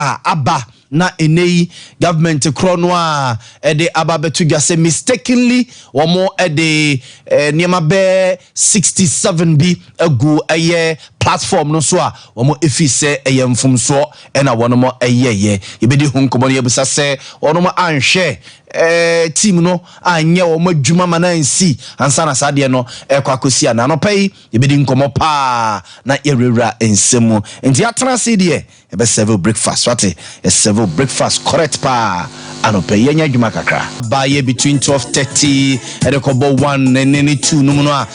aba na enei government krono a ede aba betu gya se mistakenly womo ede niema be 67 bi agu eye platform no so a womo efise eye mfumso ena wono eyeye yebedi hunkomo ne yebusa se wono anhwe team no anye womo adwuma manansi ansa na sade no ekwakosi ana no pai yebedi nkomo pa na yerewura ensemu enti atena se de ebe serve breakfast wate serve breakfast correct pa anope yenya adwuma kakra baye between 12:30 edekobo 1 and 2 no no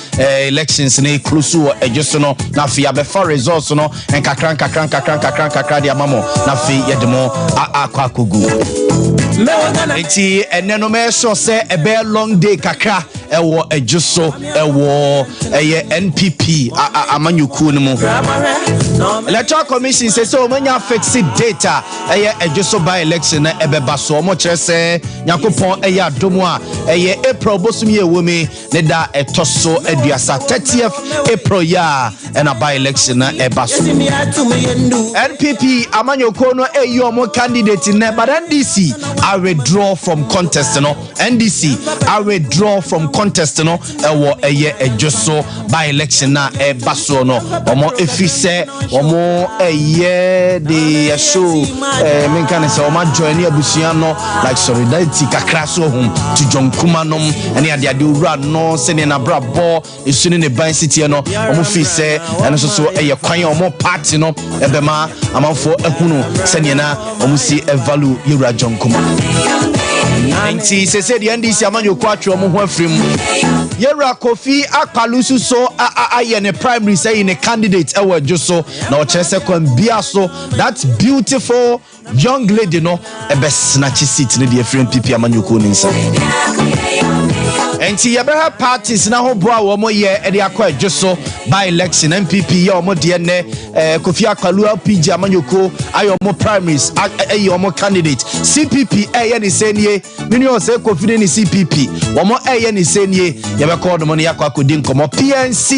elections na close wo ejeso no na fi abefa results no en kakran dia mamo na fi yedemo akwakogu enti ene no me so se ebe long day kakra ewo ejeso ewo eye NPP amanyuku no mu Electoral Commission says so manya fixed data eye ejeso by election na ebeba so mo kire se yakopon eye adomu a eye April bosum ye wome ne da etoso aduasa 30th April ya and a by election na ebaso NPP amanyuku no eyi omo candidate na but NDC I withdraw from contest no NDC I withdraw from contest no ewo eye ejeso by election na ebaso no omo efise omo eye de show menkane se omo join abusia no like solidarity kakra so hum to John Kumanom ene ade ura no se ne na brabo esuni ne ban city no omo fise ene so eye kwan omo party no ebema amanfo ehunu se ne na omo si value yura John Kumanom Nti se the NDC amanyoko atwe omo ho afrim Yera Kofi Akpalusu so aye ne primary say in a candidate ewa joso na o chese kon bia so that beautiful young lady no ebe snatch seat ne the frame PP amanyoko ninsa Enti yabeha parties na ho boa wo mo ye e de akwa joso by election MPP ye omo de ne Kofi Akpalu LPG amanyoko ayo mo primaries aye omo candidate CPP eye ni senye mini o se Kofi ni CPP wo mo eye ni senye yebe call no yakwa kodi nkomo PNC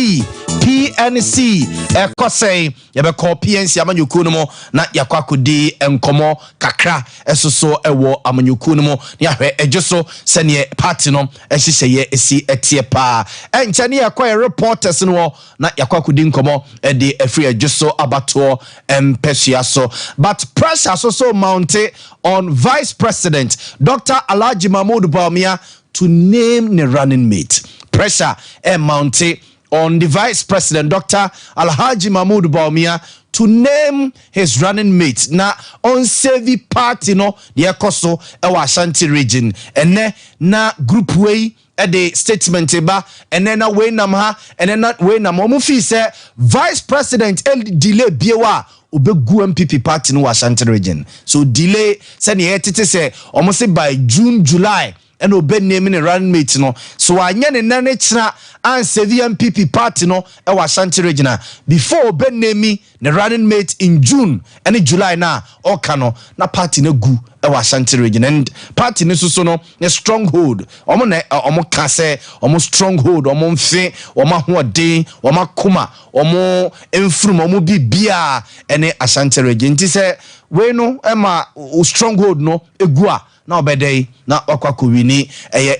ekosei yebe call PNC amanyoko no mo na yakwa kodi nkomo kakra esoso ewo amanyoko no mo ne ahwe ejoso sene party no ehye ye esi etie pa enche ne yakwa reporters no na yakwa kodi nkomo de afri ejoso abato empesua so but pressure so mounted on Vice President Dr. Alhaji Mahmoud Baumia to name the running mate. Pressure mounted on the Vice President Dr. Alhaji Mahmoud Baumia to name his running mate. Na on Sevi party no the Ekoso ewa Ashanti region ene na group way the statement eba and then away nam ha and then not way nam omu fi say Vice President delay biewa obegu MPP party no Ashanti region so delay say ne etete say almost by June July and obe name ne running mate no so anya ne nane kira and Sevi MPP party no e Ashanti region before obe name ne running mate in June and July na oka no na party no gu e Ashanti region and party no so no ne stronghold omo ka say omo stronghold omo mfe omo hoden omo kuma omo enfrum omo bibia ene Ashanti region ti say we no ema stronghold no egua na obedei na okwako wini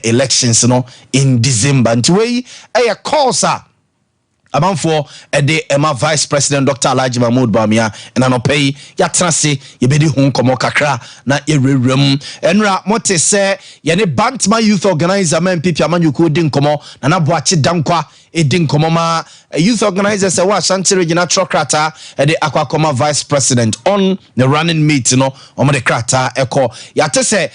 elections no in December nti we course amanfo ede ema Vice President Dr. Alhaji Mahmoud Baumia na no pay ya trase yebedi hu komo kakra na yerewrem enra mote se ye ne Bantama Youth Organizer man MPP amanyuko di nkomo na naboache dankwa edi nkomo ma youth organizer se wa Ashanti regional trokrata ede akwakoma Vice President on the running mate no omo de krata eko ya te se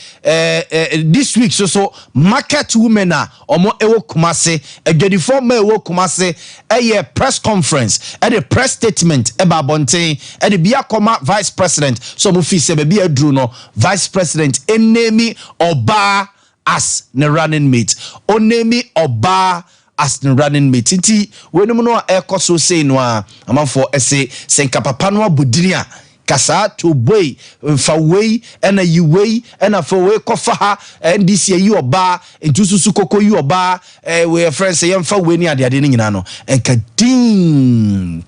this week so market women a omo ewo Kumase edwedifo ma ewo Kumase a press conference at a press statement about Bonte at the Biakoma Vice President so mufi se be adru no Vice President enemi oba as the running mate onemi oba as the running mate nti wenum no ekoso sei no a amanfo ese senka papa no abodinia kasa to boy fa wei ena yi wei ena fa wei kofa ha ndc yi oba entususu koko yi oba we friends yem fa wei ni ade ni nyina no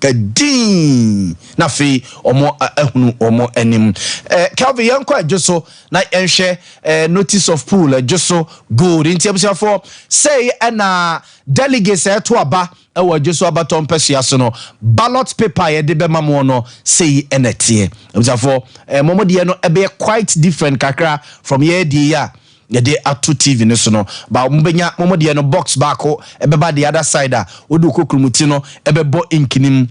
kadin na fe omo ehunu omo enim Calvin yanko ajoso na enhwe notice of pool ajoso good nti abusha for say ena delegate say to aba ewo ajoso abaton pesia so no ballot paper ye de be mamo no say enetie abusha for momodie no ebe quite different kakra from ye di ya yede atu TV ne so no ba mbenya momodie no box baako ebeba the other side a odu kokrumuti no ebebo inkinim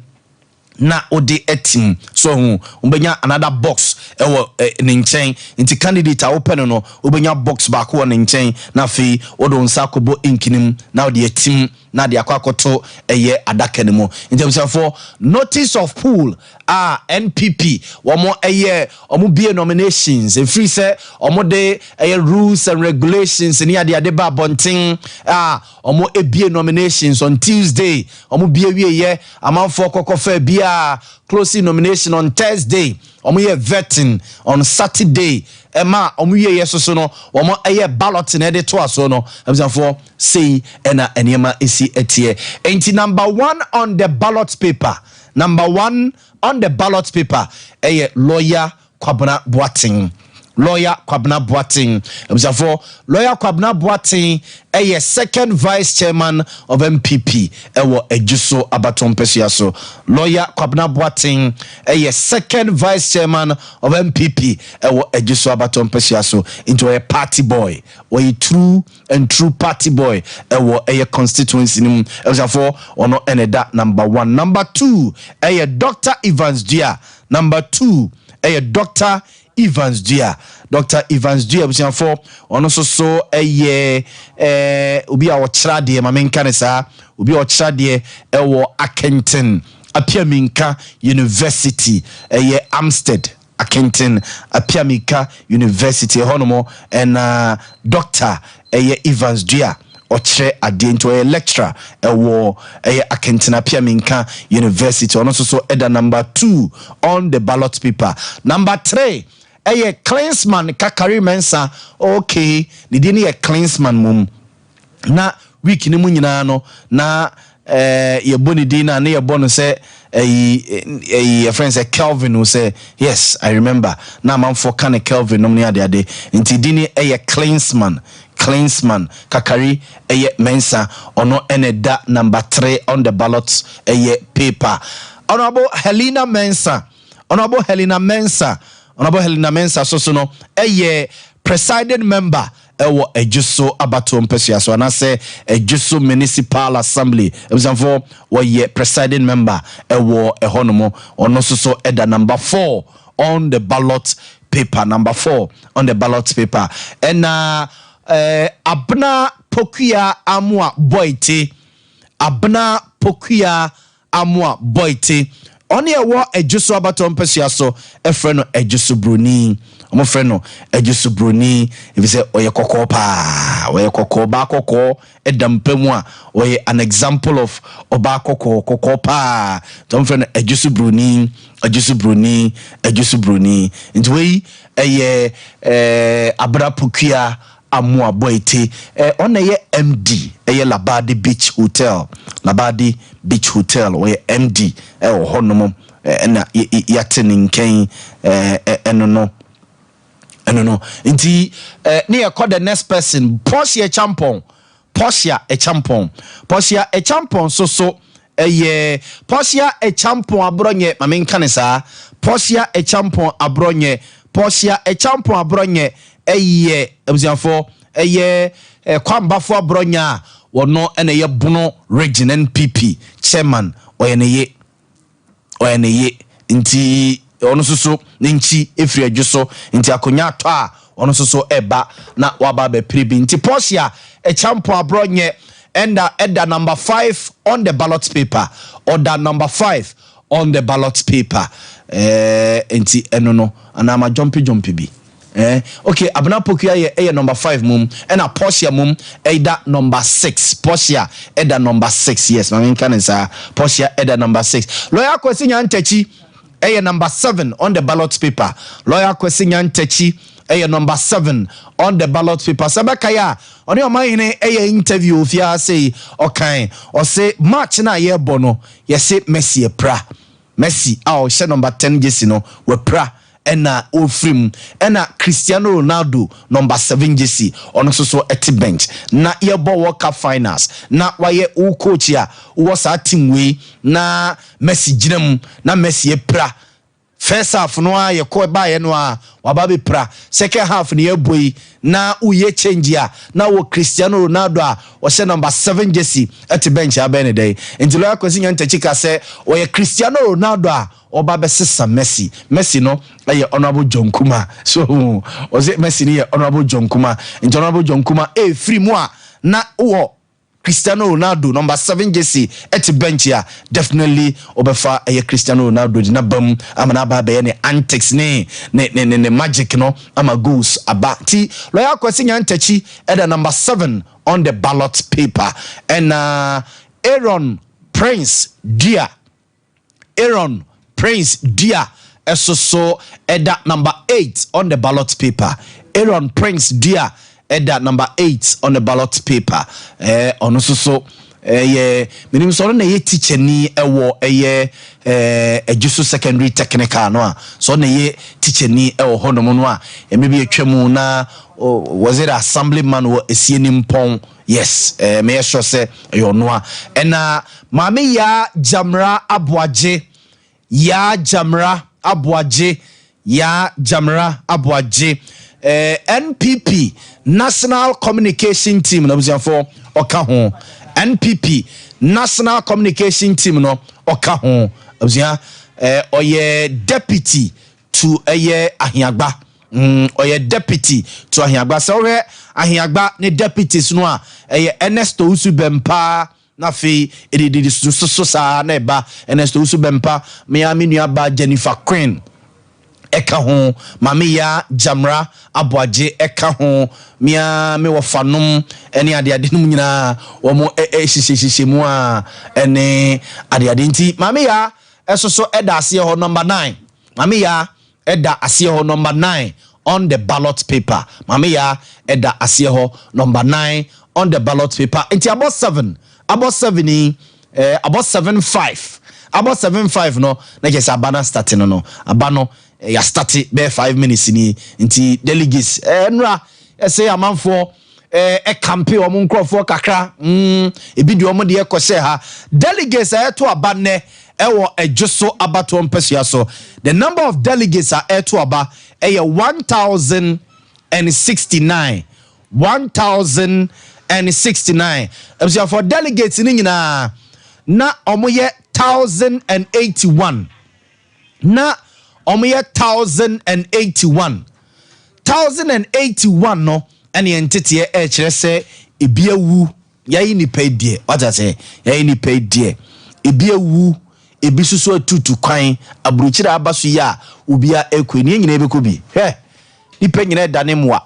na odi etim so hu ubenya another box ewo ne nchen nti candidate a open no ubenya box back wo ne nchen na fi odo nsa kobo inkinim na odi etim na de akwakoto eye adaka ne mu nti for notice of pool NPP womo eye omo bie nominations and free say omo de eye rules and regulations ni ade ba bonten omo ebie nominations on Tuesday omo bie wie ye amanfo kokofa bia closing nomination on Thursday omo ye vetting on Saturday ema omo ye yeso no omo eye ballot na de to aso no for say ena eniema esi etie enti number 1 on the ballot paper number 1 on the ballot paper lawyer Kwabena Boateng lawyer Kwabena Boateng for lawyer Kwabena Boateng second vice chairman of MPP ewo ejuso abaton pesia lawyer Kwabena Boateng second vice chairman of MPP ewo ejuso abaton pesia into a party boy or a true party boy ewo constituency nim for ono eneda number 1 number 2 Dr. Evans Dia number 2 Dr. Evans Dia busian for ono so obi a ochra de ma menka ne sa obi a ochra de ewo Akenton Apiaminka University Amstead Akenton Apiaminka University honomo and Dr. Evans Dia ochre ade into a lecturer ewo Akenton Apiaminka University ono so eda number 2 on the ballot paper. Number 3 Klinsman Kakari Mensa okay ni dini Klinsman mum na week ni mu nyina no na ye boni dina na ye bono say a friend say Kelvin who say yes I remember na man for kan Kelvin no ni ade nti dini Klinsman Kakari Mensa ono eneda number 3 on the ballot paper. Honorable Helena Mensa so no presiding member ewo ejuso abaton pesia so na say ejuso municipal assembly for we presiding member ewo ehonomo ono so eda number 4 on the ballot paper and Abna Pokuya Amua Boite oni ewo ejuso abaton pesia so efreno ejuso bruni omo freno ejuso bruni if say oye kokko ba kokko edampemu a oye an example of oba kokko pa tom freno ejuso bruni into we Abra Pokuya Amua Boite on MD Labadi Beach Hotel where MD honomo na yatenin ken eno no nti near call the next person Portia Champon so Portia a champon abronye mamenka ne saa Portia a champon abronye ebusianfo kwambafo abronya wono ene bono region NPP chairman oyene nti ono soso nchi efri adwoso nti akonya to a ono soso eba na waba be pribi nti Portia champo abronye enda number 5 on the ballot paper order number 5 on the ballot paper nti enono anama jumpy bi okay Abna Pokuya ye number 5 mum and a Portia mum eda number 6 Portia eda number 6 yes I mean can say Portia eda number 6 lawyer kwesi nyantechi number 7 on the ballot paper. Lawyer Kwesi Nyantakyi number 7 on the ballot paper. Sabakaya on your mind interview if you say okay or say match na ye bono ye say Messi pra Messi she number 10 jersey no we pra ena ofrim ena Cristiano Ronaldo number 7 jersey ono so eti bench na ye bo World Cup finals na waye o coach ya wo sa team we na Messi ginam na Messi e pra first half no a ye ko ba ye no a waba be pra second half ne ye boy na uye change ya na wo Cristiano Ronaldo a wo she number 7 jersey eti bench ya be ne dey entilo akwesi Nyantakyi ka se wo ye Cristiano Ronaldo a oba be sesa Messi no aye honorable John Kuma so was it Messi ni honorable John Kuma honorable John Kuma free mo a na wo Cristiano Ronaldo number 7 jersey at bench ya definitely obefa Cristiano Ronaldo di na bam amana ba be ne antics ne magic no ama goals abati Lawyer Kwesi Nyantakyi at the number 7 on the ballot paper and Aaron Prince Dia so at that number 8 on the ballot paper. Aaron Prince Dia at that number 8 on the ballot paper. On so minim so na ye teacher ni ewo Ejusu secondary technical no so na ye teacher ni ewo hono no a maybe atwam na was it assemblyman wo esienim pon yes me sure say yo no a na mame ya Jamra Abuaje NPP National Communication Team no busiafo oka ho NPP National Communication Team no oka ho busia oye deputy to Ahiagba oye deputy to Ahiagba so we Ahiagba ne deputies no a Ernesto Usubempa na fi edidi so sa na eba Ernesto Usubempa me nua ba Jennifer Queen eka ho mame ya Jamra Aboaje eka ho me wo fanom ene ade num nyina wo mo hihihihie mu a ene ade nti mame ya esoso eda ase ho number 9 mame ya eda ase ho number 9 on the ballot paper mame ya eda ase ho number 9 on the ballot paper nti about 7 about 75 no na just abana starting no abano ya start be 5 minutes ni nti delegates nra say amanfo campaign o munkrofo kakra ebidu o de ekose ha delegates to abane ewo ejuso abato mpesua so the number of delegates are to aba 1069 for delegates ni nyina na omoye 1081 na omoye 1081 no ene entity kire se ebiawu yayi ni pedie wata se yayi ni pedie ebiawu ebisusu atutu kwan abruchira abaso ya ubia ekweni nyina ebekobi ni penyina dane moa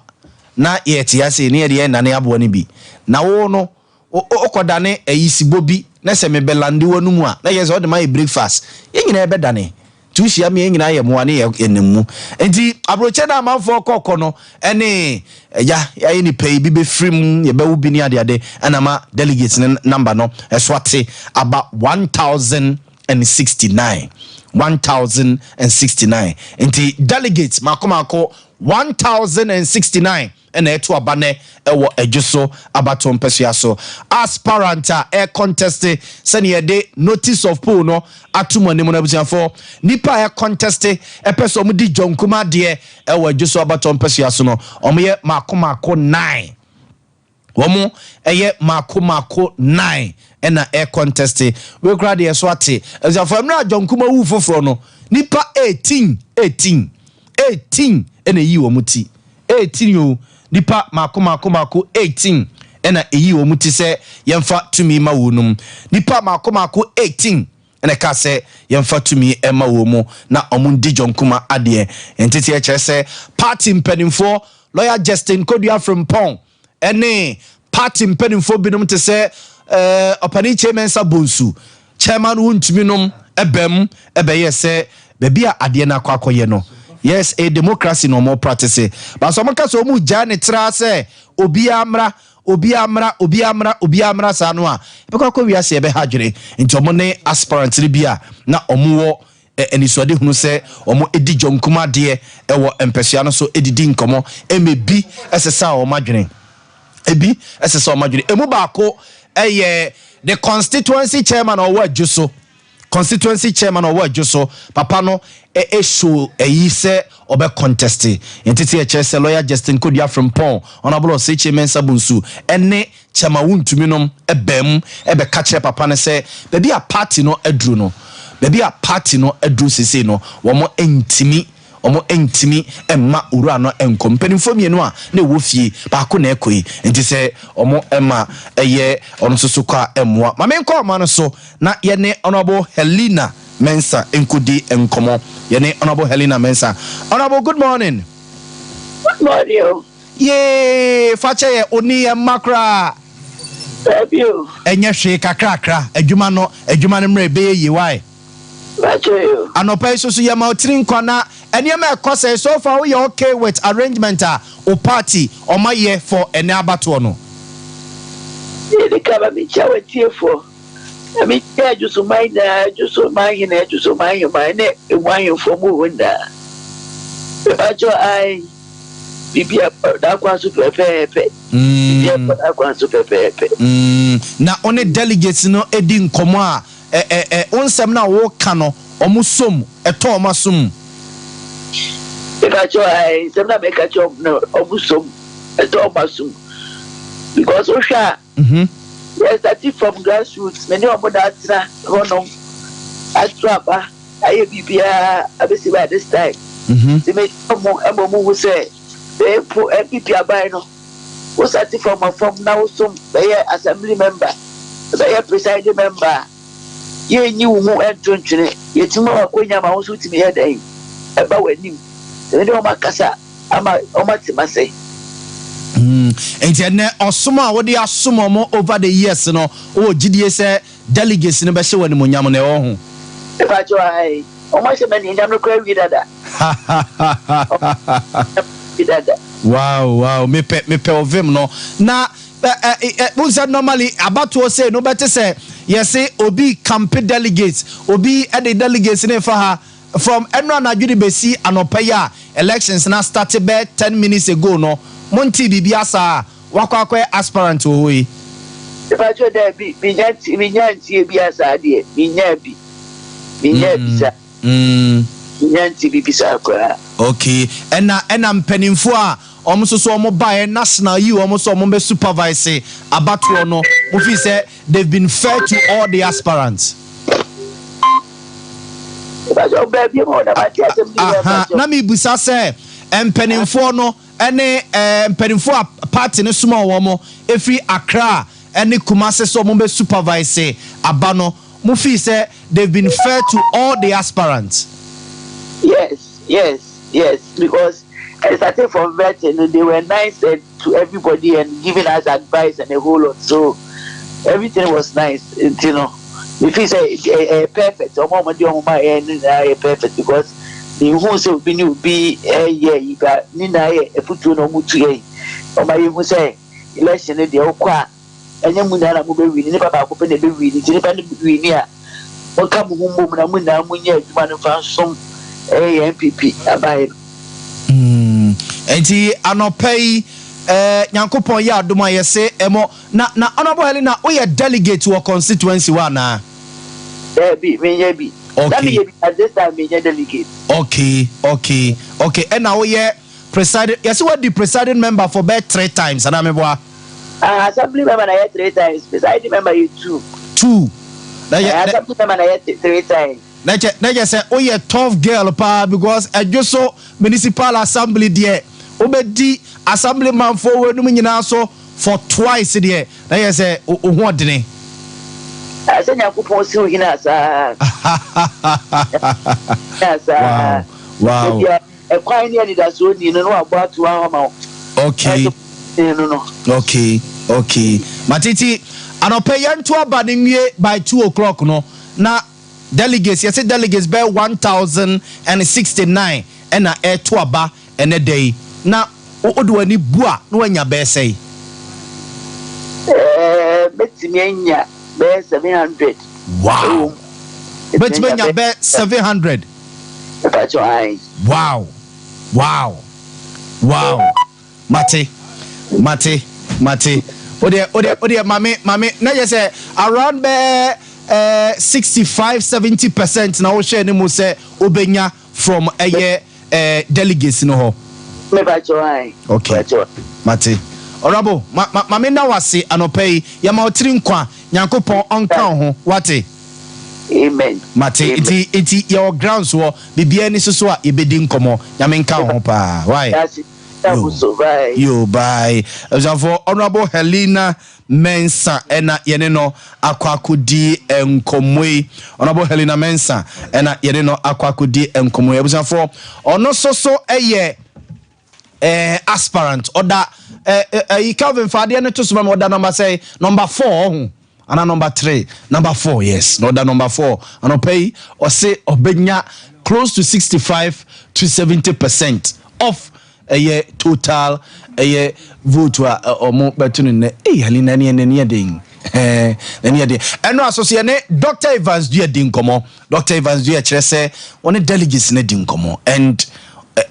na yeti ase ne ye nane abo ne bi na wo no okodane ayisibo bi na se me belande wonu mu a na ye se o de my breakfast ye nyina ebedane tushia me nyina ye mo ane ye enemu enti abroche na amanfo kokko no ene ya ni pay bi be frim ye be wo bi ni ade anama delegates number no eswate about 1069 enti delegates makomako 1069 ena eto abane ewo ejuso abato mpesua so aspiranta contest sene de notice of poll no atumonemu na busiafo nipa contest peso mu di jonkuma de ewo ejuso abato mpesua so no omoye makomako 9 womo makomako 9 ena contest we kra de so ate busiafo mra jonkuma wu foforo no nipa 18 ena yi wo muti 18 yo nipa makomako 18 ena eyi wo muti se yemfa tumi ma wonum nipa makomako 18 ena ka se yemfa tumi ema wo mu na omundi jonkuma ade entiti e kire se party mpanimfo lawyer Justin Kodua from Pong ene party mpanimfo binum te se opani chairman Sabonsu chairman wuntumi nom ebem ebeye se baby a ade na kwakoye no yes a democracy no more practice but so maka so mu ja ne tra say obi amra sa no a bekwa wiase ebe hadwere nti omo ne aspirant libya na omo wo enisode hunu se omo edi jonkuma de ewo empesua no so edidi nkomo emebi esesa o madwene ebi esesa o madwene emu baako eye the constituency chairman or what juso papa no show eyi se obe contest entity HSL lawyer Justin Kodia from Pon honorable Seche Mensa Bunsu ene chama wuntumi nom ebem ebe kache papa ne se baby a party no edru sese no womo entimi emma ura no enkom penimfo mienu a na wo fie ba ko na ekoi enti se omo emma eye ono soso kwa emwa ma men ko ma no so na ye ne honorable Helena Mensa enkudi enkomo ye ne honorable Helena Mensa. Honorable, good morning. Good morning. Ye fache ye oni makra Thank you. Enye hwe kakrakra adwuma no mre be ye why You. Anopa so ya mautrin kwana enema ekose so far we okay with arrangement o party o maye for ene abato no. The cover me chawe tiefo. I mean just my one for munda. Bacho I Libya Borga super pepe. Libya Borga super pepe. Na one delegates no edi nkomo a onsem na wo ka no omusom eto omasum Bacho I sem na make a job no omusom eto omasum because osha yes that is from grassroots many of that hono atrapa aye bibia abesi by this time they make emo say they put MPP abai no was that from now some assembly member they presiding member ye nyi wo mu entontwene yetima wakonya ma wo so timi he dan eba wanim they no makasa ama omatima say enti ene osoma wo de asoma mo over the years no wo gidie se delegates ne be hye wani monyam na wo ho e ba jo ai omo se mani nyam no kwa wi dada wow me pe ovem no na we said normally about to say no better say yes say obi campaign delegates obi the delegates in fa from everyone na judi besi anopeya elections na started 10 minutes ago no monti bibia sa wakwa aspirant oyi ba jo da bi nyanti bi asa de nyabi sa nyanti bi sa kwa okay ena mpanimfo a omusoso omo buy national you omuso omo be supervise abatuo no mo fi say they've been fair to all the aspirants na mi busa say mpanimfo no ene mpanimfo a party no small womo efi Accra ene Kumasi so omo be supervise abano mo fi say they've been fair to all the aspirants. Yes because I started from vetting, they were nice to everybody and giving us advice and a whole lot. So everything was nice, you know. If it's a perfect, or perfect because the who will be you got Nina a put you no mutu. Or my you say election the Okwa and Yamuna movie, never open a baby, near. What come home, Muna Munya, one of some MPP about. Enti anopei nyankopon ya adoma yese emo na honorable Helena we are delegate to a constituency wa na be okay that me at this time me delegate okay and now we are presiding yes what the presiding member for bet 3 times and ameboa assembly member na 3 times presiding member you 2 assembly member na 3 times na just say oh yeah tough girl pa because so municipal assembly there obedi assembly man for no nyina so for twice there na you say ohu odene say yakupon si ohina sa wow e kwan ne leader so ni no abatu ahoma okay matiti anope yanto aba ne nwie by 2 o'clock no na delegates, yes, delegates by 1,069 and a air to aba and a day. Now, what do any bua no when your best say? Betsimania, bear 700. Wow. Betsimania bear 700. Wow. Wow. Wow. Mate. Odia, mame. Now you say around 65-70% now share ni mo say obenya from a year delegates no ho. Okay. Mate. Orabo, mame na wase anopei ya ma otiri nkwa Nyankopon onka ho wate. Amen. Mate, iti your grounds wo bibia ni so a ebedi nkomo nyame nka ho pa. Why? You bye. For Honorable Helena Mensa ena yene no akwakudi enkomwe. Honorable Helena Mensa ena yene no akwakudi enkomwe. For ono so eye aspirant oda Calvin Fadi ne to so oda number say number 4 and number 3 number 4 yes no that number 4 and pay or say obenya close to 65 to 70% of a year total a year vote or more between Helena and ding and no associate Dr. Evans do ding komo Dr. Evans do say one delegates ne ding komo and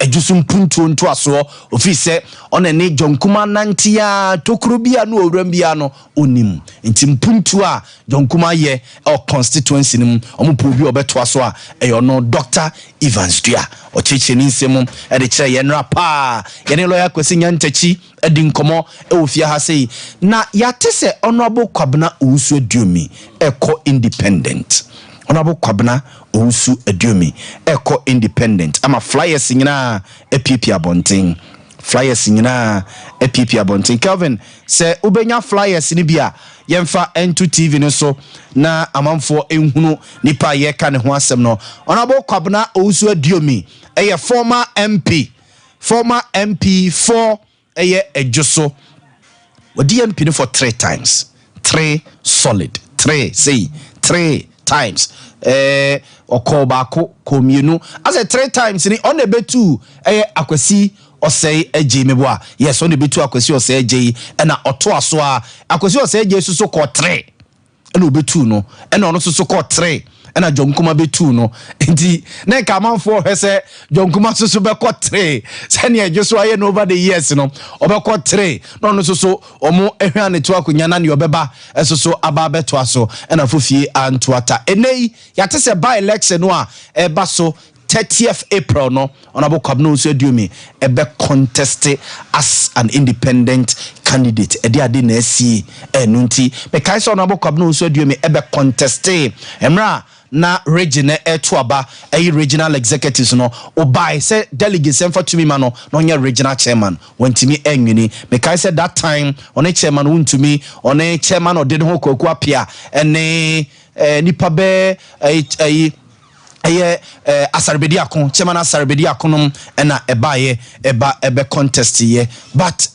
ejusum puntu nto aso ofise ona ne jonkuma nantia tokrobia no owrambia no onim nti mpuntu a jonkuma ye o constituency nim omoprobi obeto aso a eyo no Dr. Evans Dua o cheche ni nsem e de kire ye nra pa ye ne lawyer Kwesi Nyantachi edi nkomo e ofia ha sei na yate se honorable Kwabena Owusu Aduomi eko independent Honorable Kwabena Owusu Aduomi eko independent ama flyers nyina epipi abonten flyers nyina epipi abonten Calvin se ubenya flyers ni bia yemfa N2 TV no so na amanfo enhunu nipa ye ka ne ho asem no Honorable Kwabena Owusu Aduomi former MP for ejoso wodi MP no for 3 times 3 solid 3 say 3 times okobako komienu as a 3 times ni on ebetu Akwesi Osei eje meboa yes on ebetu Akwesi Osei eje na oto aso a Akwesi Osei eje so ko 3 na obetu no na ono so ko 3 na jonkuma betu no nti na ka manfo hese jonkuma so be ko 3 sene eje so aye no over the years no obekọ 3 na ono so omo ehwa ne to akonya na ne obeba so aba beto aso na fofie antoata enei yate se by election no a eba so 30th April no Honorable Kwabena Owusu Aduomi ebe contest as an independent candidate edi ade na asi enunti be kai so Honorable Kwabena Owusu Aduomi ebe contest emra na regional etuaba regional executives no obai say delegates em for to me man no onye regional chairman wantimi enwini me kai say that time on chairman wuntumi on chairman odin ho kwaku apia ene nipa be asarbedi akon chairman asarbedi akonum na eba contest ye but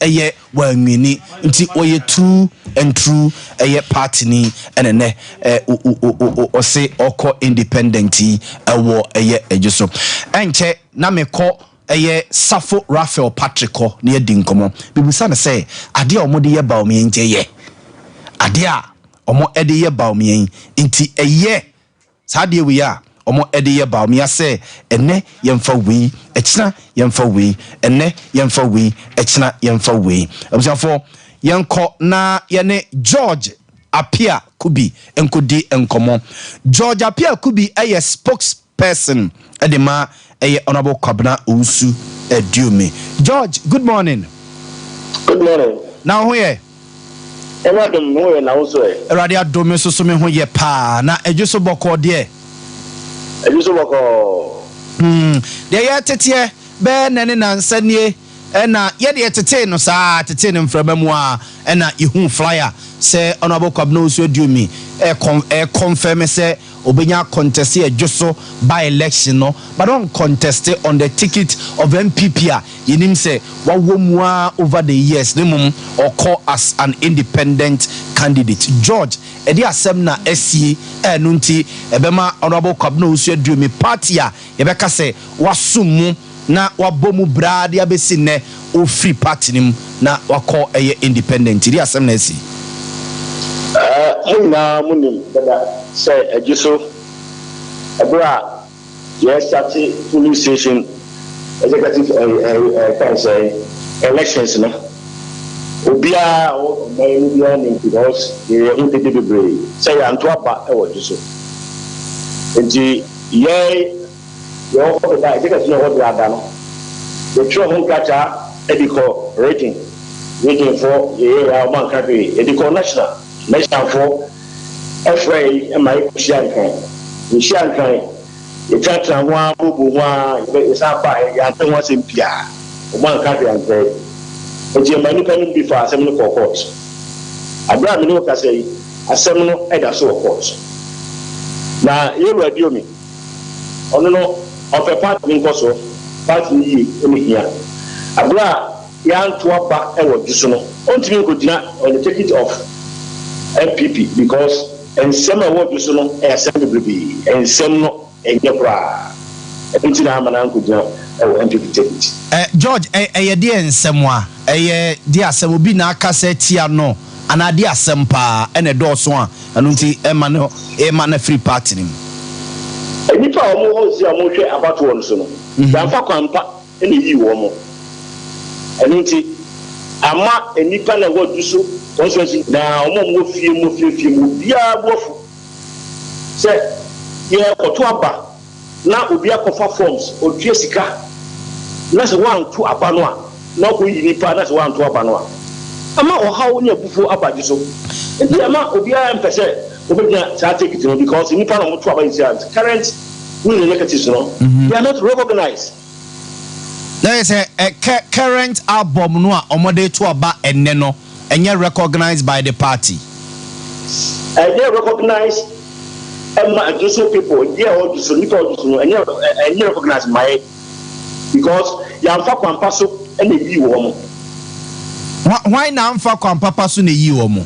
wanwini nti oye true and true party ni ene o say oko independent ewo ejeso enche na meko Safo Raphael Patrico ne dinkomo bibusa me say ade a omode ye ba omi nje ye ade a omo ede ye ba omi nti sade we ya omo ede ye ba omi ase ene yemfa wi echina yemfa wi ene yemfa wi echina yemfa wi abusafo yenko na yene George Apia Kubi enkodi enkomo George Apia Kubi spokesperson edema Honorable Kwabena Owusu Aduomi. George, good morning. Good morning. Now where? Ewadom ho ye na wo so e. Erade adom so me ho ye pa na ejuso boko de. Ejuso boko. De ye tete be nene nansanie na ye de tete no sa tete ne mfraba mu a na ihu flyer say Honorable Kwabena Owusu Aduomi confirm say obenya contest ejoso by election no but don't contest on the ticket of MPP yinim say wawomua over the years nemum or call as an independent candidate. George edi asem na esie enu nti ebema honorable kwabna osu adumi party a yebeka se wasumu na wabomu brade abesi ne o free party nim na wako eye independent edi asem na esie muna munim dada say ajiso abra yes start police station executive can say elections no obia o my million because they are independent say anto aba e wo jiso enti ye yo ko da executive no wo da no the true home catcher ediko rating for yeah man cafe ediko national for FRA and my Shankan. In Shankan, the Tatra one, Bubuwa, Sapa, and once in Pia, one country and pray. But your money coming before 7 courts. Abraham Minoka say, a seminal and a so courts. Now, you will do me. On no of a part in Koso, part in here. Abraham, young to up back and what you know. Until you could not on the ticket of MPP because and some of what you know assembly and some no enyekra enti na amana ko gina MPP ticket George ye de ensemwa ye de asem obi na aka se tia no ana de asem pa ene do so a anu nti e ma na free party nim enipa omo ho si omo hwe abato won so no dan fa kwampa ene yi wo mo enti ama enipa na wo duso constituency na omo fie bia bofu se ye oto aba na obi akofa forms odue sika na se wan to aba no a na ko yi nipa na se wan to aba no a ama ohawo ne abufo abaji so enti ama obi a mpese obedina sa take it because nipa no mo to aba insurance current will negatives no they are not recognized. There is a current album no a omode to aba enne no enye recognized by the party. They recognized those people. They are all so little and you recognize my because Yamfa Kwampaso and the you woman. Why now Yamfa Kwampaso ne you woman?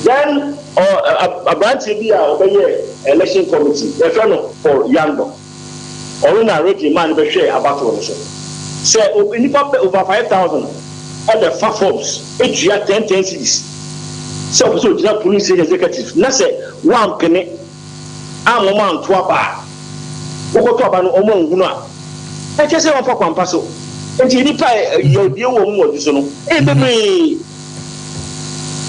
Then a branch be election committee, a friend for Yango. Or in a regular man be share about one. Say over 5,000 at the forms, each year 10 cities. So the police executive. Na say one penny. I'm a man to a bar. Oko to aba no omo nhunu a. E che say one for kwampaso. Enti ni pa yo die wo mu odi so no. E bebe.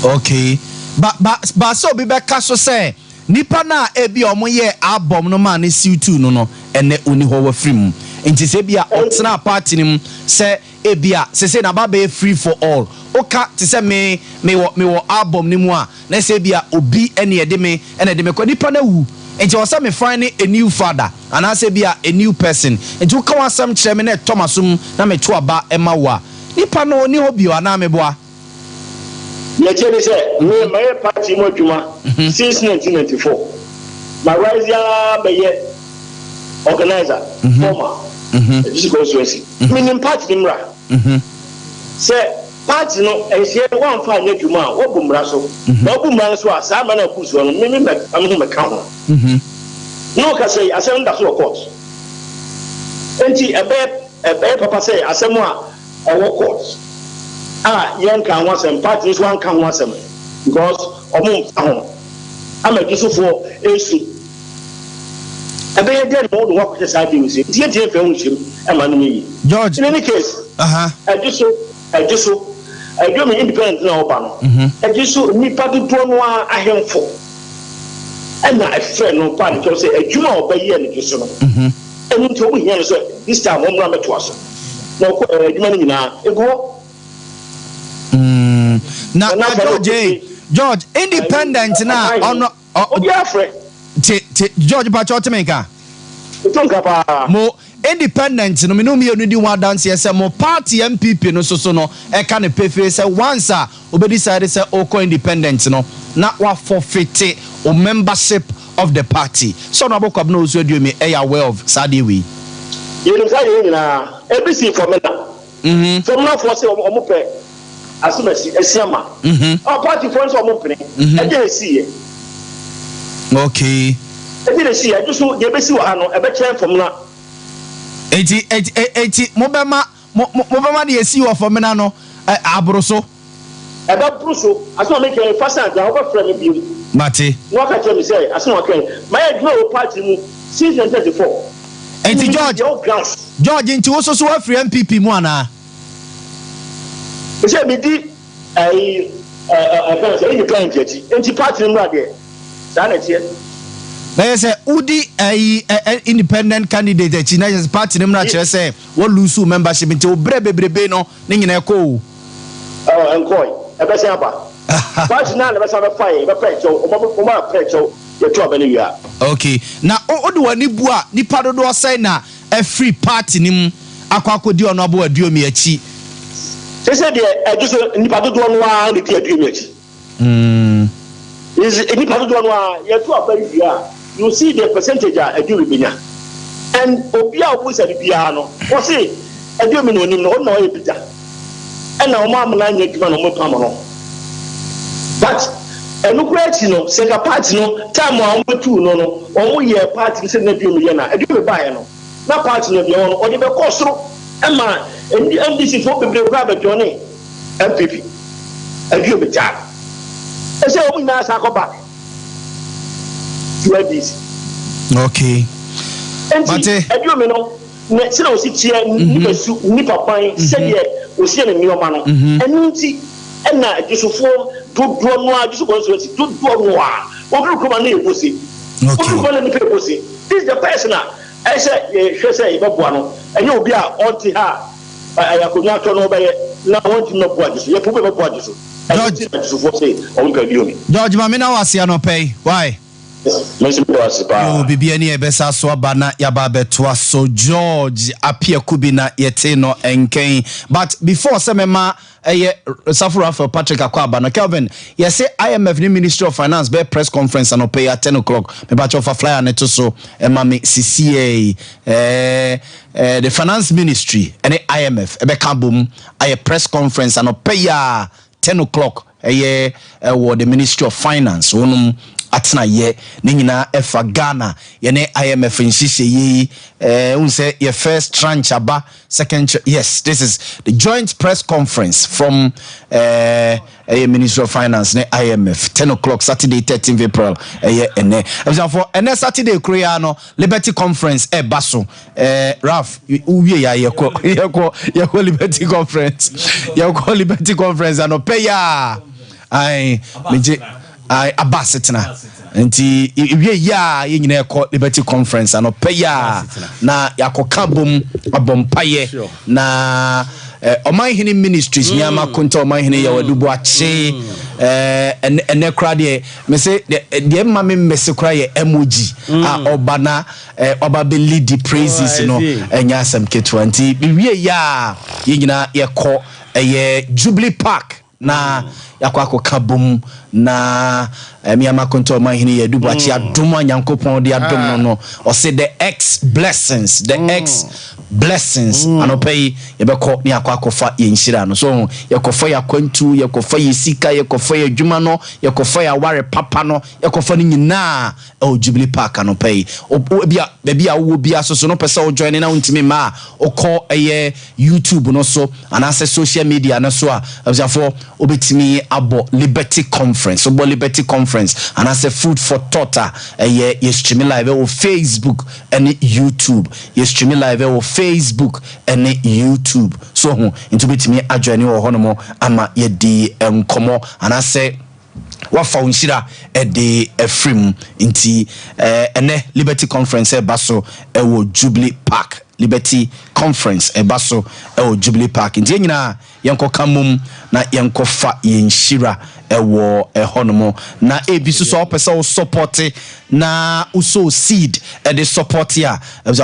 Okay. But so be beka so say nipa na e bi omo ye album no man siu no ene oni ho wa free mu. Enti se bia otena party nim se ebia se na ba be free for all. Oka ti se me wo album ni mu a na se bia obi ene ye de me ko nipa na wu. Enti o se me find a new father and I say bia a new person. Enti o ka wasam kire me na Thomasum na me to aba ema wa. Nipa no ni ho bio na me boa. Ye tell say me my party mo djuma since 1994. My rise ya be ye organizer former this constituency meaning party nimra say party no e say one fa nya djuma wo bomra so na wo bomra so a sa ma na kuso no me am ho me ka ho no ka say asem da so court enti ebe papa say asem a wo court yen kan wasem party is one kan wasem because omo ahon ama giso for esu ebe ye dey no wo ko say dey say tie tie fe hunchim e ma no yi George in any case I just do me independent na oba no I just nipa do no ahemfo e na e fe no pa ni say adwuma obayi e ni just no enu to wo hia so this time wo mra meto aso na ko adwuma ni nyina e go na George independent na ono George Pachotemeka mo independent no me no me di one dance say mo party MPP no so no e ka ne pefe say once a obe decide say oko independent no na wa forfeit o membership of the party so na bokwab na osu adu me e aware of sade we you know say you na ABC for me na from now for say o mo pe asomasi esiama party for so mo pene e dey see okay e dey see just so dey be see wa no e be chain from na eti mo be ma dey see wa from na no abroso e be bruso asoma make e fast and how be frame bi mate no ka tell me say asoma okay my grow party mu since 1934 eti George nti wo so wa free MPP mu ana say me di I can't say you can't get it. And party in there. That's it. They say Udi independent candidate. China's party name not say what lose membership into brebe no ningina ko. Oh, and koi. I bet say apa. Party now never have a fire. Never pray so. Oma pray so. You trouble anywhere. Okay. Now odu wani bua ni pado do say na a free party nim akwa di ono abo aduo mi achi. They said just nipa do no wa the clear image. Is nipa do no wa you to abari bia you see the percentage a do binya. And obia obu say bia no. O say aduo mi no nim no no e bita. And na o ma na nya duma no mo pam no. But enu kwati no sega party no time o mo tu no o mo ye party say na aduo mi ye na aduo mi ba no. Na party no bia no o de be kosoro. Emma MDC for people grab Johnny MPP and you be charged. I say we now go back to MDC. Okay. And you know, next year we see here nipa pan say here we see in new man. And nti and na just for do no just go so do no we come na e posi. Okay. We come na e posi. This is the person I say she say ibeboa no enye obi a onti ha ayakonya to no be na wonti no boa jiso ye pobe boa jiso George mamina wasi anopei why bibi ani ebesa so aba na yaba beto so George apia kubi na yete no enken but before say mema Safura for Patrick Akwaba no Kelvin you say IMF ni Ministry of Finance be press conference anopei at 10 o'clock me ba cho fa flyer neto so mama CCA the finance ministry and the IMF ebe kabum a press conference anopei 10 o'clock the Ministry of Finance wonum atna ye ningina efa Ghana ye ne IMF nsise yi unse your first tranche aba second yes this is the joint press conference from Ministry of Finance ne IMF 10 o'clock Saturday 13th April ene for ene Saturday korea no Liberty Conference baso Ralph uwie ya yeko Liberty Conference yeko Liberty Conference ano pay ya ai meje abasetina nti iwie ya yenyina ekọ Liberty Conference ano peya na yakoka bom abompaye na omanhene ministries nyama konta omanhene ya wadubu ache ene krade me say de mama mese kra ye emoji obana oba be lead the praises no enya asem K20 iwie ya yenyina yekọ Jubilee Park na yakwako kabum na miyama konto mahini ye dubu achi adum anyankopon de adum no o say the X blessings anopei yebeko ni akwako fa ye nhira no so yekofa ya kwantu yekofa ye sika yekofa ya dwuma no yekofa ya ware papa no yekofa ni nyina Jubilee Park anopei bia wo bia so no pesa o join na untimi ma okọ YouTube no so anase social media na so a for obetimi abo Liberty Conference and as a food for thought ye stream live on Facebook and YouTube ye stream live on Facebook and YouTube so into betimi adjoin wo hono ama ye di enkomo and I say wa faunshira de efrim inti ene Liberty Conference baso wo Jubilee Park Liberty Conference baso Jubilee Park inti nyina yenko kamum na yenko fa yenshira ewo ehonomo na ebisu so opesa o support na uso seed the support ya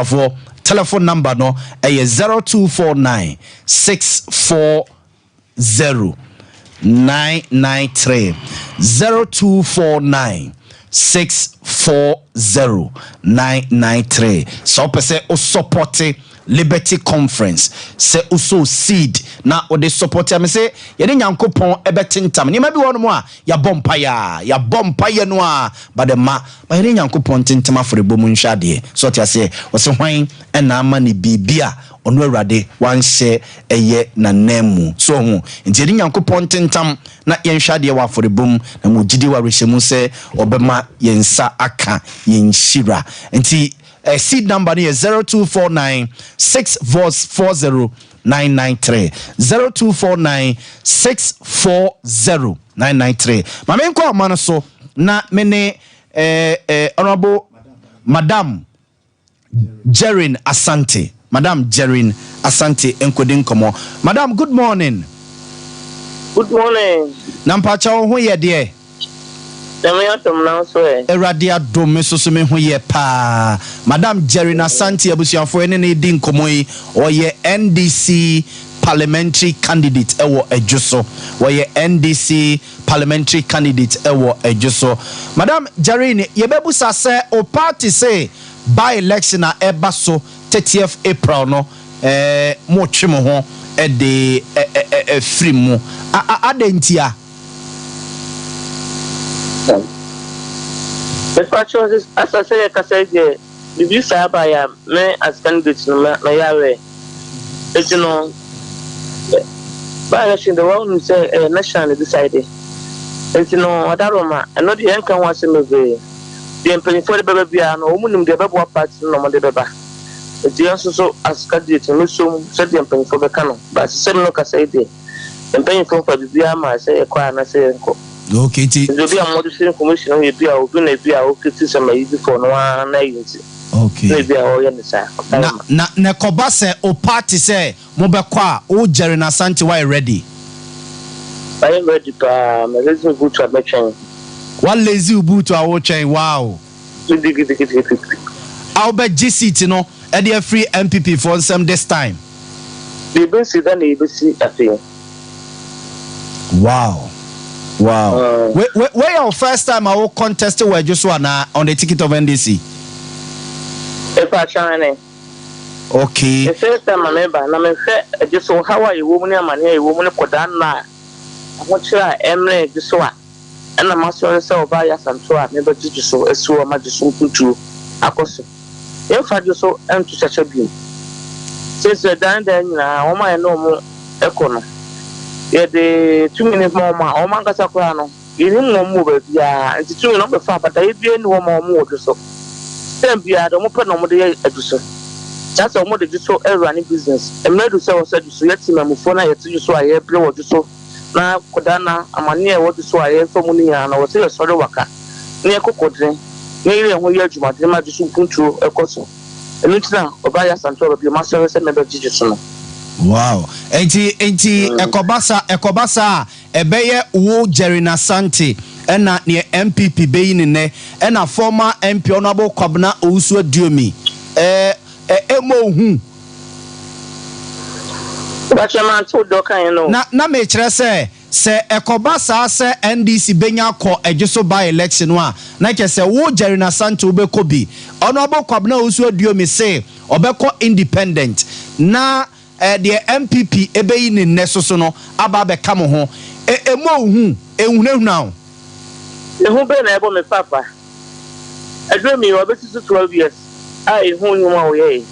for telephone number no 0249 640 993 0249 640 993 so pese o support Liberty Conference. Se uso seed na ode support me say ye ne Nyankopon ebetintam. Ni ma bi wono mo a ya bompa ya no a ba de ma ba ye ne Nyankopon tintam afrebo mu nhwade. So tia say wo se hwan na ama ni bibia ono awurade wanhye eye na nemu so hu nti de Nyankopon tintam na ye nhwade wa afrebo na mu gidi wa rehemu se obema ye nsa aka ye nhira nti seed number is 0249 640 993 0249 640 993. Mame nko amano so na mene honorable Madam Jerin Asante. Madam Jerin Asante enkodin komo. Madam, good morning. Good morning. Nampacha ho ye de. Eradia dome so me ho ye pa. Madam Jerin Asante abusuafo ene ne di nkomo yi oye NDC parliamentary candidate ewo ejuso. Oye NDC parliamentary candidate ewo ejuso. Madam Jerin yebebusa se o party say by election na eba so 30th April no mo twemo ho e de free mu adentia. The question is, as I say, the views I have me as candidates no me yawe. It's by election the one who say nationally decided. It's Adaroma, and not the Yankan was in the way. The employee for the baby and woman the baby parts no more the baby. It's also as candidates and so said the employee for the canon, but same look as I did. And paying for the Biama, I say a choir and I say okay, there be a modern commission will be out doing a be out criticism before no one agency. Okay. Maybe I will answer. Na Kobase o party say Mobekwa o Jerin Asante why ready? I am ready to my lazy boot to make change. One lazy boot to our chain. Wow. I'll bet GC no a free MPP for some this time. They been see that they see a thing. Wow. Where your first time I will contest where just one on the ticket of NDC? If I shine. Okay. The first time I remember, I'm just so how are you, woman? I'm a woman put down now. I want you to emulate this one. And I'm also so biased and so I never did so as so much as something to a person. If I just so empty such a view. Since the down there, all my normal economy. Yeah, the 2 minutes more, oh my God, you didn't move it, yeah, and the 2 number 5, but I didn't know more so. Then be I don't open no more day. That's all more than just so running business. And made to say, said, so let's see my phone. I had to use so I have blow so now, Kodana, I'm near what is so I have for money and I was still a sort of worker near Cocodrin, nearly a whole year to my just put to a coso. And it's now, Obias and 12 of your master and never teaches. Wow. Enti ekobasa ebeye wo Jerin Asante ena ne MPP beyi ne ena former MP Honorable Kwabena Owusu Aduomi emo hu na me kire se ekobasa se NDC benya ko ejeso by election wa na ke se wo Jerin Asante obeko bi Honorable Kwabena Owusu Aduomi say obeko independent na the MPP ebeyi ne nesoso no aba be kam ho emo hu ehunu now ehu be na ebo me papa Aduomi obesi 12 years ai hu nyuma wo ye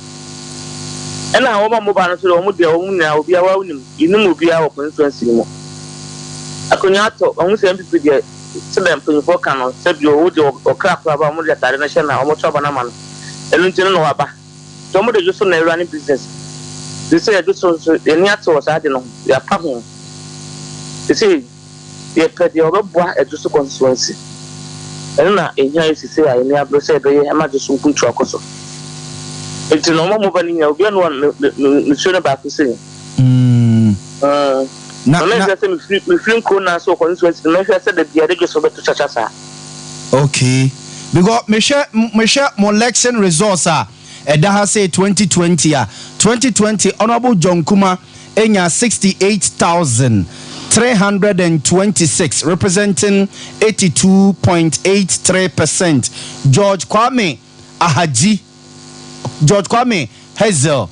ena wo ma mo ba no so wo de wo na obi awa unim inum obi awa constituency mo akonya to wo se MPP de se be mpanyfo kan no se bi wo de okra kra ba mo de tare na hye na wo to ba na ma no elu ntino no waba to mo de jo so na running business. They say I do so any ato was adding on their problem. They say they pay the other boy at just constituency. And now in here is say I never said they am just something to a coso. It's no more moving in again one the should about to say. Now we film corner so constituency the measure said that the other just over to Chachasa. Okay. Because me share more election results are Edaha say 2020 Honorable John Kuma enya 68,326 representing 82.83%. George Kwame Hazel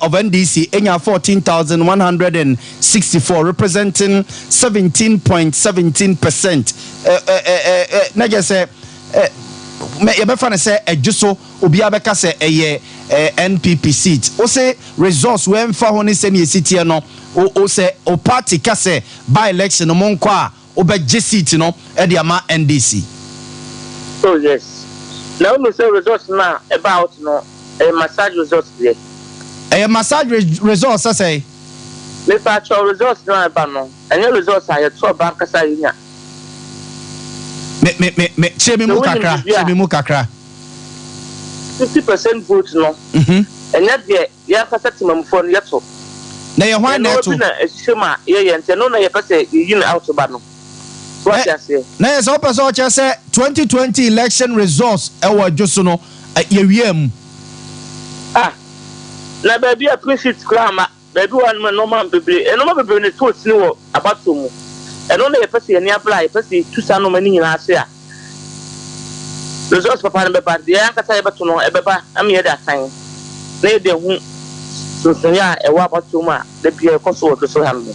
of NDC enya 14,164 representing 17.17%. Na just say me yebefane say ejuso obi abeka say NPP seat. O say results we mfa ho ne se ne sitie no o say o party ka say by election no monko a obegye seat no e de ama NDC. Oh yes. Now we say results now about no a massage results there. A massage results I say. Me actual results now about no. And your results are your 2 bank kasa yinya. Me chemi mu kakra. 50% vote no. And yet there ya kasa timamfo no yeto. Na ye hwan na to. Na ehima ye ente no na ye pese yin out ba no. What you say? Na ye so pese o che say 2020 election results e wo adwoso no ye wiem. Na baby a precinct krama baby one normal bebre e normal bebre ne to tini wo abato mu. E no na ye pese ye ni apply pese tusa no mani nyina ase a. Results papa ne be ba de an kasa ye beto no e beba am ye da san. Na ye de hu so ya e wa abato mu a de bia ko so wo so ham.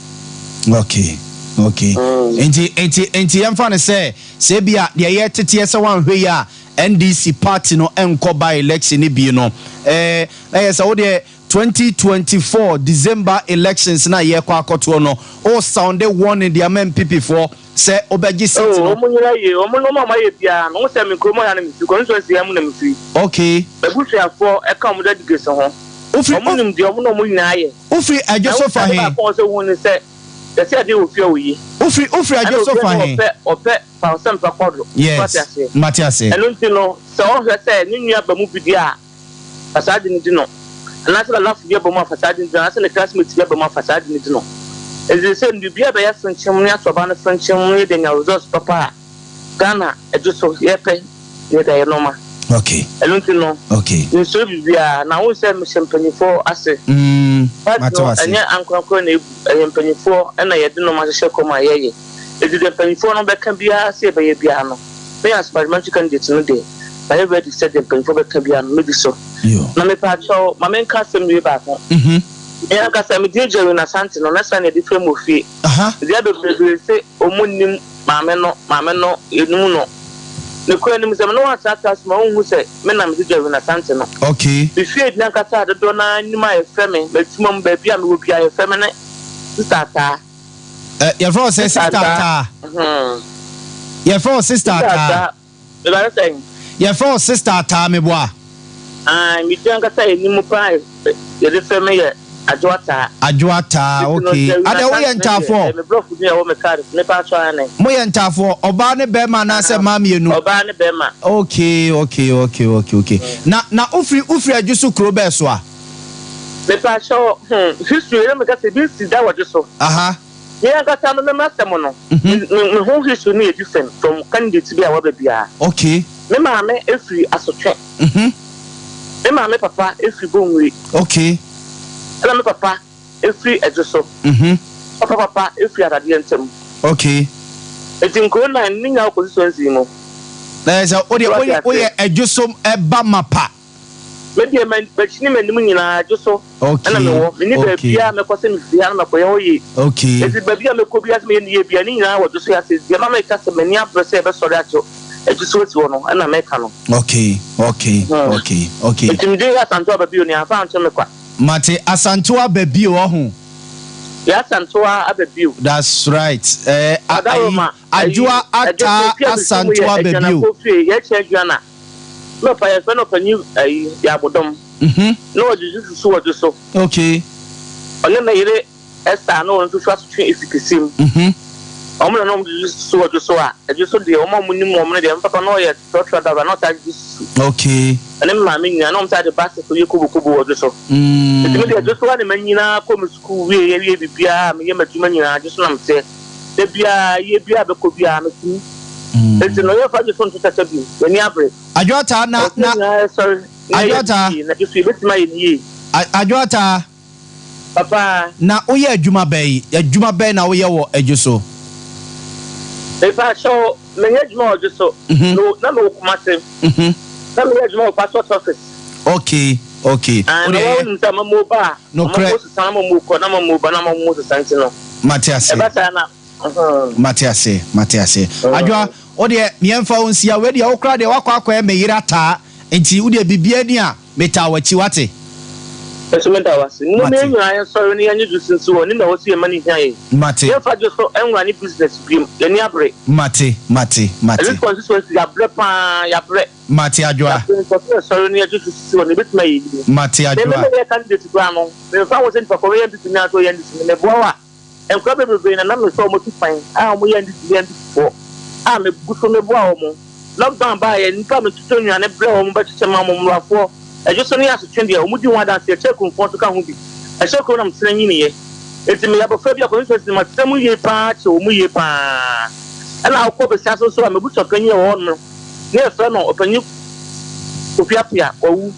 Okay. Enti yamfa ne say bia de ye tete se wan hwe ya NDC party no enko by election ni bi no na yes wo de 2024 December elections na ye kwa akoto no o sounded one in the MPP for say obegi seat no o munyira ye o mu no ma ye bia no se me kromo ya na mi ko nso se am na mi fi okay bebusuafo e ka mu da digese ho o mu nim de o mu no mu nyina ye ufri ajoso fa he ko se hu ni se the say dey ofia oyi ufri ajoso fa he ope pa SOMPA kodo yes Matiase eno ntino se o hwe se ni nua ba mu bidi a fasade ni di no na se la fu Yaw Boamah fasade ni di na se le classmate Yaw Boamah fasade ni di no ezi se ndi bia ba ya sonchim ni asoba na sonchim ni de nya results papa Ghana ajoso ye pe ye da ye normal okay eno ntino okay ni so bibia na wo se mshempanyifo ase Matiase anya ankwankwa na empanyifo na ye de no ma hye koma ye edi de empanyifo no beka bia se be ye bia no me as parliamentary candidate no de na ye ready set the empanyifo beka bia no me di so na me pa cho ma men ka sem we ba ko ya ka sem di jeru na santi no na sa na di frame ofie dia be se omunnim ma me no enum no ne ko enim sem no wa tata ma hu se me na me di jeru na santi no okay bi fie di nka ta do na nyima e frame betumam ba bia me wo bia e frame ne tata your friend says sister ta your friend sister ta your friend sister ta me boa mi tanga sa enimu pa ye de frame ye adwata okay ada wo ye ntafo me block ni wo me card ne pa cho ane mo ye ntafo oba ne be ma na se ma mienu oba ne be ma okay na ufri adjusu kro be so a me pa cho history me ka se bi si da wo so yeah ga ta no me master mo no me ho history ni different from candidate bia wo be bia okay me ma me efri asotwe me ma me papa efri bonwi okay ela me papa efri adjuso papa efri adade ntem okay etinko na ni nya constituency mo na so oye adjuso eba mapa me die man bachini manim nyina adjuso okay na me wo ni ba bia me kwase me bia na ko ye oyi okay ezi ba bia me ko bia me ni ye bia ni nyina wo adjuso ya se bia ma me ka se mani abrese be sori acho adjuso ti wo no na me ka no okay etimde ya santo ba bio ni afa ancho me kwa mate asantoa babio ho ya santoa ababio that's right ajua ata asantoa babio ya chejana no pa ya no panyu ya bodom no jisu so wodo okay ole na yire esta no nso so asotwe efikisim omo no jisu so wodo so a jisu de omo munim omo de papa no ya trotro da na ta jisu okay ane ma me nyina no mta de basse so ye kubu wodo so etime de jisu wa ne manyina ko mu school we ye bibia me ye matuma nyina jisu na mte de bia ye bia be ko bia me tumi eti no ye fa jisu nto tata bi wani abre ajota na ajota na jisu betima ye ni ajota papa na oye adwuma bɛyi na oye wo adjuso efa show me adwuma adjuso no na me kuma se na me adwuma passport office Okay. No credit. Matiase. Adwa, ode miemfa onsia we de okra de wakwa me yirata enti wo de bibia ni a meta wachi wate. Esumenta wase. No me nwa sorry ni anyu dusinso ni na wosi e mani hian. Mate. Ye fa jo so enwa ni business dream. Ye ni abre. Mate. This consistency ya bre pa ya bre. Mate adwa. Sorry ni anyu dusinso ni betima yi. Mate adwa. Me candidate kwa no. Me fa wo send for Korean people na so yan dis me bo wa. Enkwa bebe na me so mo tu fan. Mo yan dis for. Me guso me bo wa mo. Lockdown ba ye npa me tutu nwa ne bre wo mo ba chiche ma mo mrafo. I just only have to change the Umudi one that they check on for to come. I shall call them saying ye. It's me about Fabia conscious in my semi patch or Muye pa. And I'll call the Sasso so I'm a butcher penny or no. Near son open you. Upia or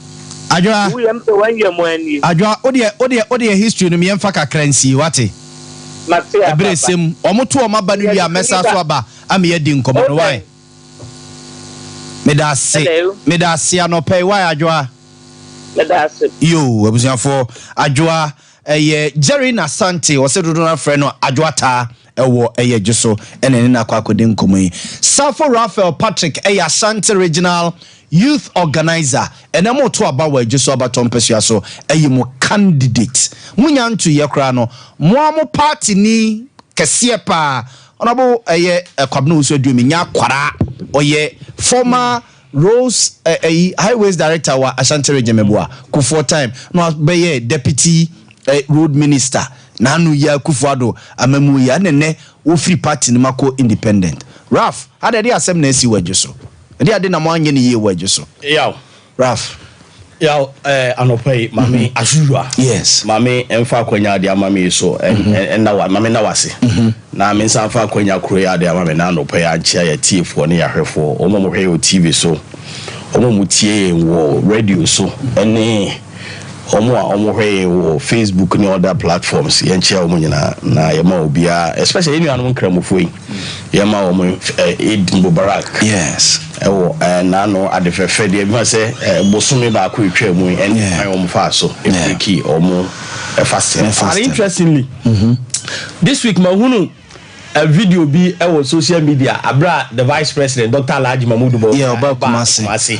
Adwa, we am the 1 year more. Adwa, Odia history no me emfaka crancy wate. Matia Bresem, omoto o maba no wi mesa so aba am ye di nkomo no why. Medase anope why adwa. Yo, abusiafo adwoa Jerry Nasante o se dodo na frɛ no adwoata ɛwɔ jeso ɛna na akwakodin nkomo Safo Raphael Patrick Asante Regional Youth Organizer ɛna mo to aba wɔ jeso abaton pesua so mo candidate munya nto ye kra no mo party ni kɛseɛ pa onabo kwabno uso duemi nya kwara oyɛ former Rose Highways Director wa Ashanti Region Mebua Kufuor time no be deputy road minister nanu ya Kufuado amemu ya nene wo free party ni mako independent Raf ade dey asem na esi wajeso dey ade na mo anye ne ye wajeso yaw Raf yaw anopai mami asujua yes mami emfa kwanya de amami so na wa mami na wase na me nsa fa kwanya kuro ya de amami na anopai anchia ya tiefo ne ya hwefo omo mo hwe o TV so omo mu tie wo radio so ene omo hwe wo Facebook ni other platforms yenchia omo nyina na yema obia especially enu anu nkramofo yi yema omo Eid Mubarak yes na no adefefe de bi say bosome ba ko etwa mu en omo fa so efiki omo fasting and interestingly this week mahunu a video be our social media abra the vice president Dr. Alhaji Mahmoud Kumasi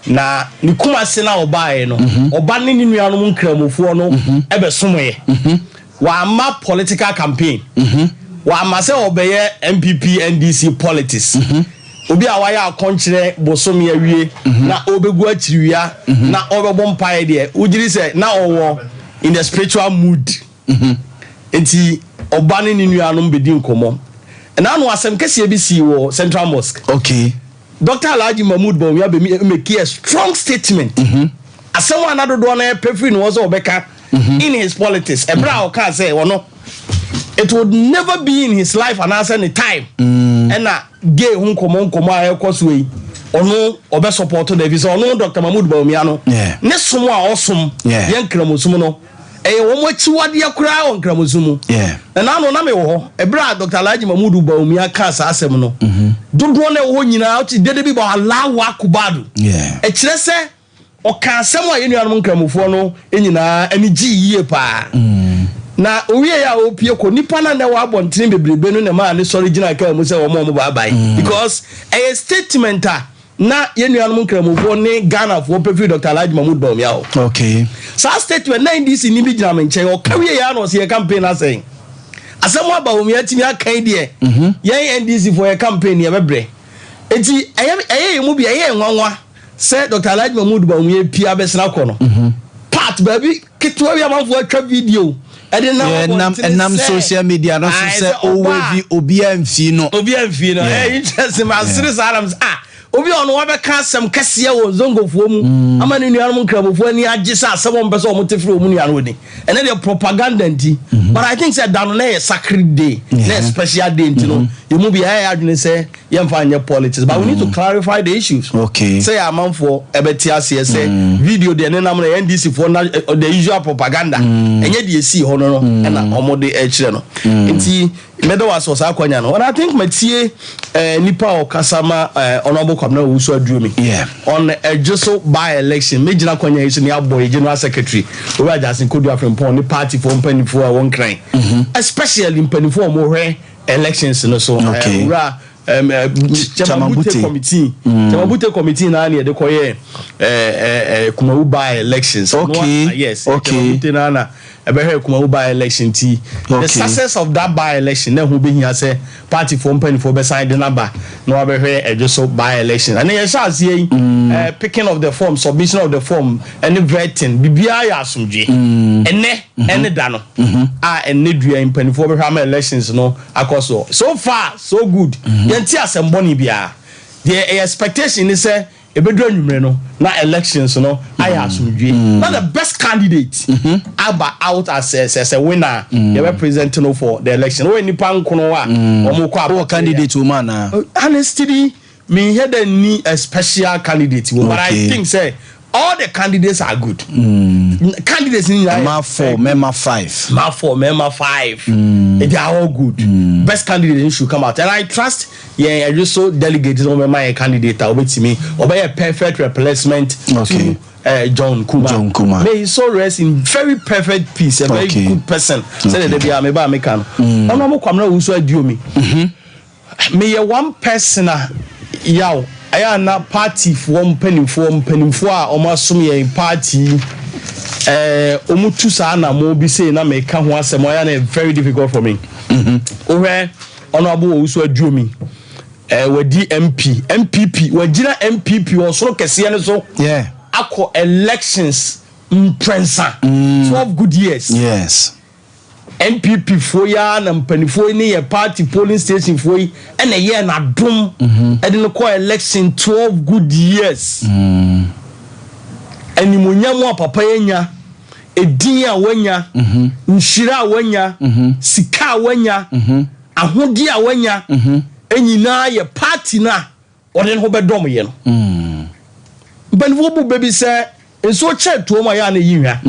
na ni Kumasi na obae no oba ne nuanom nkramofo no ebe somoye wa ma political campaign wa ma se obeye MPP NDC politics obi a waya akonkyere bosomi awie na obegu akiriwia na obebo mpae de ugiri se na owo in the spiritual mood enti obane ni nuanom bedi nkomo na anu asem kese ebisi wo Central Mosque okay Dr. Alhaji Mahmoud Boamah be make a strong statement asem anado do na pefi no so obeka in his politics ebra o ka say wono it would never be in his life and as any time and na gay hu nkomo a ekoso yi ono obe support the visa ono Dr. Mahmoud Boamah no ne som a osom yen kramosum no wo mo chiwade akura won kramosumu na no na me wo ebra Dr. Alhaji Mahmoud Boamah ka sa asem no dodo na wo nyina oti dede bi ba Allahu akubadu e kire se o ka asem a yenuanom nkramofo no enyina ani gi yie pa na owie ya opie ko nipa na wa abonten bebrebe no na ma ne sorry gina ka mu se wo mo ba bai because a statement na yenuanom nkramofo ne Ghana fo pefi Dr. Alhaji Mahmoud Boamah okay sa statement na ndisi ni bi gina menche o kawie ya no se campaign asen asem aba Boamah timi akan de yen NDC for a campaign ya bebre enti eye mu bi eye nwanwa se Dr. Alhaji Mahmoud Boamah pia besna ko no part baby kitwa wi amanfo atwa video nam social media no so se owe obi amfi no interesting ma serious arms obi ono wa be ka asem kase wo zongofuo mu amane nuanom nkramofo ani agisa asem on beso o mutefiri o mu nuano ni ene the propaganda nti but I think say that no na sacred day na special day nti no You move I adwene say find your politics, but we need to clarify the issues. Okay. Say a man for EBTS say video the NDC for the usual propaganda. And yet you see honor and omode echre no. Nti medo was akwanya no. And I think metie nipa o kasama honorable Kwabena Owusu Aduomi. Yeah. On just by election, me jina kwanya is ni aboy general secretary. We are just in Kodu Afempon the party for mpani for one crime. Especially mpani for more elections no so. Okay. Chamabute committee na ani de koye Kumawu by elections. Okay. Yes. Okay. Chamabute na Kumawu by election ti. The success of that by election na who be here say party for mpani for be sign the number no abehwe just by election. And you shall see picking of the form, submission of the form, and vetting bibia ya asumje. Ene da no. Ene dua mpani for be elections no akoso. So far so good. Yenti asemboni bia. The expectation is say ebedu anwumre no na elections no aya asumdwe. Not the best candidate aba out as a winner. You represent no for the election. When nipa nkono a omo kwa abo candidate woman na. Honestly, me hear the need a special candidate. But I think say all the candidates are good. Candidates in Member 4, Member 5. Member 4, Member 5. They are all good. Best candidate should come out. And I trust I just so delegated over my candidate with me. Or by a perfect replacement to John Kuma. May he so rest in very perfect peace. A very good person. Say that they are maybe American. Honorable Kwabena Owusu Aduomi. May one person Yaw I na party for penifo a omasum ye party omutu sa na mo bi say na me ka ho asem ya na very difficult for me. Owe Honorable Owusu Aduomi wadi MPP wajira MPP osoro kese ne so akọ elections mprensa 12 good years. Yes. MPP for ya na mpanifo ni ye party polling station for yi na ye na dom e de no call election 12 good years. Animunyam a papa yenya edin a wanya nhira a wanya sika a wanya ahodi a wanya enyina ye party na ode no bedom ye no mpanifo bu baby say enso che to ma ya na yinwa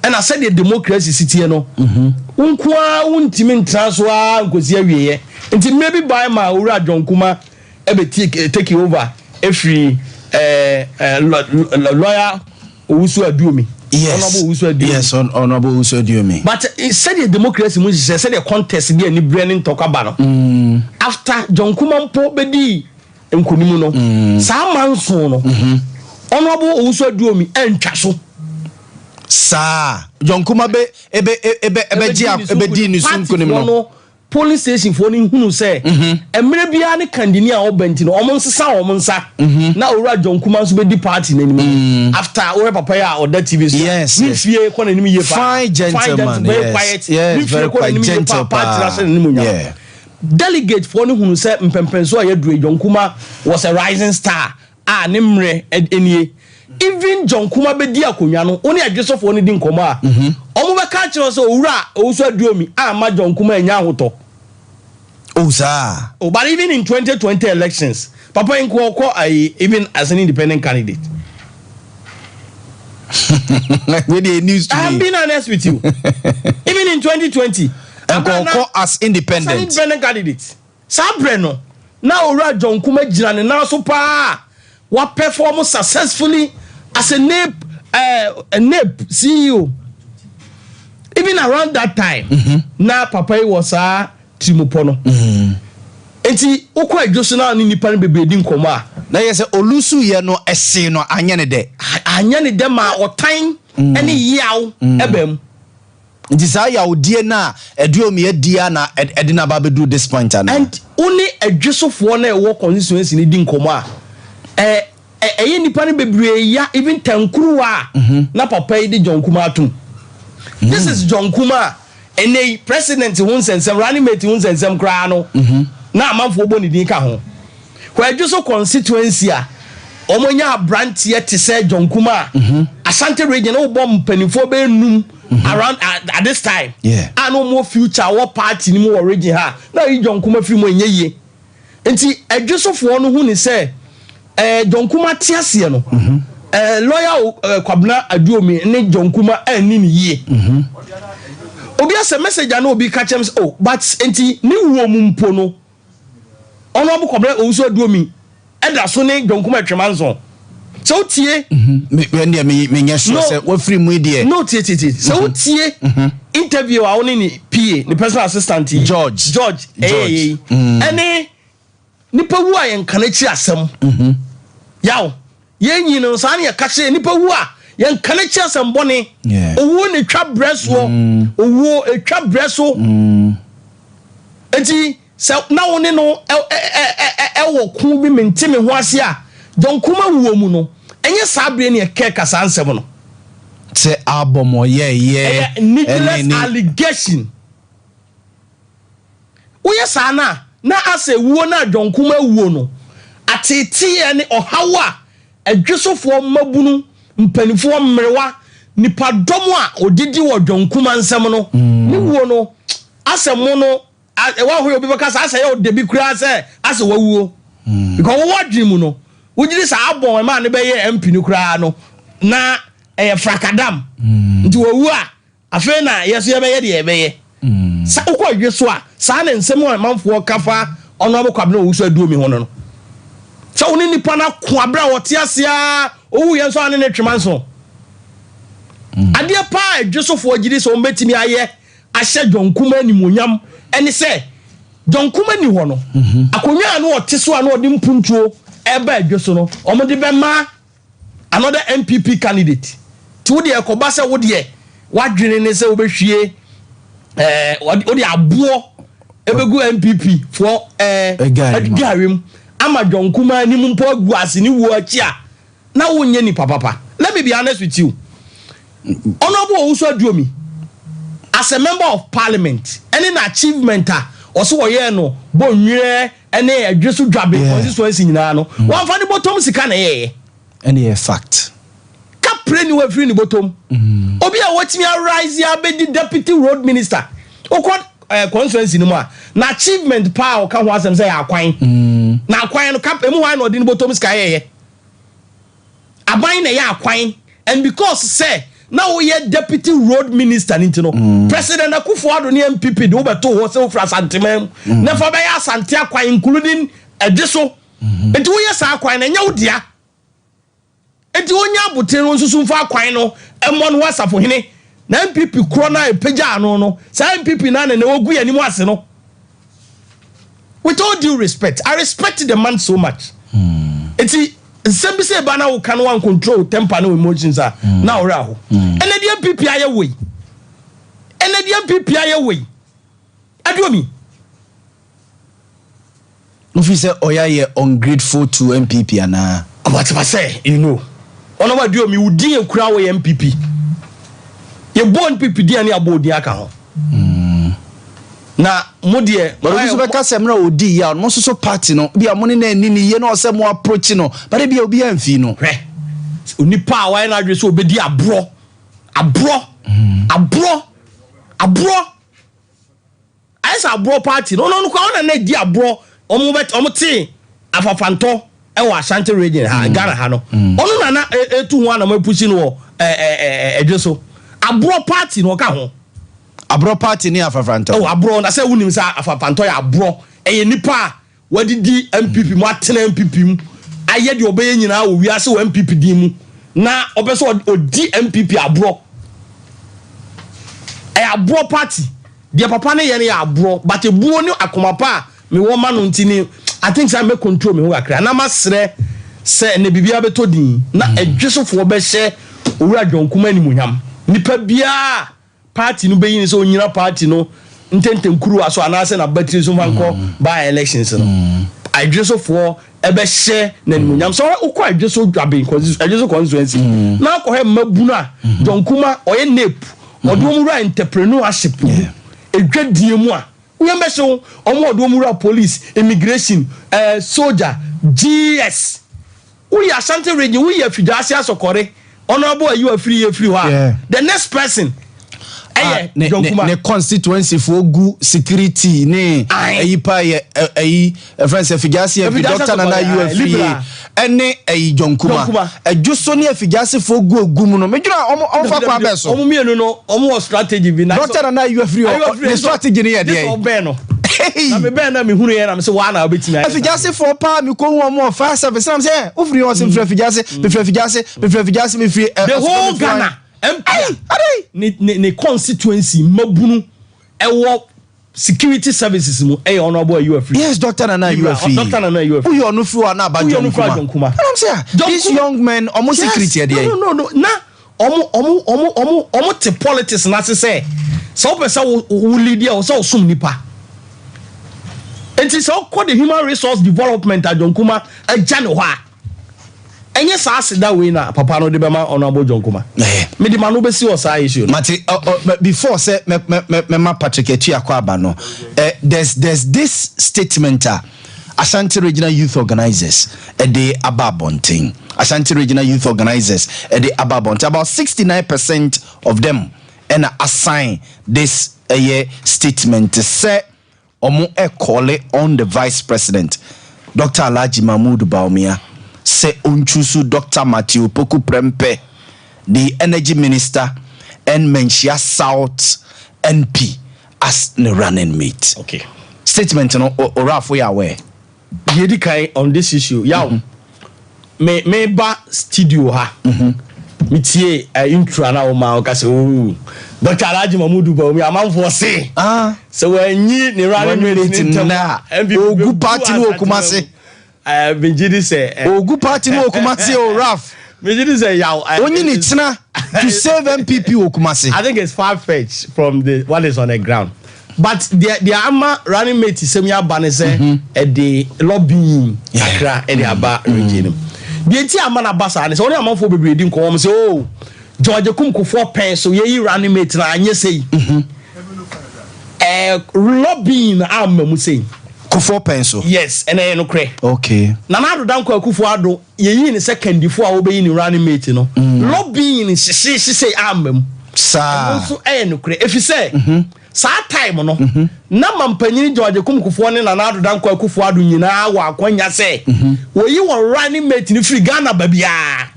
and I said the democracy city no unkwa untimi ntrasoa nkosi awieye nti maybe by my ura John Kuma take over every lawyer Owusu Aduomi. Yes, Honorable Owusu Aduomi. But it said the democracy mu said the contest be any branding talk about no after John Kuma mpo bedi nkonimu no sa manso no Honorable Owusu Aduomi entwa so Sa John Kuma be di ni sunko no police station for ni hunu say emre bia ne kandini a obenti no omonsesa omonsa na owura John Kuma so be di party na nim after owura papa ya oda TV so ni fie ko na nim ye pa fine gentleman very quiet yes very quiet gentleman yeah delegate for ni hunu say mpempenso a yadure John Kuma was a rising star nimre enie even John Kuma be di akonwa no oni adwesofo ni di nkomo a omo be ka kire so owura Owusu Aduomi ma John Kuma enya hoto but even in 2020 elections papa nko even as an independent candidate really news to me. I'm being honest with you. Even in 2020 as independent candidate sabre no na owura John Kuma jira ne na so pa what perform successfully as a NAP CEO. Even around that time, na papa was a Timopono. Enti okwa edwosona ni nipa ne bebe di nkoma. Na yese olusu ye no ese no anya ne de ma otan ene yaw ebem. Nti sa yaw die na Aduomi adia na edina ba bedu this point ana. And only edwosofo na e wo constituency ni di nkoma nipa ne bebre ya even tankuru wa na papa yi di John Kuma atum. This is John Kuma ene president hun sensem running mate hun sensem kra no na amanfo bo ni din ka ho kwa adwoso constituency a omonya branch ye te say John Kuma Asante region wo bom panifo be num around at this time. Yeah. I no more future what party ni more origin ha. Now you John Kuma fi mo enye. Enti adwesofo no hu ni say John Kuma tiase no. Lawyer Kwabena Aduomi ne John Kuma ani ni yie. Obi ase message na obi ka chem oh but enti ni wo mu mpo no. Ono abu Kwabena Owusu Aduomi eda so ne John Kuma Twemanson. So tie me nya sure say we free mu die. No tie. So tie interview a oni ni PA, the personal assistant George. Ene nipa wu a yen kana chi asem. Yaw yen yin no sa na ye ka che nipa wu a yen kana chi asem bone. Owu ne twa breso, owu etwa breso. Enti se na woni no wo ku bi menti me ho ase a John Kuma wo mu no enye sabre ne ke kasa ansem no se abomo ye needless allegation uye sana na ase wo na John Kuma wo no atete ne ohawa adwesofo mabunu mpanifo mmerewa nipa domo a odidi wo John Kuma nsem no ni wo no ase mo no wa hoyo bi beka ase ye odebi kura ase wawuo because wo wadwim no wujiri sa abon ma ne be ye MP ni kura no na frakadam nti wawu a afa na yeso ye be ye de ye be ye sa ukọ dweso a sa na nsem o manfo kafa ono abo Kwabena Owusu Aduomi ho no sa woni nipa na ko abra wote asea owu ye so ane ne Twemanson ade pa dwesofo agiri so mbetimi aye ahye John Kuma animonyam ene se John Kuma ni ho no akonwa na wote so na odi mpuntuo ebe adweso no omode be ma another MPP candidate to the ekobasa wo de wadwene ne se obehwie odi abo ebegu MPP for garim ama John Kuma ni mpo agu ase ni wo achi a na wonye ni papa. Let me be honest with you. Honorable Owusu Aduomi as a member of parliament any achievement also oye no bonwere ene adweso dwabe constituency nyina no wan fa ni bottom sika na ye any fact ka pray ni we free ni bottom obi a watimi arise ya be the deputy road minister okon constituency ni mo a na achievement pa o ka ho asem say akwan na akwan no ka emu wan no di ni bottom sika ye aban na ye akwan and because say now we deputy road minister nintino president Akufo-Addo ni MPP de obeto ho se ofra santemam never be asante akwan including ediso enti wo yesa akwan na nya wodia enti wonya abote no nsusu mfa akwan no emmon ho asafo hene na MPP kro na epeja ano no sa MPP na wogu yanim ase no. With all due respect, I respect the man so much. Enti nsem bi se ba na wo kan wan control temper na emotions a na ora ho ene dia MPP aye we Aduomi no fi say oya ye ungrateful to MPP ana what I say you know ono wa Aduomi wudi ekura wo MPP ye bo MPP dia ne abodi aka ho na modie but so be ka semra odi ya no so party no bia mo ne na ani ni ye no se mo approach no but bia obi amfi no hwe onipa a wa na adwe so obedi abro aisa abro party no kwa na di abro omo te afafanto e wa Ashanti region ha Ghana ha no ono na etu ho na mapushi no edweso abro party no ka ho abro party ni afafanto abro na say wunim sa afafanto ya abro eye nipa wadidi MPP mu atena MPP mu aye de obeye nyina wo wiase wo MPP din mu na obeso odi MPP abro abro party de papa ne ye ne abro but ebuo ni akomapa me wo ma no ntini I think say me control me ho akra na masre se ne bibia beto din na edwesofo be hye owura John Kuma ni munyam nipa bia party no be yin so onyina party no ntenten kuru aso anase na battery so manko by elections no adwesofo ebe hye na munyam so ukọ adweso dwabe adweso constituency na akọ he mabunu a John Kuma oye nep odumura entrepreneurship edwadie mu a uyembe so omo odumura police immigration soldier GS we Ashanti region we afidase asokore honorable you are free ho the next person ne constituency for good security ne ayipa ye friends efigasi e doctor na UFA ene Jonkuma ejuso ne efigasi for good ogum no medura omfa kwa beso omumienu no omo strategy bi na doctor na UFA the strategy ne ye de na me ben na me hunu ye na me say wa na obetimi efigasi for pa me ko hu omo fire service na me say ofri o sem efigasi me free the whole Ghana ne constituency mabunu ewo security services mu honorable UFA. Yes, Doctor Nana UFA. Doctor Nana UFA. Who you no fu na ba Jonkuma. I'm saying these young men almost security there. No. Na omo te politics na say so person who lead there so sum nipa. It is all called the human resource development at Jonkuma January. Enye sa ase da we na papa no de be ma honorable Jonkuma me de ma no be si o sa issue mate before say me ma Patrick Etuakwa aba no there's this statement Ashanti Regional Youth Organizers de ababonting Ashanti Regional Youth Organizers de ababonting about 69% of them and assign this statement to say omo call on the vice president Dr. Alhaji Mahmoud Bawumia say unchusu Dr. Matthew Poku Prempe, the energy minister, and Menchia South NP as the running mate. Okay. Statement no Oraf we aware. Yedikai on this issue. Yaw. Me ba studio ha. Me tie intro na o ma o ka say Dr. Alhaji Mahmoud Bawumia amanfo say. So when yi ne running mate na ogu party no Kumase. Benjidi say ogu party no Kumasi o Raf. Benjidi say yaw only ni tina to save MPP o Kumasi. I think it's far-fetched from the what is on the ground. But the ama running mate semia ban say the lobbying akra e the aba region. The ti ama na basa say only amanfo bebre di nko say oh George Kumkofo pen so ye running mate na anye say lobbying am mu say Kufo penso. Yes, and no cre. Okay. Nanado danko akufo ado ye yi ni second fo a obeyi ni running mate no. Lobbying she say amem. Sa. So no cre. If you say sa time no na mampanyini George Kumkofo ne Nanado danko akufo ado nyina wa akwanya say wo yi won running mate ni free Ghana babia.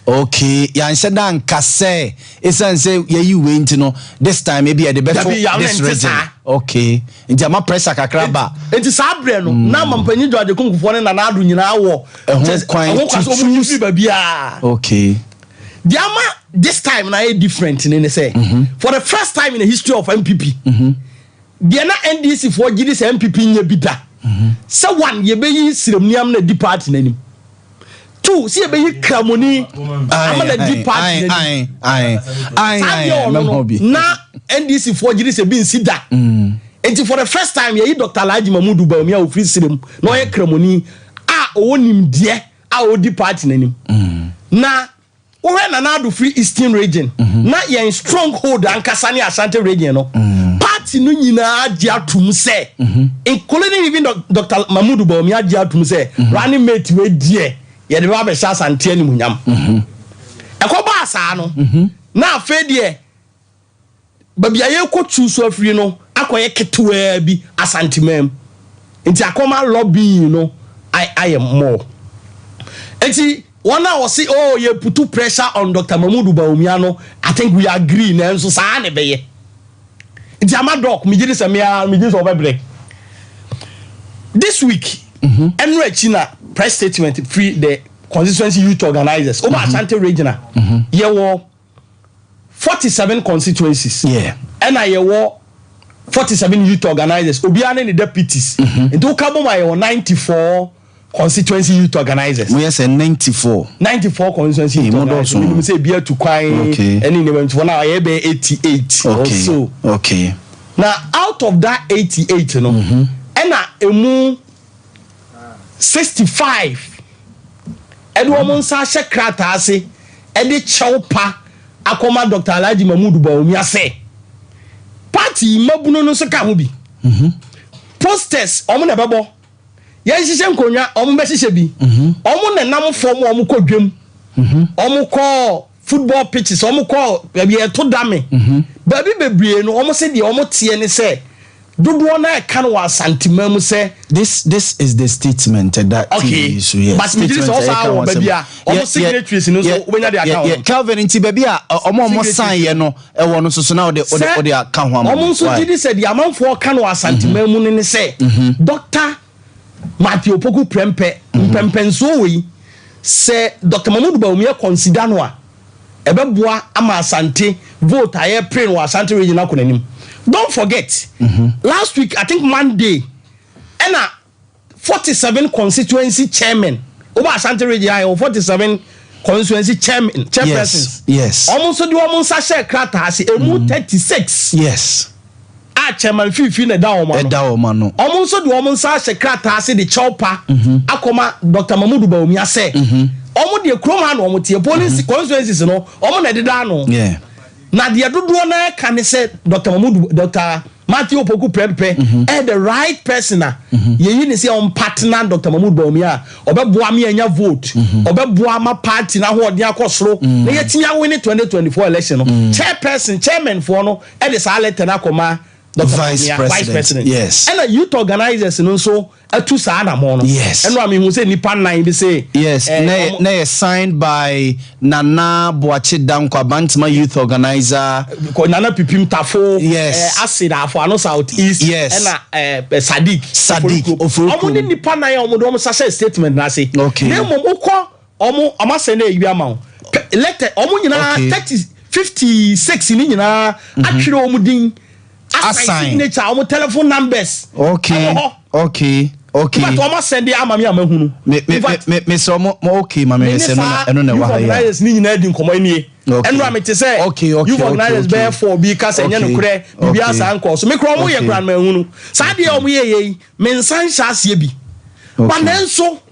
Okay, yan said dan kase isan say ye we ntino this time maybe at the before this region. Okay, nti ama pressure kakra ba enti sabre no na mampanyi George Kumkofo ne Nanado nyina wo so omu free babia. Okay, the ama this time na e different ne say for the first time in the history of MPP the na NDC for gidi say MPP nya bida so one ye be yi siremniam na di party nanim. Two, see be kramoni amana di party na NDC for gidi say bin sida enti for the first time ye Dr. Alhaji Mahmoud Bawumia o free sirem na ye kramoni o nim de o di party nanim na we na do free Eastern region na ye stronghold ankasa ne Ashanti region no party no nyina agi atum say including even Dr. Mahmoud Bawumia agi atum say running mate we die ye de ba be sha Asante ani munyam ekoba asa no na afa de babia ye kotu so afiri no akoye ketewa bi Asante mem nti akoma lobby no I am more enti one now say oh you put pressure on Dr. Mahmoud Bawumia no I think we agree na so sa na be ye nti amadok me gidi samia me gidi so break this week Enra China press statement free the constituency youth organizers over Ashanti regional ye wo 47 constituencies and I wo 47 youth organizers obiane ni deputies into kaboma ye 94 constituency youth organizers. We say 94 constituency youth organizers. We say beer to kwai any event for now ye be 88 also. Okay. Now out of that 88 no and emu 65 edu omo nsa hye krata ase edi chewpa akoma Dr. Alhaji Mahmoud Bawumia say party mabuno no so ka ho bi posters omo na bebo ye hihye nkonya omo be hihye bi omo na nam form omo kodwem omo ko football pitches omo ko be to dame baby bebree no almost say the almost tie ne say dodo na kan wa santima mu say this is the statement that okay so yes but me this also our baby a almost signatories no so obenya the account Calvin nti baby a omo sign ye no e wo no so na ode account ho am omo so did say the amanfo kan wa santima mu ne say Dr. Matthew Opoku Prempeh mpempenso we say Dr. Mahmoud Bawumia consider no a ebeboa ama Asante vote aye pray no Asante regional konanim. Don't forget last week I think Monday and 47 constituency chairman over Asante region 47 constituency chairpersons yes almost do almost share krata ase emu 36 yes chairman fifi na da oma no almost do almost share krata ase the chopper akoma Dr. Mahmoud Bawumia say omo de krom ha no omo tie police constituencies no omo na de da no na de dodo na ka ne say Dr. Matthew Opoku Prempeh the right person ye yi ne say on partner Dr. Mahmoud Bawumia obeboa me anya vote obeboa ma party na ho ode akosoro na ye tinya win 2024 election no chairman for no the sa letter na koma Vice President. Yes. And the youth organizers and also a two sana mono. Yes. And I mean who say Nipan nine be say yes. Nay signed by Nana Boache Dankwa Bantama youth organizer. Nana Pipim Tafo. Yes. Acid for no Southeast. Yes. And Sadiq. Ofuruku. Nipan nine omo sase statement na say. Okay. Then omo amasene ibi amount. Elected omo nyina 56 ni nyina atwere omo din. Assign signature our telephone numbers. Okay. But almost send the amami amahunu. Me so mo okay mama say no na wa ha ya. Ni nyina di nkomo nie. And I to say you organize bear for because enye no kure bibia sa anko so me kro mo ye kran mahunu. Sa de o mo ye me nsan hyase bi. But then so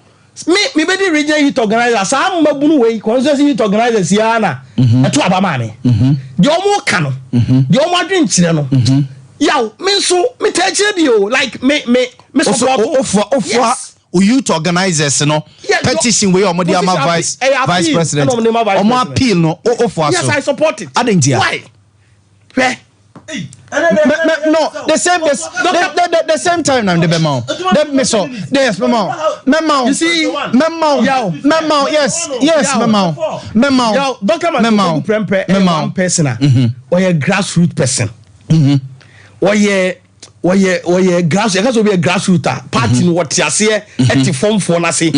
me be the regional youth organizer sa mabunu we consensus youth organizers ya na eto abama me. De o mo ka no. De o mo adwen kire no. Yaw me so me take you like me support of youth organizers no petition we omo dia vice president omo appeal no ofo aso. Yes, I support it. Why? No, the same time now the bema. Me so yes memo. You see memo yes memo. Yo, Dr. Matthew Prempeh one person or a grassroots person. Or ye grassroots, because be a grassroots party no what you say at form for na say.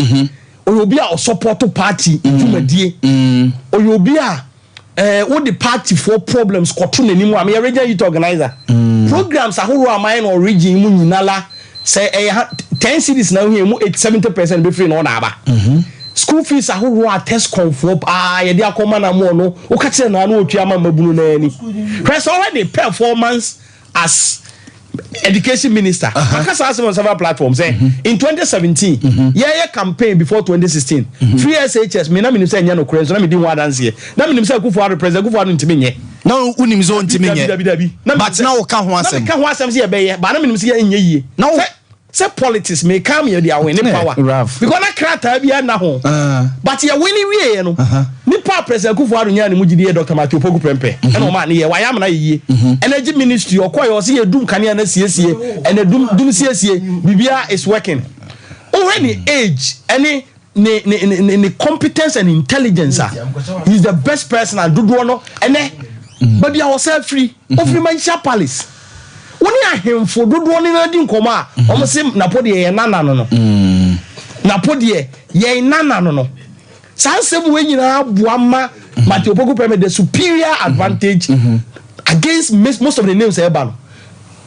Or you be a support party dwumadie. Or you be a what the party for problems koto nanimu am a regional youth organizer. Programs ahoro amai no region mu nyinala say 10 cities now here mu 70% be free no na aba. School fees ahoro a test conform ye dia akoma na mo no o ka kire na no otua mabunu na ani. Press already performance as education minister. Because I on several platforms in 2017 yeah campaign before 2016 free SHS me na minister nya no kure so na me di one dance here na me minister Kufuor president Kufuor ntimi nye na unim zo ntimi nye but na wo ka ho asem na ka ho asem se be ye ba na me minister nya yie na say politics may come here they are winning power because na krata bia na ho but you winning we no nipa president Kufuor nya ne mugidi Dr. Matthew Opoku Prempeh and o ma ne ye wayam na ye energy ministry okoy o se ye dum kania na siesie and dum siesie bibia is working already age any ne competence and intelligence he's the best person and do no and but you yourself free of Manchester Palace. When you him for do one in a din coma, almost him Napodi ye nana no. Napodi ye nana no. Sanse when you have Boamah Matthew Opoku Prempeh the superior advantage against most of the names eban.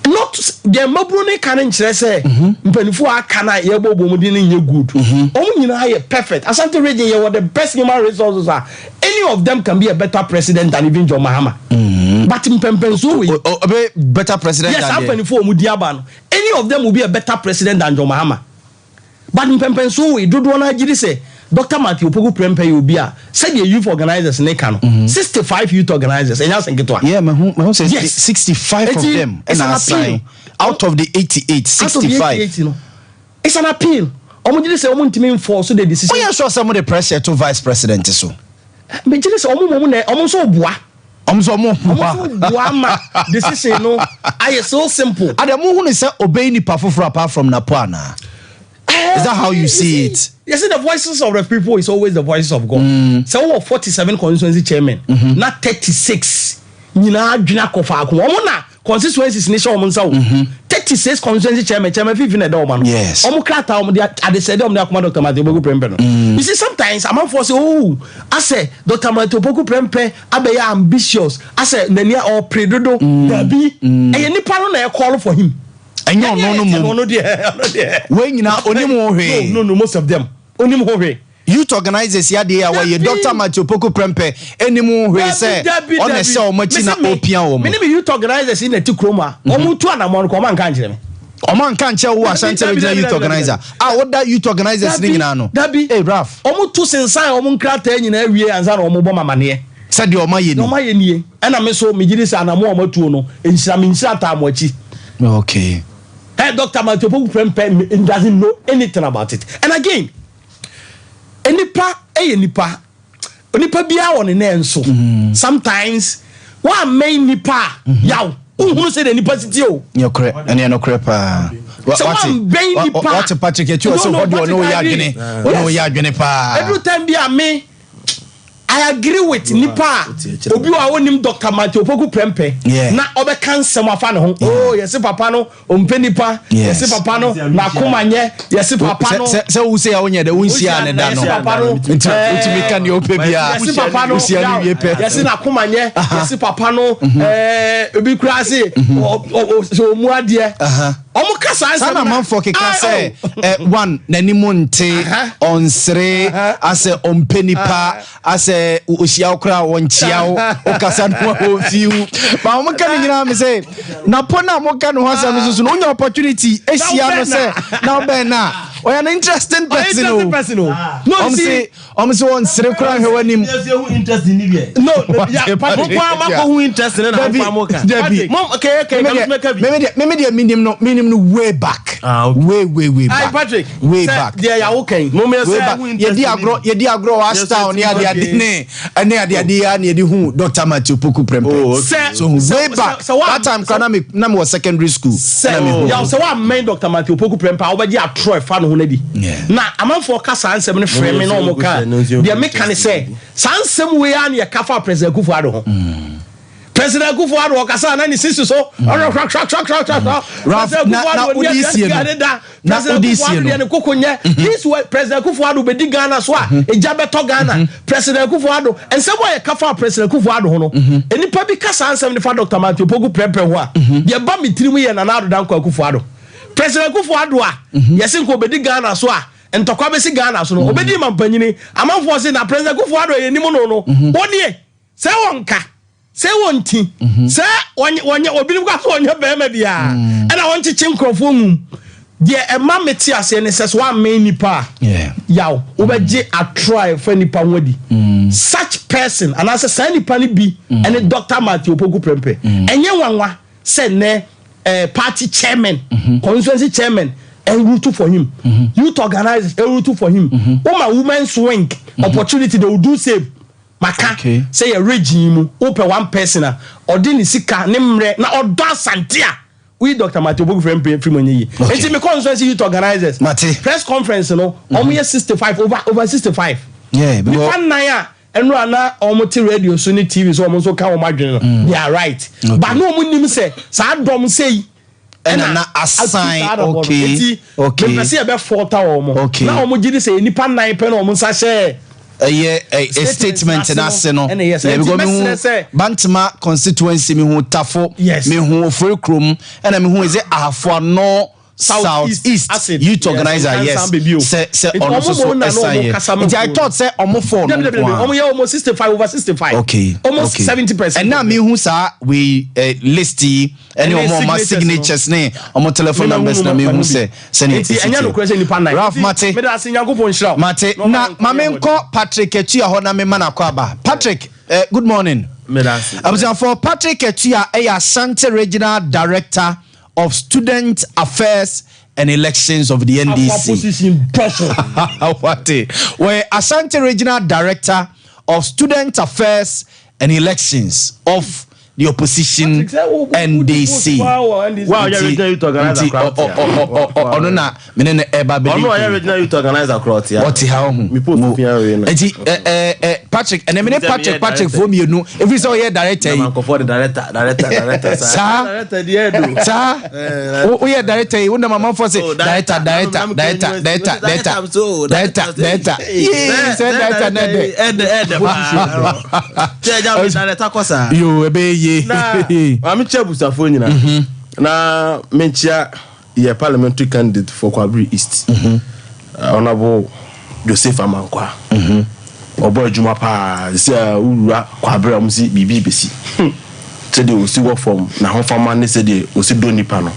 Not the Mabrone canon say Mpenifu Akana Yabo Bomudin ye good. Only you perfect. Asante region you the best human resources are. Any of them can be a better president than even John Mahama. But Mpempensu better president. Yes, Mpenifu Mudiaban. Any of them will be a better president than John Mahama. But Mpempensu we do one jiri say Dr. Matthew Opoku Prempeh will be a said the youth organizers in Ekano. 65 youth organizers. And yeah, my says yes. 65 of them. And an appeal. Out of the 88, 65. It's an appeal. Omujili say omuntimi enforce the decision. Why you sure some of the pressure to vice president so? Mejili say omu so boa. Boamah decision no I so simple. Adamu hu ne say obey nipa foforo apart from Napoana. Is that how you see it? You see, the voices of the people is always the voices of God. So 47 constituency chairman, not 36. You know, Juna Kofa, Womana, constituencies nation woman. 36 constituency chairman, 15 a doorman. Yes. Omukrata, at the said, Dr. Matthew Prempe. You see, sometimes I'm for say, oh, I say, Dr. Matthew Prempe, Abe ambitious. I say, Nenia or Predodo, there be, and any parallel call for him. And no, when you know, no, most of them. Only youth organizers here, they are where Dr. Matthew Prempe, any more we say, on a cell, Machina Opium. Many youth organizers in the Tukroma, Omutuana Moncoman Kanjam. Oman can't tell who are Santa youth organizer. Ah, what that youth organizers singing? Dabi, hey, Ralph. Omutu Sensa, Omunkrate in every year and Obama Mania. Said your Maye, no Maye, and I miss so Mijis and a more Motuno in Saminsata Mochi. Okay. Dr. Matthew Prempe doesn't know anything about it. And again, nipa bia on the so sometimes one main nipa yaw who say the nipa sitio you're correct and you're not correct what Patrick you so what do you know ya adwene pa every time bia me I agree with nipa obi wa wonim Dr. Matthew Prempe na obeka nsem afa ne ho oh yes papa no ompe nipa yes papa no na komanye yes papa no se wo se ya wonye de wonsia ne da no papa no utimi ka ne ope bia yes papa no yes na komanye yes papa no obi kura se so mu ade omo kasa nsem na man for keka se one nanimonte onsre ase ompe nipa ase Ushia okra wonchiao okasa no ofiu ba mo kan nyina me say na pona mo kan ho asam so no opportunity esia no say na be na oya an interesting person no say on sere kra hwanim interest ni bi no ya pa mo who interest na mo kan okay me minim no way back way back Patrick way back there ya okay mo me say ye di agro was town ya de ane ade ya na edi hu Dr. Matthew Prempe so way back that time kana me was secondary school ya so wa main Dr. Matthew Prempe obaji atro fa no ho na di na amanfo kasa ansem ne frame me no mo ka dia me kan say sansem we ya na ye kafa President Kufuado ho President Kufuado okasa na ni sisu so this way President Kufuado be di Ghana so a eja beto Ghana President Kufuado ensem boy kafa President Kufuado ho no enipa bi kasa ansem ne fa Dr. Matthew Prempe ho a ye ba mitirimu ye na ado dan kwa Kufuado President Kufuado a yesi ko be di Ghana so a entokwa be si Ghana so no obedi mampanyini amanfo se na President Kufuado ye nimu no wodie se wonka se wonti se wonye obi kwa so wonye be ma bia e na wonche chinkrofo mum de e ma meti ase ne se so wa main nipa yaw obeje atry for nipa wodi such person and as a nipa ni bi and Dr. Matthew Prempe enye wanwa se ne party chairman constituency chairman and root for him youth organizers root for him woman swing opportunity they will do same maka say a regime open one person or didn't sika nimre na odo santia we Dr. Matthew Prempe frimonyi enti me constituency youth organizers press conference no omo 65 over 65 we fan na ya enu ana omo ti radio so ni TV so omo so ka omo adwene no they are right but no omo nim say sa dom say and na assign okay me say e be 40 omo na omo gidi say nipa 9 pe na omo sa share a statement and aseno Bantama constituency me hu tafo me hu ofrekrom and me hu is afo no Southeast youth organizer yes say on so I thought say omofo no almost 65 over 65 okay almost 70% and now me who sa we listy any more signatures ne omo telephone numbers na me who say enya no question ni pan Ralph Mate me da Sinyankopon shira Mate na mamenko Patrick Etua ho na me mana kwa ba Patrick good morning I'm for Patrick Etua Asante Regional Director of Student Affairs and Elections of the NDC. Where Asante Regional Director of Student Affairs and elections of the opposition NDC. Wow, you to organize a crowd. No, na me ne eba be. No, original you to organize a crowd. What how? Me post Patrick, and me Patrick for me no. If we saw here director. For the director. Sir. Sir. Oh yeah, director. We na mama for say director. You ebe I'm Chebusa for you na mentia ye parliamentary candidate for Kwabri East. Honorable Joseph Amankwa. Obo Juma pa say ura Kwabri amsi bibi besi. Say they will see work from na ho farmer ne say they will see do nipa no.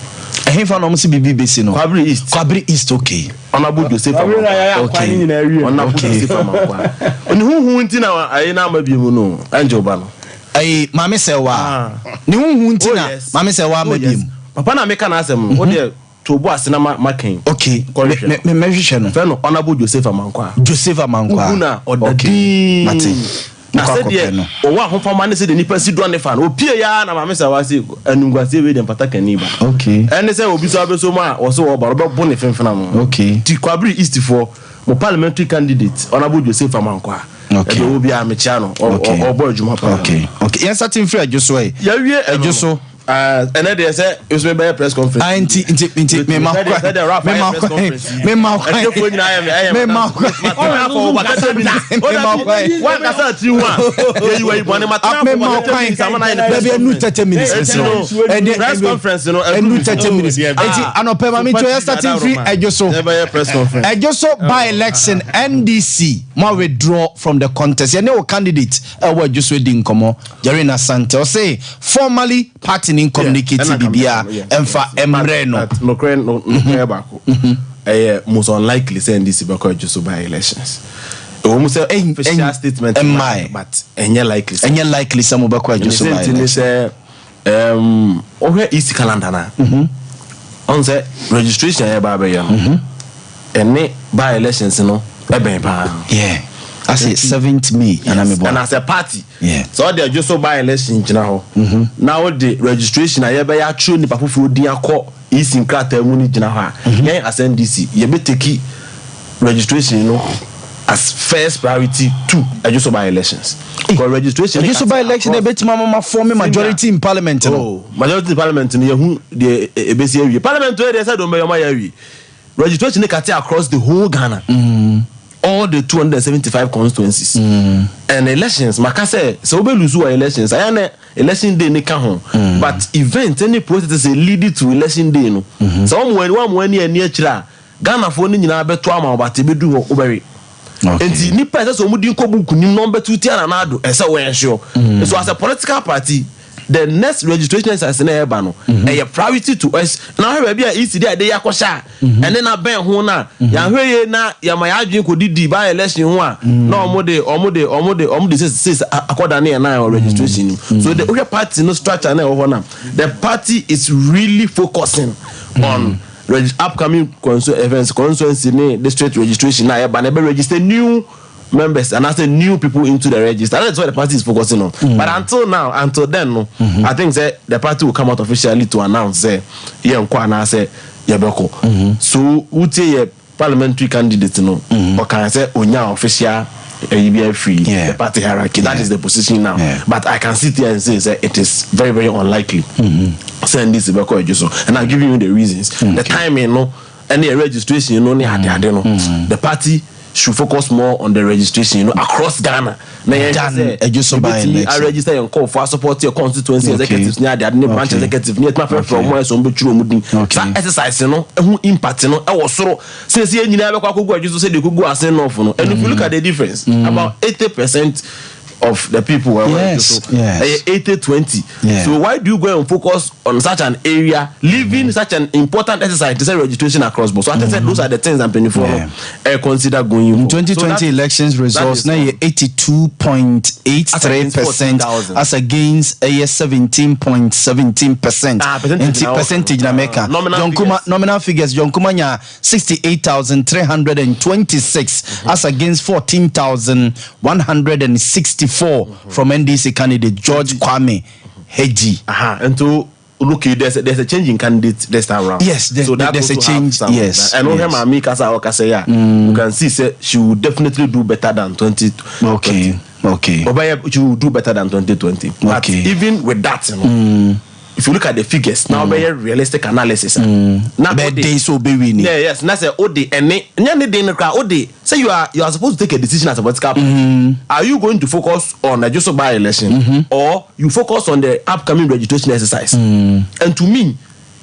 Ehfa no amsi bibi besi no. Kwabri East okay. Honorable Joseph Amankwa. Okay. Honorable Joseph Amankwa. Oni hu nti na ayi na amabiemu no. Angel ba no. Ay mama say wa ni hu ntina mama say wa mabiem papa na meka na asem o de to bo asena makin okay me hwehwe no fe no honorable Joseph Amankwa una odadi mate na said ye o wa ho fama ne se de nipa si do ne fa no opie ya na mama say wa se anungwase we de pata kani ba okay ene say obi so abeso ma wo so wo ba ro bo ne femfena mo okay ti Kwabri East for mo parliamentary candidate honorable Joseph Amankwa. Okay. Will be a mechano or boy Juma. Okay. Yes, I think free just way. Yeah, we just so. And then they say it was made by a press conference. I ain't me mouth. By election NDC more withdraw from the contest. You know candidate were just waiting come Jarina Sante say formally party in communicating bibia emfa emre no bako most unlikely say this because just by elections we say official statement but enye likely some bako just by elections say over east calendar na on say registration ya ba ya ene by elections no e ben pa yeah I say 7th May and as a party. Yeah. So they just so by election now. Now the registration I be ya true ni papu fu din akọ is in krata mu ni gina ha. Yen as NDC ye be take registration as first priority to just so by elections. Because registration just so by election e bet mama form majority in parliament no. Majority in parliament ni hu the ebesi awie. Parliament wey dey say do me yoma yawie. Registration e kate across the whole Ghana. All the 275 constituencies and elections makase so we lose our elections ayane election day ne ka ho but event any process lead to election day no so one ani akira Ghana fo ni nyina beto ama obate bedu ho obere enti ni pese so mudi nkobu kunim number 2 tia na ado ese we ensure so as a political party the next registration is na eba no a priority to us na we bia ECD ade yakosha ene na ben ho na ya hweye na ya ma ya adwen ko didi by election ho a na omode says according na registration so the other party no structure na over na the party is really focusing on upcoming constituency district registration na eba na be register new members and as new people into the register. That's what the party is focusing on. But until then, no, I think that the party will come out officially to announce say so would say parliamentary candidate no or can I say onya official free the party hierarchy. That is the position now. But I can sit here and say it is very, very unlikely. Send this and I'm giving you the reasons. The timing no any registration the party should focus more on the registration, across Ghana. I register and call for support your constituency executives near the branch executive near my friend from where some exercise, impact, I was so since you never go, you say they could go and send off. And if you look at the difference, about 80% of the people were 80-20. So why do you go and focus on such an area, leaving such an important exercise to say registration across board? So I think those are the things I'm paying for. Consider going in 2020 elections results now 82.83% as against 17.17%. Percentage in America. Nominal figures John Kumanya 68,326 as against 14,160 2024 from NDC candidate George Kwame Heji. And to look, there's a change in candidate this time around. Yes, there's a change. Yes, and on her Mami Kasa Okasaya, you can see she will definitely do better than 2020. Okay. But she will do better than 2020. But even with that, you know, if you look at the figures, now very realistic analysis. Now they so be winning. Yes. Now say Ode and Ode. Say you are supposed to take a decision as a political party. Are you going to focus on a just by election, or you focus on the upcoming registration exercise? And to me,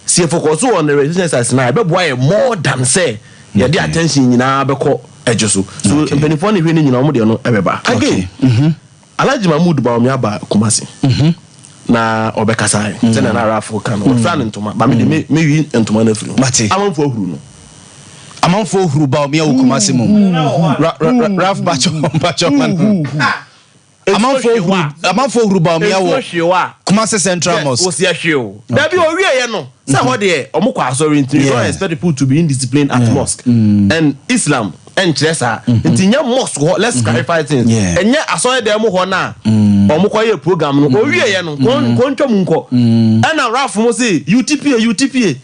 see focus on the registration exercise now. But why more than say the attention in our beko ejoso. So penifoni winning in Omo de no ebeba. Again, Alhaji Mahmood Baumia ba Kumasi. Na obekasa tena na rafu kan o fa ntoma ba me wi ntoma na firi amanfo huru no amanfo huru ba o me Kumasi mum raf bacho man amanfo huru ba o me wo Kumasi Central Mosque o se ahwe da bi o wie ye no say ho de omukwa asori ntiri don't expect people to be indisciplined at mosque and Islam and Chesa ntinya mosque let's clarify things enye asori dem ho na omukoye program no o wie ye no ko ntwom nko na raf mo say UTPA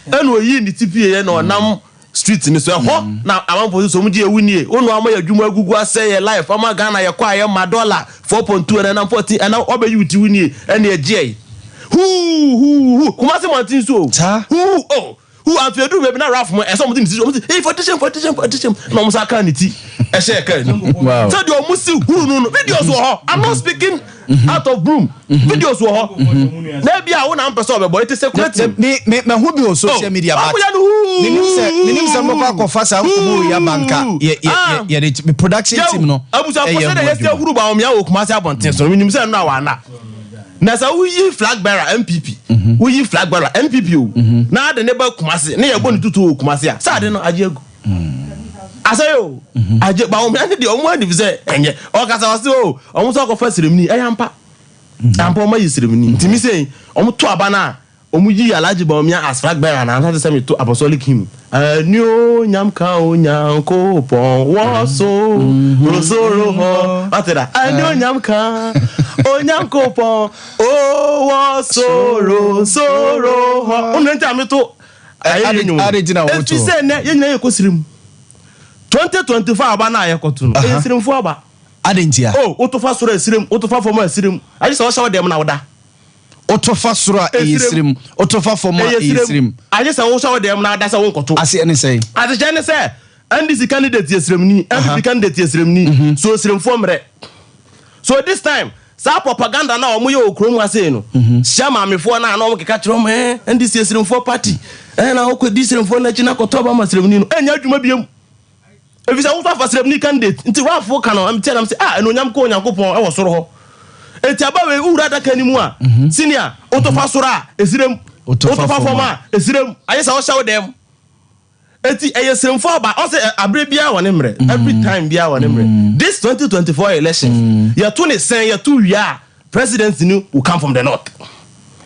ena oyi ni TPA ye na onam street ni so ho na amampo so mu die wunie onu ama yadwuma agugu aseye life ama Ghana ye kwa ye ma dollar 4.2 na 40 na obe yuti wunie ena egie who Kumasi Martin so who after do baby na raf mo something hey for teaching no mo saka ni ti e share kan so the omusi who no videos wo I'm not speaking out of broom videos wo na bia wo na mpese obebo it is secret me who be on social media but minim se mo kwa fasa nkumu ya banka ye the production team no abusa for say the year huru ba o mia wo Kumasi abonten so minim se no awana na sa we flag bearer MPP we flag bearer MPP o na de ne ba Kumasi ne ye bo ni tutu Kumasi a sa de no ajegu asayo aje ba o me ande de o mo adi se enye o kasa o se o mo so ko fa seremni eyampa ampa o ma yisiremni ntimi sei o mo to aba na o mo yi Alhaji Baumia as flag bearer na sa se me to apostolic hymn new nyamka o nyanko pon wo so rosoro ho atera new nyamka o nyanko pon o wo so rosoro ho unente ameto original wo to say ne ye nyina ekosirim 2024 aba na ayekoto no esirim fu aba adentia otofa soro esirim otofa forma esirim ayi se wo shawo dem na woda otofa soro esirim otofa forma esirim ayi se wo shawo dem na woda se wo nkoto ase ene say ase jane say NDC candidate esirim ni MPP candidate esirim ni so esirim formre so this time sa propaganda na omo ye okrom ase no shama amefo na na omo keka kire omo NDC esirim for party na okodi esirim for na china kotoba ma esirim ni no enya adwuma biem if you want to serve any candidate nti wa fo kan am tell am say eno nyam ko Nyankopon e wo soro ho enti aba we ura da kan mu a senior otofa soro a esirem otofa forma esirem ayesa wo shawo dem enti eyesirem fo aba o say abre bia won emre every time bia won emre this 2024 election ya to ne sen ya to wia president ni will come from the north.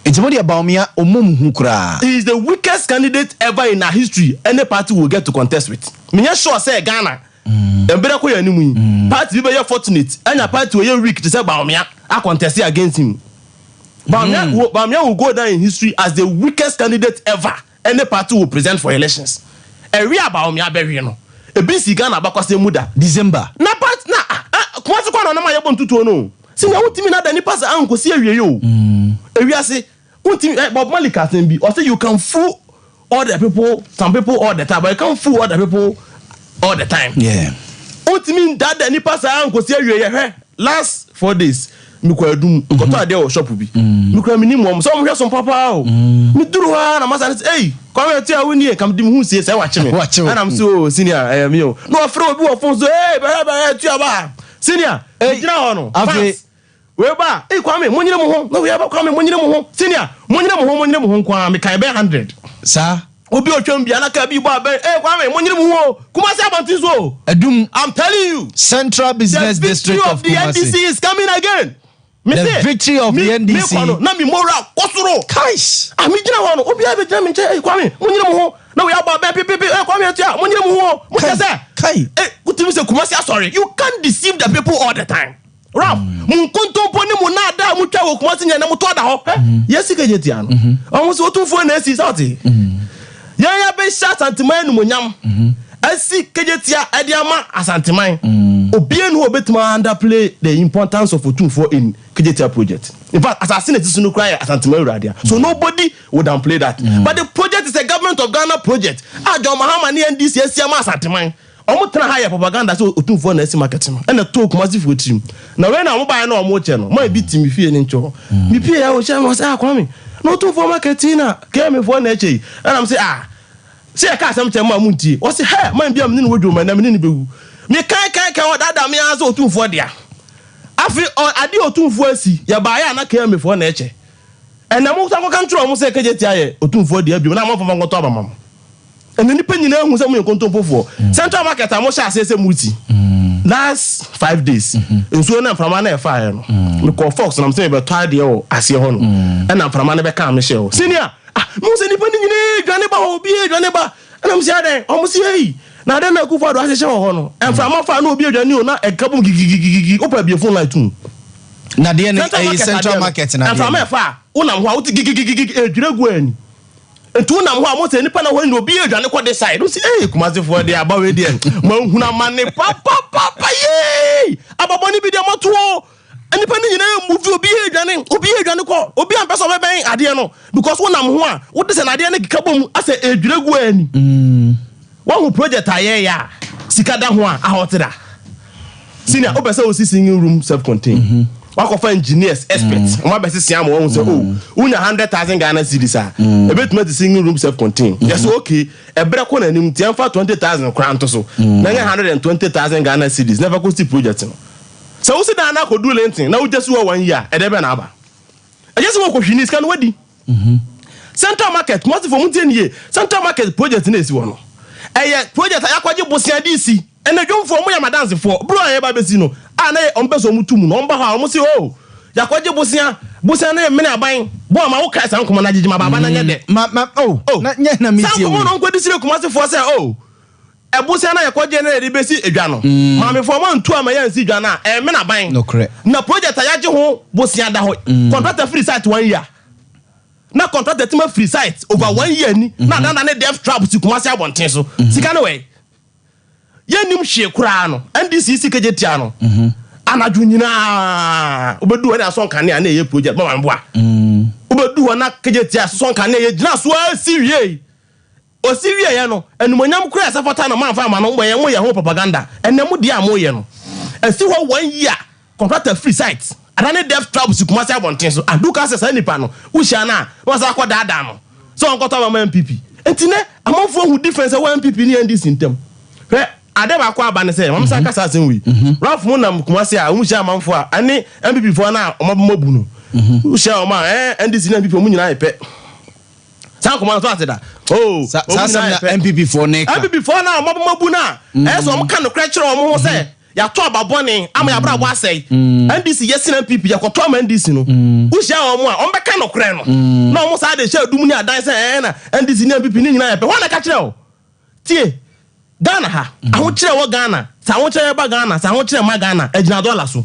Ejimodi Baumia omum kura. He is the weakest candidate ever in our history any party will get to contest with. Me sure say Ghana. Embere ko yanimu. Party be fortunate. Anya party we weak to say Baumia a contest against him. Baumia will go down in history as the weakest candidate ever any party will present for elections. Area Baumia be no. E bin si Ghana bakwase muda December. Na part na kwase kwa na ma yebon tutu no. Sinya wutimi na da ni pass anko se awie yo. Ewia se Bob Malika be or say you can fool all the people, some people all the time, but you can't fool all the people all the time. Yeah. What mean that any pastor uncle say you last 4 days? Me kwa dum ko to ade o shop bi. Me kwa minimum so mo hwe so papa o. Me duru ha na masa say hey, kwa me tia woni e kam dim hu sie say wache me. And I'm so senior me o. No afro obi o fon so hey, ba tia ba. Senior, gina ho no. Weba kwame monyire mo ho na we aba kwame monyire mo ho senior monyire mo ho kwa me kan be 100 sa obi otwam bia na ka bi bo abe kwame monyire mo ho Kumasi abanti so adum I'm telling you Central Business District of the NDC is coming again. The victory of the NDC na mi moral kosoro kais ami gina ho no obi abe gina me nche kwame monyire mo ho na we aba be kwame atia monyire mo ho mo say kai utimi say Kumasi sorry you can't deceive the people all the time. Rap, Munkunto ni munada mutwa wo Kumasi nya na muto da ho. Yes kejetia no. Omo so otumfo na esi sati. Ya be sha santiman no nyam. Asi kejetia ediama asantiman. Obien who obetuma underplay the importance of otumfo in kejetia project. In fact, as I seen it no cry asantiman radia. So nobody would downplay that. But the project is a government of Ghana project. Yaw Boamah ni NDC esiama asantiman. Omo tena higher propaganda so otumfo na esi marketing. And the talk Kumasi for team. Na when na omo buy na omo che no, my beat me fie ni ncho. Me pie ya o che mo say akwami. No otumfo marketing na ke me for na eche. And I'm say say I can't tell my munti. What's it? Hey, my beam in wood, my name in the me can't that me as otum for dia. I feel I do otum for see. Ya buy na care me for nature. And I'm also control almost say kejetia otum for dia bi na mo for mo to abamam. And then depending on who some control for. Central market I must say multi. Last 5 days. And so na from an fire no. Me call Fox and I'm saying about tired there as your hono. And I'm from an be calm Michelle. Senior mo se nipa ni dwane ba obi dwane ba na mo se adan o mo se hey na adan na kufa do asese ho no en fra ma fa na obi dwane o na e kabum gigigigi opa bie phone light tu na de na central market na en fra ma fa unam ho wuti gigigigi edwiregu ani entu unam ho mo se nipa na ho ni obi dwane ko de side o se hey Kumasi for de aba we de ma huna mane papa ye ababoni bi de moto any penny move obi edwane ko obi am person be ben ade no because won am ho a wo de se na ade na kikabom ase edwiregu ani one who project aye ya sika da ho a ahotida senior obese o si singing room self contained wako for engineers experts o ma be se am won say unya 100,000 Ghana cedis a ebetuma the singing room self contained yes okay ebre ko na nim tian fa 20,000 kran to so na 120,000 Ghana cedis never go see project no. So we sit down na do lentin na we just 1 year e dey be na aba e just work hwini iska no wadi central market must for muntie nie central market project na esi wo no eye project ayakwaje bosia DC e na dwomfo mo ya madanse fo bro aye ba besi no na ombeso mutum no omba ha mo se yakwaje bosia na me na aban Boamah wo kai san kuma na jijima baba na nye de na nye na metie wo no nkwadi sire Kumasi fo se ebusia na yakwaje na ede besi edwa no maame fo mo ntu ama ya nsi dwa na me na ban na project ayaje ho bosia da ho contract free site 1 year na contract team free site over 1 year ni na na death trap si Kumasi abonten so sika no we yenim hwe kura no NDC kejetia no anadwo nyina obedu na so nkane na ye project mama mboa obedu na kejetia so nkane ye gina so asiwie o siwie ye no enumonyam kura safata na manfa ma no mbo ye mo ye ho propaganda enemu dia mo ye no esi ho 1 year contract free site adane death trap si Kumasi abonten so aduka se sa nipa no wuhia na wasa akoda da no so onkoto mama MPP entine amofo hu difference wa MPP ni NDC ntem hwe ade ba kwa aba ne se mam saka sa sen wi raf mu na Kumasi a wuhia amamfo a ani MPP fo na omabu no wuhia o ma NDC na MPP mu nyina epe sa kuma so ateda sa MPP for ne MPP for na omabu na so om ka no kra kire o mo ho se ya to ababone ama ya bra bo asai NDC yesina MPP ya koto ama NDC no wuhia o mo a om be ka no kra no na o mo sa de sha dum ni adan se na NDC ni MPP ni nyina epe wana ka kire o tie Ghana ha aho kire wo Ghana sa aho kire ba Ghana sa aho kire ma Ghana ejina dollar so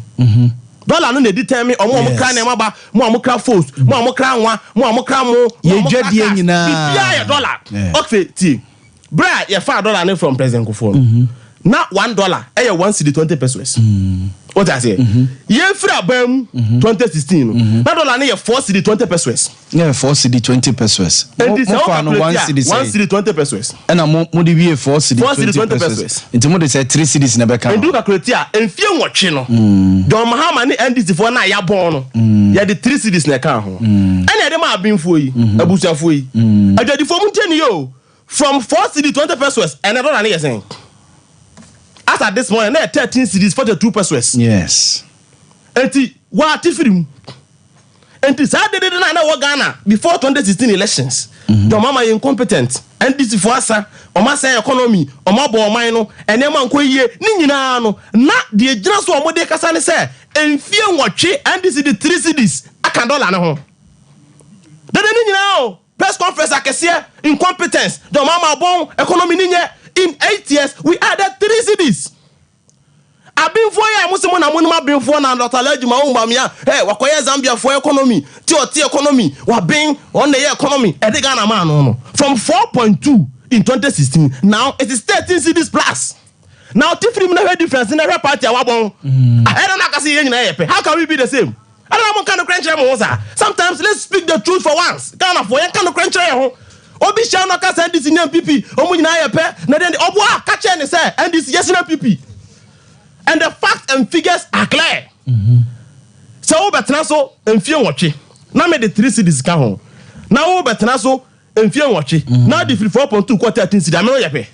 dollar no na determine omo kra na maba mo kra force mo kra nwa mo kra mo ye dwadie nyina bibia ya dollar okay tie bra ye fa dollar ne from president Kufo na $1 e 1 cedi 20 pesos what I say ye free abam 2016 na dollar ne ye 4 cedi 20 pesos yeah 4 cedi 20 pesos and mo fa no 1 cedi 20 pesos and mo di wie 4 cedi 20 pesos into mo de say 3 cedis na be kan and do calculate a enfie nwotwe no Yaw Boamah ne NDC for na ya bon no ye de 3 cedis na kan ho ene de ma abinfo yi abusuafo yi adwadifo mu nteni yo from 4 cedi 20 pesos and dollar ne ye sen as at this morning, 13 cedis 42 pesos. Yes. Enti what tifrim? Enti Saturday na Ghana before 2016 elections. Yaw Boamah incompetent. NDC for asa, oma say economy, oma Boamah no, enema nko yie ni nyina no. Na de gyina so omode kasa ne say enfie nwotwe NDC de 3 cedis aka dollar ne ho. De ni nyina o, press conference akese incompetence. Yaw Boamah bon economy ni nye. In 8 years, we added 3 cedis. abinfo ya musimo na munum abinfo na Dr. Lejima Ombamia wakoye Zambia for economy ti economy wa bin on the economy e dey Ghana man no from 4.2 in 2016 now it is 13 cities plus. Now different na difference in every party awabon I don't know can see yen na yepe. How can we be the same? I don't know kind of crunch sometimes let's speak the truth for once. Ghana for yen kind of crunch ho obi sha no ka send this in MPP omu nyina yepe na den obo a ka che ne say and this yes in MPP. And the facts and figures are clear. So betena so enfie nwotwe na me the 3 cities ka ho na wo betena so enfie nwotwe na the 4.2 quarter 13 cities am no yepe.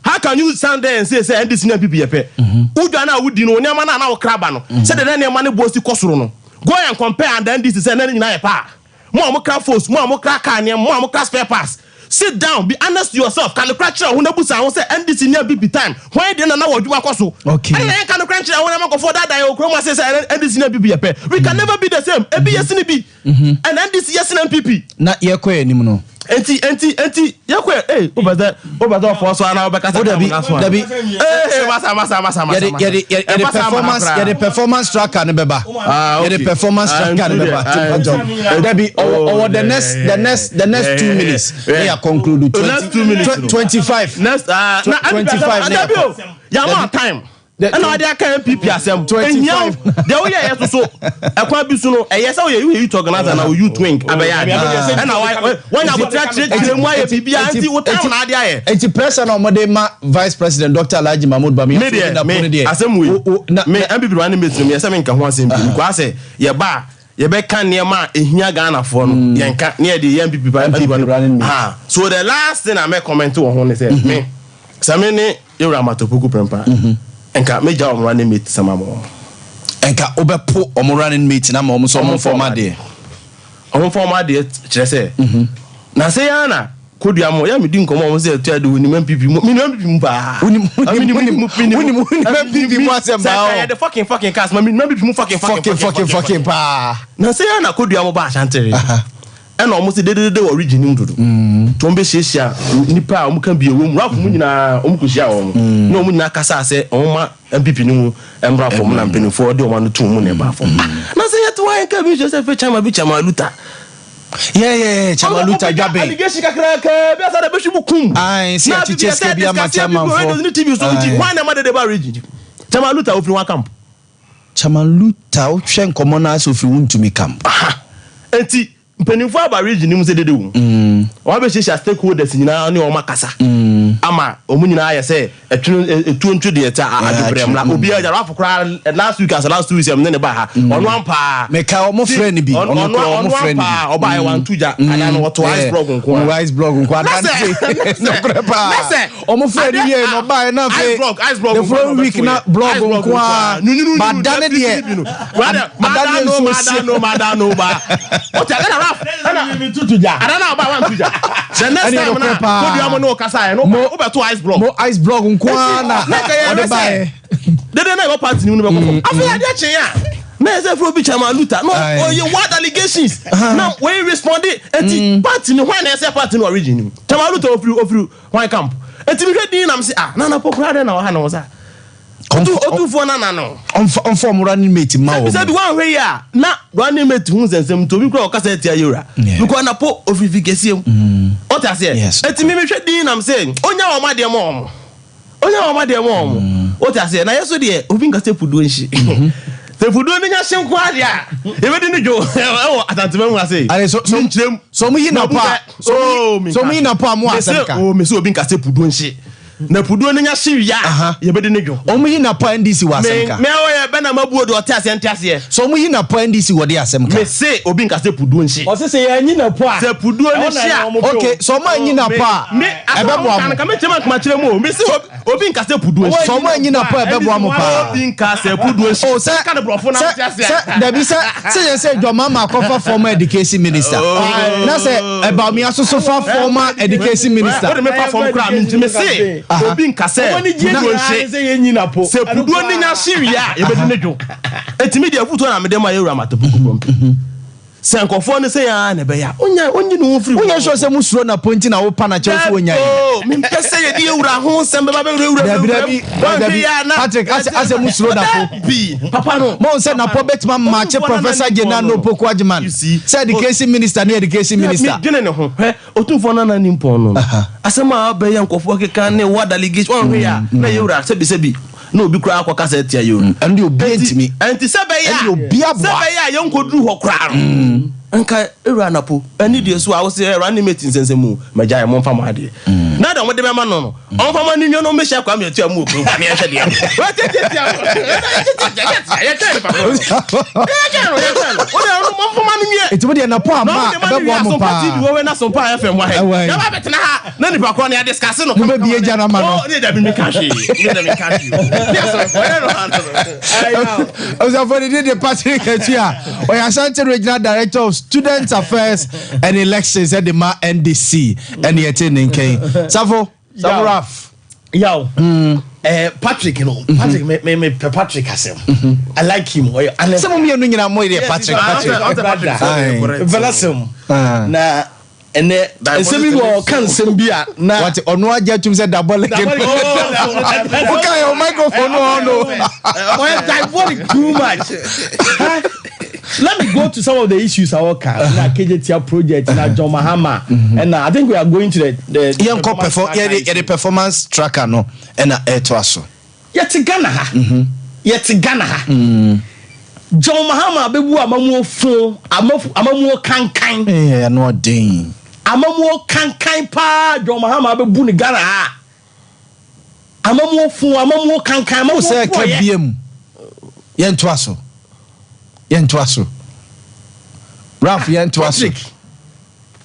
How can you stand there and say and this in people yepe udwa na wudi no nyama na wo kraba no say the nyama ne bosi kosoro no go and compare and then this is and nyina yepa mo amokra force mo amokra car ne mo amokra spare parts. Sit down, be honest to yourself. Can the crunch when the busa won say and this in BB time. Why dey na woduma koso? Okay. And then can the crunch when am go for that die Okroma say and this in BB yepe. We can never be the same. E be yes in be. And then this yes in MPP. Na ye ko enim no. Enti ye ko over there for so na obeka say Dabi masa ye the performance tracker ne beba. Ye the performance tracker ne beba. Dabi over the next 2 minutes. Conclude 2 minutes 25 next 25 ya time and now they can MPP asem 25 they will hear so ekwa bi so no yes how you organize na youth wing abeya and now when you go track mu aye bibia anti wo time na dia ye enti pressure na mo dey ma vice president Dr. Alhaji Mahmoud Bami me asem we me MPP wan me trim yes me nka ho asem bi kwa say ye ba ye be kan niema ehia Ghana for no ye nka ne de MPP so the last thing I make comment on ho ne say me same ne Yura Matopuku prempa enka meja o running mate sama mo enka obepo o running mate na mo so mo format de kire say na say yana kodua mo ya medi nkomo mo say tuade woni MPP mo MPP mo ba woni MPP mo asem ba the fucking cast ma MPP mo fucking pa na say yana kodua mo ba chantere and almost the origin ndudu tombe hyehyia nipa a kan bi ewo mu rafo mu nyina kuhia wo no mu nyina kasa se oma MPP ni embra fo mu na mpenifo de o ma no tum mu ne ba fo na se yet why kan bi Joseph Chama Luta yeah Chama Luta dwabe allegation kakra ka bi asa da be hwu kum ai se chicheske bi ama Chama fo ni TV so nti why na ma de ba origin Chama Luta ofiri wa camp Chama Luta o hwe nkomo na so ofiri wuntumi camp enti mpenifo aba region mu se dede wu wa be shesha stakeholders nyina ne o makasa ama omu nyina aye se etu de eta adobremla obi aja rafokra last week as last 2 weeks am ne ba ha ono ampa me ka o mo friend bi ono mo friend bi oba aye wan tuja ana no to ice blog nko adante no prepa o mo friend bi no ba aye na fe ice blog the following week na blog nko badane de madano ba o ta ga ana mi tutuja ana ba wan tuja the next time na ko di amo no kasa no obeto ice block nko na o de bae de na go party ni no be ko afi ade achen ya na ese fro bi Chama Luta no you what allegations now when responded enti party ni when ese party no origin Chama Luta ofru one camp enti mi hwedi na am say na pokura de na o ha na o sa otu fo na no on form running mate ma wo said one way ya na running mate hu sensem to bi kura o kasa tia Yura because na po ofifikesiem o ta say eti mi hwedi na am say onya wo ma de mo o ta say na yeso de obi nkasa pudu nshi se pudu ni nya hyen kwa de a e be di ni jo o atantema mu ase so mu yi na pa so mu yi na pa mu asenka o me so obi nkasa pudu nshi na pudu ni nya hwia ye be di ni jo o mu yi na pa ndisi wa asenka me o ye be na mabuo do te ase ase so mu yi na pa ndisi wo de asemka me se obi nkasa pudu nshi o se ye anyi na pa se pudu ni hwia okay so ma anyi na pa e be bo am kan me chema kuma kire mu me se obi nkasa pudu nshi so ma anyi na pa e be bo am pa obi nkasa pudu nshi o se ka de brofo na te ase da bi se Dwama ma kofa former education minister na se e ba mi asoso fa former education minister o me fa form kra me se obi nkase se pudu ni nya hwia e be di nejo etimi de afuto na me dem aye Yura Matopuku Sankofo ne say ya na be ya. Onye no free. Onye so say musuro na pointing na wo pa na che so onya. Oh, me pese ye di ewura ho sem be ba be ewura. Patrick as musuro na po. Papa no. Mo say na po betima match Professor Gena no Poku Agyeman. Say education minister na education minister. Gene ne ho. Otumfo na ni mpon no. Asema be ya nkofo keka ne wa delegate on hwe ya. Na ewura sebi. No obi kura akwa kasa etia yo. And obi entimi. Enti sebe ya. And obi aboa. Sebe ya ye nkoduru ho kura no. Nka ewura na po. Ani de so a wo say running meeting sensemu. Maja mo mfa mo ade. Na da mo de mema no no. On fa ma ni nyo no me hia kwa me etia mu okun. Me hia de. Wa tetia. Ya tell papa. Ya tell. O de mo mfa ma ni ye. Etimo de na po ama be bo mo pa. Wo we na SOMPA FM wa he. Na ba betena ha. Na ni pa ko na discuss no. Mo be eja na ma no. Oh, ni da bi me cash. Ni da me cash. I was afraid the Patrick Etia, or Ashanti Regional Director of Student Affairs and Elections at the NDC and the attending K. Savo Raf. Yo. Patrick, you know. Patrick me Patrick Hasem. I like him. Some of you know more Patrick. Velasum. Na and semi go can sembia na what ono aja tum say double again. Okay, your microphone no. Why diabolic too much? Let me go to some of the issues I work at. Na KJTR project, na John Mahama, and I think we are going to the performance tracker no, and to aso. Yet Ghana ha. Yet Ghana ha. John Mahama bebu amamu fo, amamu kankan. Eh, no ding. Amamu kankan pa John Mahama bebu ni Ghana ha. Amamu fo, amamu kankan, amamu say KBM. Yen to aso. Ralph yen to aso.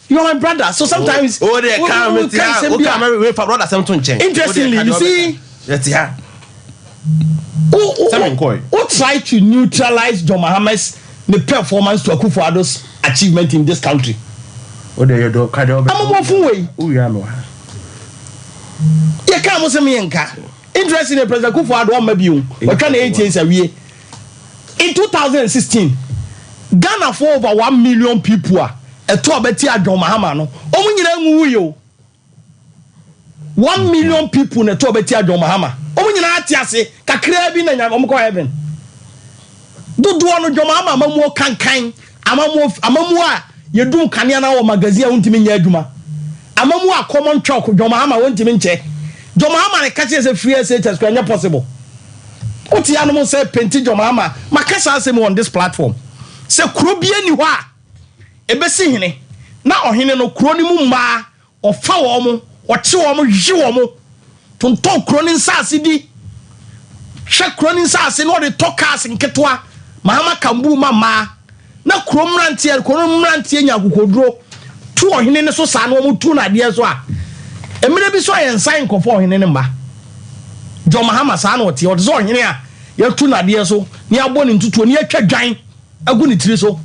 You are my brother, so sometimes they come with for brother something change. Interestingly, you see, who try to neutralize John Mahama's performance to Akufo-Addo's achievement in this country? Oh, there you go. I'm a more fool way. Oh, yeah, no. You can't say me enka. Interestingly, President Akufo-Addo maybe you. What kind of 8 years a year? In 2016, Ghana for over 1 million people a to abeti John Mahama no. Omo nyina nwu yo. 1 million people na to abeti John Mahama. Omo nyina ati ase kakra bi na nyam ko heaven. Dudu no John Mahama amamu kankan, amamu a yedum kanea na wo magazine wontimi nya adwuma. Amamu a common chalk John Mahama wontimi nche. John Mahama ne kache se free SHS kwa nya possible. Oti anu mo say penti John Mahama makasa asem on this platform. Se kuro bia ni ho a ebesi hene na ohene no kuro ni mu ma ofa wo mo oche wo mo yi wo mo tonton kuro ni nsase di hwe kuro ni nsase no de tokas nketoa Mahama kambu ma na kuro mrantie nya kokoduro tu ohene ne so sa no mo tu na de so a emire bi so yen sign kofo ohene ne mba John Mahama sa na ote so ohene a ya tu na de so ni abo ni ntutuo ni atwa dwan agu ni tiri so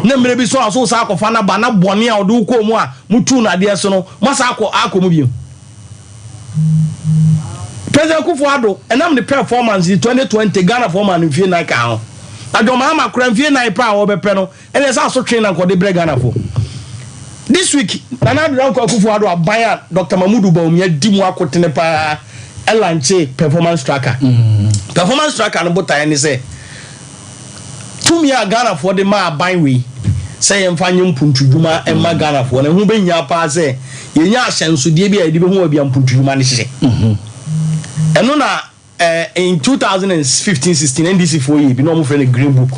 na mire bi so aso sa akofa na ba na bone a odu ko mu a mutu na de so no masa akomu bi President Akufo-Addo enam the performance in 2020 Ghana for man mfie na ka ho John Mahama kura mfie na ipa wo bepe no ene sa so train na ko de bre Ghana for this week Nana Akufo-Addo abaya Dr. Mamudu Bawumia di mu akotene pa elanche performance tracker performance tracker no botai ni say tumi a Ghana for the ma ban we say yemfa nyem puntudwuma emma Ghana for na hu be nya pa say yenya ahyenso de bia de be hu bia puntudwuma ne hye eno na in 2015-16 NDC for ye bi no mo frɛ ne green book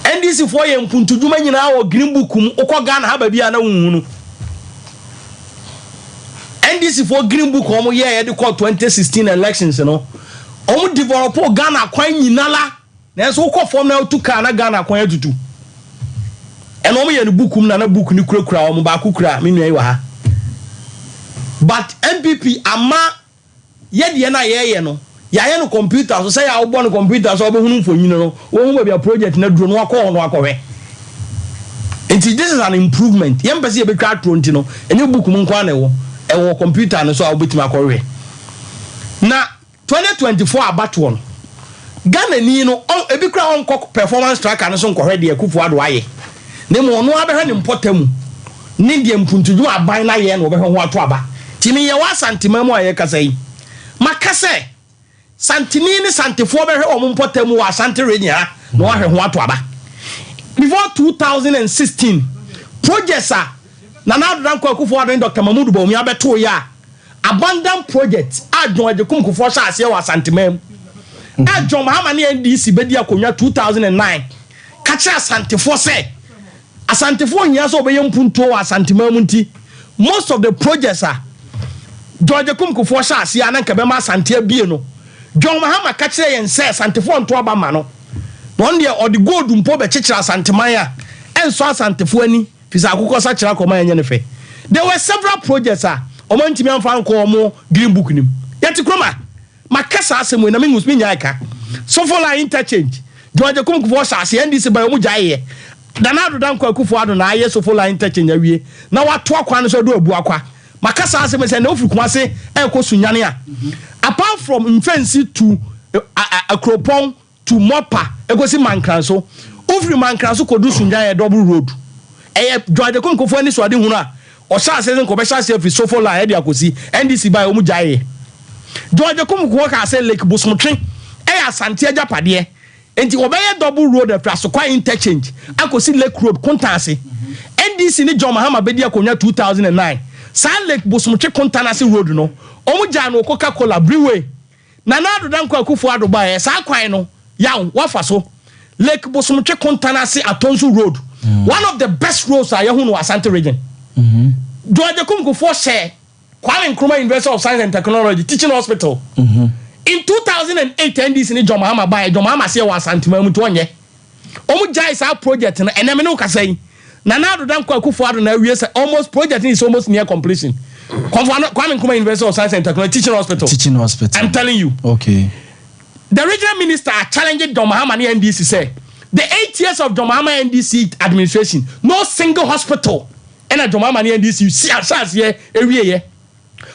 NDC for ye puntudwuma nyina wo green book mu okɔ Ghana ha ba bia na hunhu no NDC for green book omo ye de call 2016 elections no omo develop Ghana kwan nyinala na so ko form na to ka na Ghana kwan atutu eno mo ye ne book na book ni kurakura omo ba kukura me nuai wa ha but MPP ama ye de na ye no ya no computer so say ya wo no computer so obehunu mfonyin no wo hu ba bia project na duro no akɔhwe enti this is an improvement ye mpese ye betwa atro nti no enye book mu nkwa na ewo computer no so a obetima akɔhwe na 2024 abatwo no Ghana ni no ebi kura on performance tracker no so nkɔhwɛ de Akufo-Addo aye ne mo no abɛhwɛ ne mpɔtamu ne de mpuntudu aban na ye no obɛhwɛ ho ato aba timi ye wa santima mu aye kasa yi makase santini ne santefo bɛhwɛ o mpɔtamu wa Asante region ha no ahwɛ ho ato aba before 2016 projects Nana Addo Akufo-Addo and Dr. Mahmoud Bawumia beto ya abandoned project John Ajekum Kufuor sha ase wa Santimam John Mahama ne NDC bedi akonya 2009 kacha Asantefo se Asantefo nya so obeye mpunto wa Santimam nti most of the projects John Ajekum Kufuor sha ase ananka be ma Asante bie no John Mahama kacha yen se Asantefo nto aba ma no one day or the gold mpo be chichira Santimaya enso Asantefo ani fisa akukọ sa kira koma enye ne fe there were several projects omantimi amfa nko omo green book nim yeti kroma makasa asemu na mengus nya aka so for line interchange George Kufuor sa ase NDC ba omo jaye Nana Addo Akufo-Addo na aye so for line interchange awie na wato akwa no so do abu akwa makasa asemu se na ofiri kumase ekọ sunyane apart from Mfensi to Akropong to Mopa egosi Mankranso ofiri Mankranso kodu sunyane double road George Kufuor ni so ade hunu o sha se nko be sha se fi sofo la e dia kosi NDC ba o mu jaye George Kufuor ka se Lake Bosomtwe Asante ajapade enti obeye double road after Asokwa interchange akosi Lake Road Kontanse NDC ni John Mahama bedi akonya 2009 sa Lake Bosomtwe Kontanse road no o mu ja no Coca-Cola Brewery Nana Addo Akufo-Addo ba sa kwan no yaw wafa so Lake Bosomtwe Kontanse Atonsu road one of the best roads I know Asante region. George Kufuor share Kwame Nkrumah University of Science and Technology Teaching Hospital. In 2008, NDC ni John Mahama buy John Mahama say was Asante mu to onye. Omu jai sa project na eneme no ka say. Nana Addo Akufo-Addo na we say almost project is almost near completion. Kwame Nkrumah University of Science and Technology Teaching Hospital. Teaching Hospital. I'm telling you. Okay. The regional minister challenged John Mahama and NDC say the 8 years of John Mahama NDC administration, no single hospital and a John Mahama NDC you see as here every year.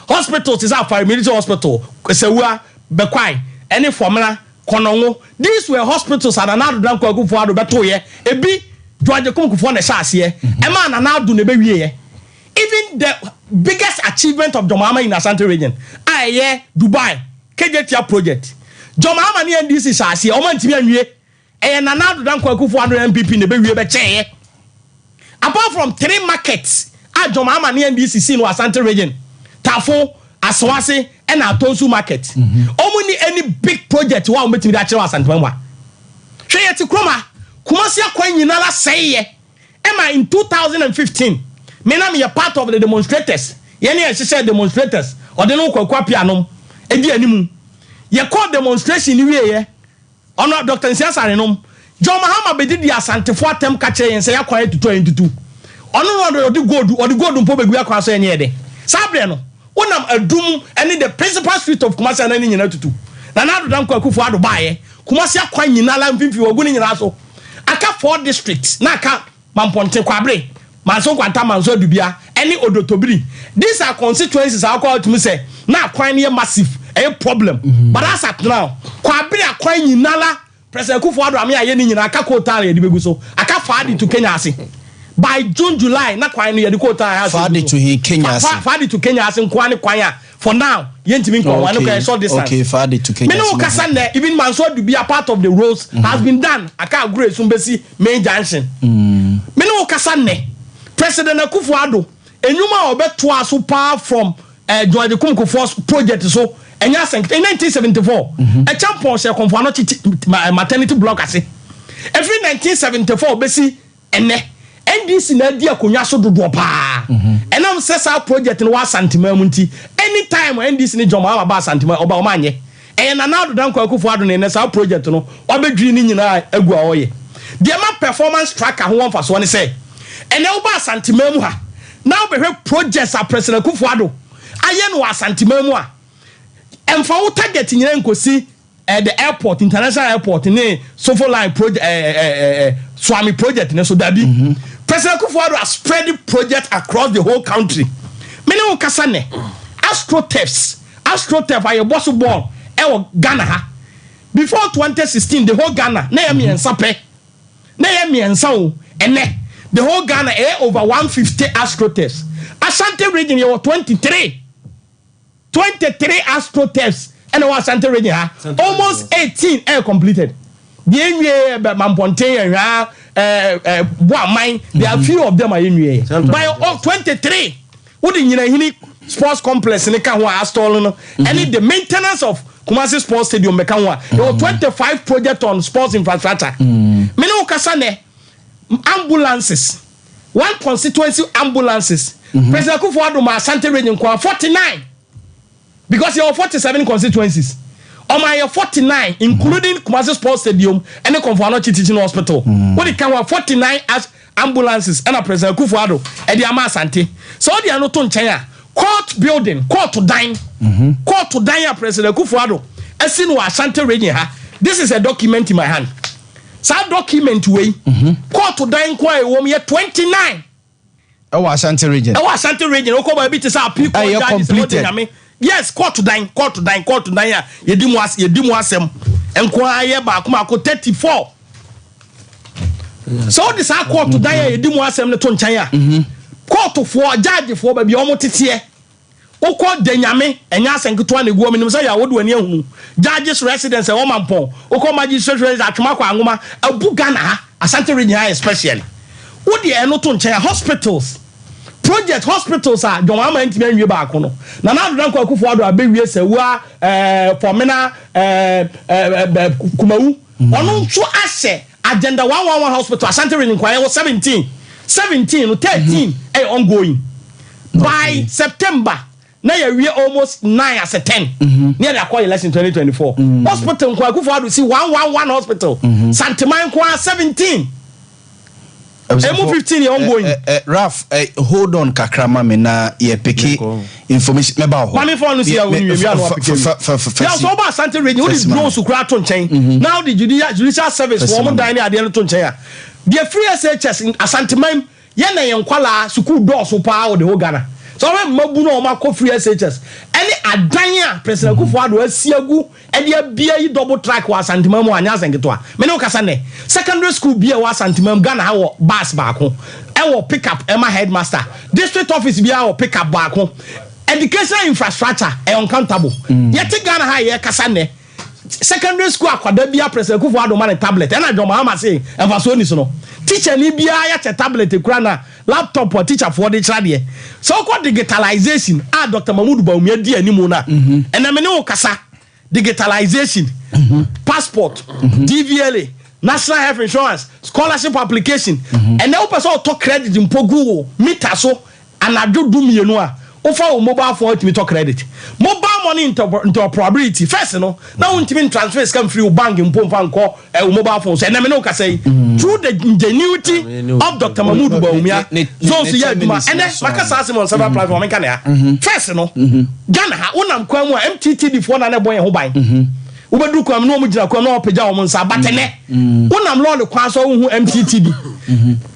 Hospitals is our military hospital, Sewa, Bekwai, any formula, Konongo. These were hospitals and another Danko Akufo-Addo Betoye, a big George Kufuor ne shas here, a man and now do nebe year. Even the biggest achievement of John Mahama in Asante region, Dubai, KJTR project. John Mahama NDC shas here, Oman and Nana Addo Akufo-Addo MPP ne be we be che apart from 3 markets John Mahama NDC no Asante region Tafo Aswase and Atonsu market omuni any big project wa ometimi da kire Asante Mwa hwe yeti kroma Kumasi akwan nyina la seye ema in 2015 me na me part of the demonstrators ye ne share demonstrators ode no kwakwa pianom edi animu ye call demonstration ni wiye ono Dr. Nsiasare nom John Mahama bedi di Asantefo atem ka kire yense yakwan tutu entutu ono no odi gold mpo begu yakwan so enye de sabre no wonam adum ene the principal street of Kumasi na nyina tutu na Nana Addo Akufo-Addo baaye Kumasi akwan nyina la mfimfi ogu ni nyina so aka 4 districts na aka Mamponte Kwabre Manso Kwanta Manso Dubia ene Odotobiri these are constituencies are called to me say na akwan ne massive a problem but as at now Kwabre akwan nyina la President Akufo-Addo ame aye ni nyina aka quota ye dibegu so aka faadi to Kenya ase by June July na kwan no ye de quota ase faadi to Kenya ase faadi to Kenya ase kwan ne kwan ya for now yentimi kon wan no short distance okay faadi to Kenya me no kasa na even Manso Dubia part of the roads has been done aka agure sumbesi main junction me no kasa na President Akufo-Addo enyuma obeto aso pa from George Kufuor's project so enya in 1974 a champion se konfano maternity block ase every 1974 besi ene NDC na di akonya so dodo pa enam sesa project no wa santima mu nti anytime NDC ni John Mahama ba santima oba omanye Nana Addo Akufo-Addo ne sa project no obedwiri ni nyina agua oye the ma performance tracker ho wonfa so ne say ene oba santima mu ha now be projects are President Akufo-Addo aye no santima mu a emfa wo target nyina nkosi the airport international airport ne Sofo line project Swami project ne so dabi President Akufo-Addo has spread the project across the whole country me ne kasa ne AstroTurf aye boss ball e wo Ghana ha before 2016 the whole Ghana na yemi ensape na yemi ensao ene the whole Ghana over 150 astroturfs. Ashanti region you 23 astroturfs and our Ashanti region almost 18 completed. The NUA Mamponte Boamah, there are few of them are NUA. By all 23, what in sports complex in the Kanwa Astol and the maintenance of Kumasi Sports Stadium Mekanwa. There were 25 projects on sports infrastructure. Meno Kasane ambulances, one constituency ambulances. President Kufuor ma Ashanti region 49 because there are 47 constituencies. On my 49, including Kumasi Sports Stadium and the Konfano Teaching Hospital. What it can have 49 as ambulances and a President Kufuor and the Ashanti. So they are not on China. Court building, court to dine, President Kufuor. As in Ashanti region, this is a document in my hand. So document way, court to dine, quite 29. Oh, Ashanti region. Oh, Ashanti region. Okay, bit is our people. Completed. Yes, court to dine. Yedimu asem. Enquire back, Marco 34. So this are court to dine. Yedimu asem le ton chaya. Court to for judge for baby almost here. O court denyame enya senkuto na guo minim say ya wodo ani ehunu. Judges residence e womanpon. O court magistrate residence atuma kwa ngoma abu Ghana ha Ashanti region especially. Wo de eno ton chaya hospitals. Project hospitals are Yaw Boamah ntimi anwie ba akono na na do ranko Kufuor do abewie sewa formena kumawu ono nso ahye agenda 111 hospital Ashanti region kwa 17 no 13 ongoing by September na ya wie almost 9 as a 10 near the acquire election 2024 hospital kwa Kufuor do see 111 hospital Santiman kwa 17 15 ongoing. Raf, hold on kakrama me na ye picky information me ba ho. Mami phone see we no picky. Yeah, so ba Ashanti region we grow so kra to nchen. Now the judicial service for mo dan ade to nchen a. The free SHS in Ashanti man ye na ye nkwala school doors so pa o the whole Ghana. So we mabu no ma ko free SHS. Any adan a President Kufuor do asiagu e dia bia yi double track wa Ashanti man mo anya asenketo a. Me no kasa ne. Secondary school bia wa Ashanti man Ghana ha wo bus baako. E wo pick up Emma headmaster. District office bia wo pick up baako. Educational infrastructure e uncountable. Yeti Ghana ha ye kasa ne. Secondary school akwada bia President Kufuor do man tablet. E na Yaw Boamah say e fa so ni so no. Teacher ni bia ya tablet kura na laptop or teacher for the child. So called digitalization. Dr. Mahmoud Baumia di animu na. And I mean kasa digitalization, passport, DVLA, national health insurance, scholarship application, and now person talk credit in Pogu meter so and I do mienua. Offer mobile phone to me talk credit. Mobile money into probability. First, now when transfers come through bank in Pompan call mobile phones. And I mean, say through the ingenuity of Dr. Mahmoud Baumia, so and then Marcus asked him on several platforms. First, Ghana, unam kwamwa MTT before na boy who buy. Ubedu kwam no mujina kwam no peja o monsa batene. Unam law the kwan so hu MTT.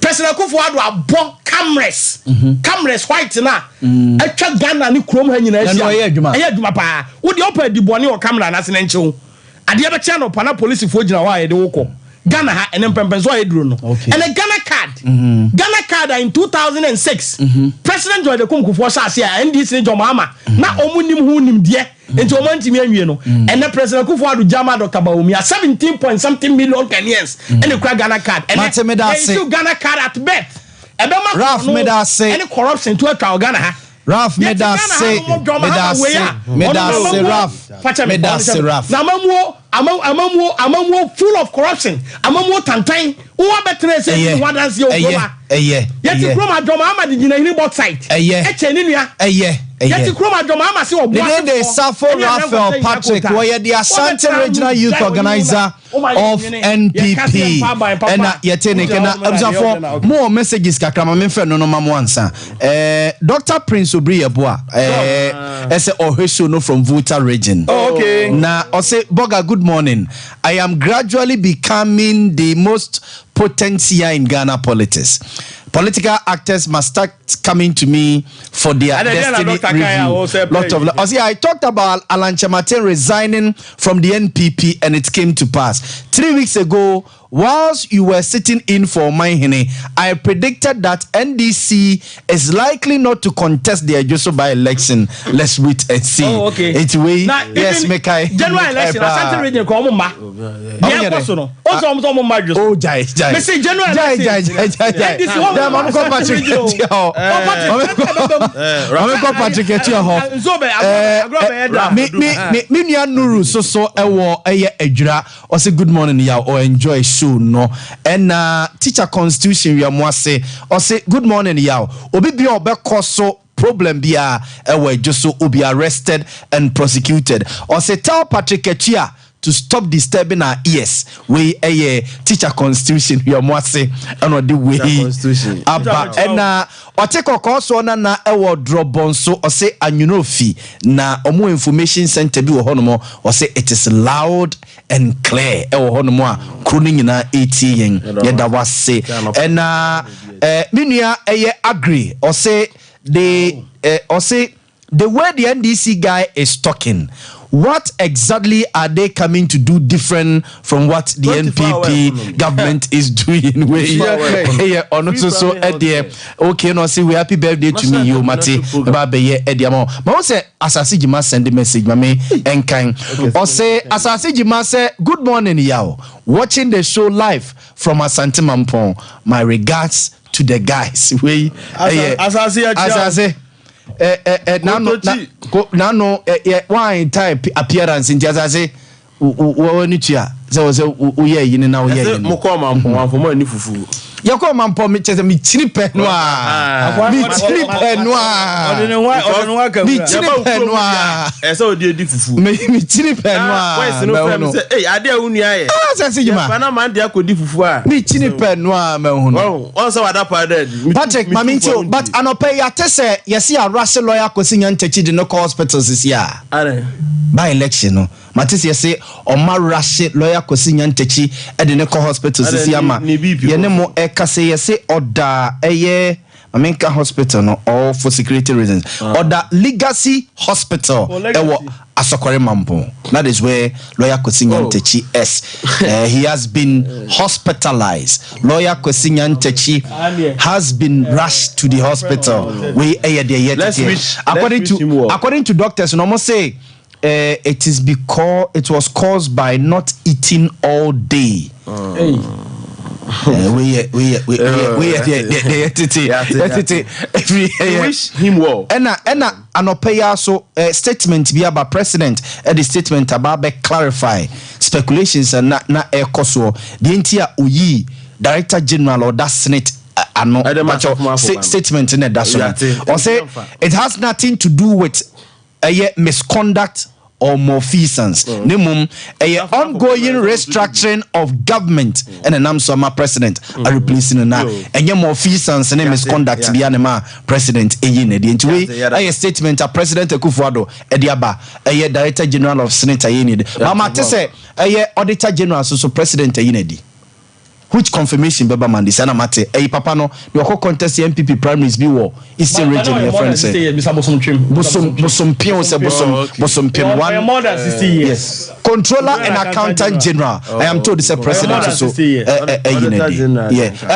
President Kufuor do abo cameras white na atwa Ghana ni krom ha nyina asia e adwuma pa wo de opa di bone o camera na se na nchew ade be cha no pana police fo gina wa ye de woko Ghana ha ene mpempen so ayeduro no and a Ghana card in 2006 President John Kufuor sa ase a NDC Yaw Boamah na omunim hu nim de enti o mantimi anwie no and the President Kufuor do jama Dr. Baumia 17 point something million Kenyans and the Ghana card and the Ghana card at birth Raf Meda say any corruption to a Ghana ha Raf Meda say Raf amamu full of corruption amamu tantan who better say what dance your yet from Yaw Boamah the Yaw Boamah site yet from Yaw Boamah say the Safo Raphael Patrick where the Ashanti Regional Youth Organizer of NPP and yet more messages kakrama memfe no mama wansa Dr. Prince Obriyeboa ese ohesho no from Volta region na ose Borga good morning. I am gradually becoming the most potent here in Ghana politics. Political actors must start coming to me for their destiny review. I talked about Alan Chamatin resigning from the NPP and it came to pass. 3 weeks ago, whilst you were sitting in for Maihene, I predicted that NDC is likely not to contest the Ejoso by-election. Let's wait and see. Oh, okay. It's way. Yes, Mekai. General election, Asante region ko mo ma. Yeah, koso no. Also mo ma just. Oh, jai. Me say general election. NDC one. Dem am ko Patrick Etia. Am ko Patrick Etia ho. Me nua Nuru so ewo eye adwura. O say good morning ya or enjoy show no. And teacher constitution we am say or say good morning ya. Obi bi obekọ so problem bia ewe Ejoso will be arrested and prosecuted. Or say tell Patrick Etia to stop disturbing our ears. We a teacher constitution we am say and the way about and Oteko koso na ewo drobon so or say anyunofi na omo information center bi wo honomo or say it is loud and clear ewo honomo a kroni nyina etien yeda wase and minua eye agree or say the way the NDC guy is talking, what exactly are they coming to do different from what the NPP government is doing? Okay, no, see, we happy birthday to me, you, Mate, Babe, Ediamo. But say, Asasi Jima send a message, Mame, and kind. Or say, Asasi Jima say, good morning, Yao. Watching the show live from Asante Mampong. My regards to the guys. We, Asasi. Nano wine type appearance in Jazaze. Wanitia. So we are in now. Mokoma for more fufu. Yakoma for me, me chinipe noir. Me chinipe noir. Me chinipe noir. So dear fufu. Me chinipe noir. Hey, I dare unia. I say, man, dear could fufu. Me chinipe noir. Also, what up, Patrick, Mamintio, but I don't pay a test. You see, a Russian lawyer could and teach in the hospitals this year. By election, no. Matisi say on my Russian lawyer could and teach at the Neco hospitals this year. Yenemo eka say order a year. Amenka Hospital no all for security reasons. Or that Legacy Hospital Asokore Mampo. That is where lawyer Kosinyan Techi S. He has been hospitalized. Lawyer Kosinyan Techi has been rushed to the hospital. We according to doctors, no more say it is because it was caused by not eating all day. We wish him well. Enna anopeya so statement be about president the statement about clarify speculations and na ekoso the entire uyi director general or that senate statement in that or say it has nothing to do with misconduct or malfeasance. Nemum a ongoing restructuring of government and an Amsoma president are replacing na and your malfeasance and misconduct be anima president a statement a president Akufo-Addo Ediaba a director general of Senate Ayinidi. Mama say a auditor general so president Ayinidi. Which confirmation Baba Mandi Sana Mate a papa no your whole contest MPP primaries be war Eastern region your friend say bosom pion say bosom pion one more than 60 years. Yes. Controller and accountant general. I am told it's a president so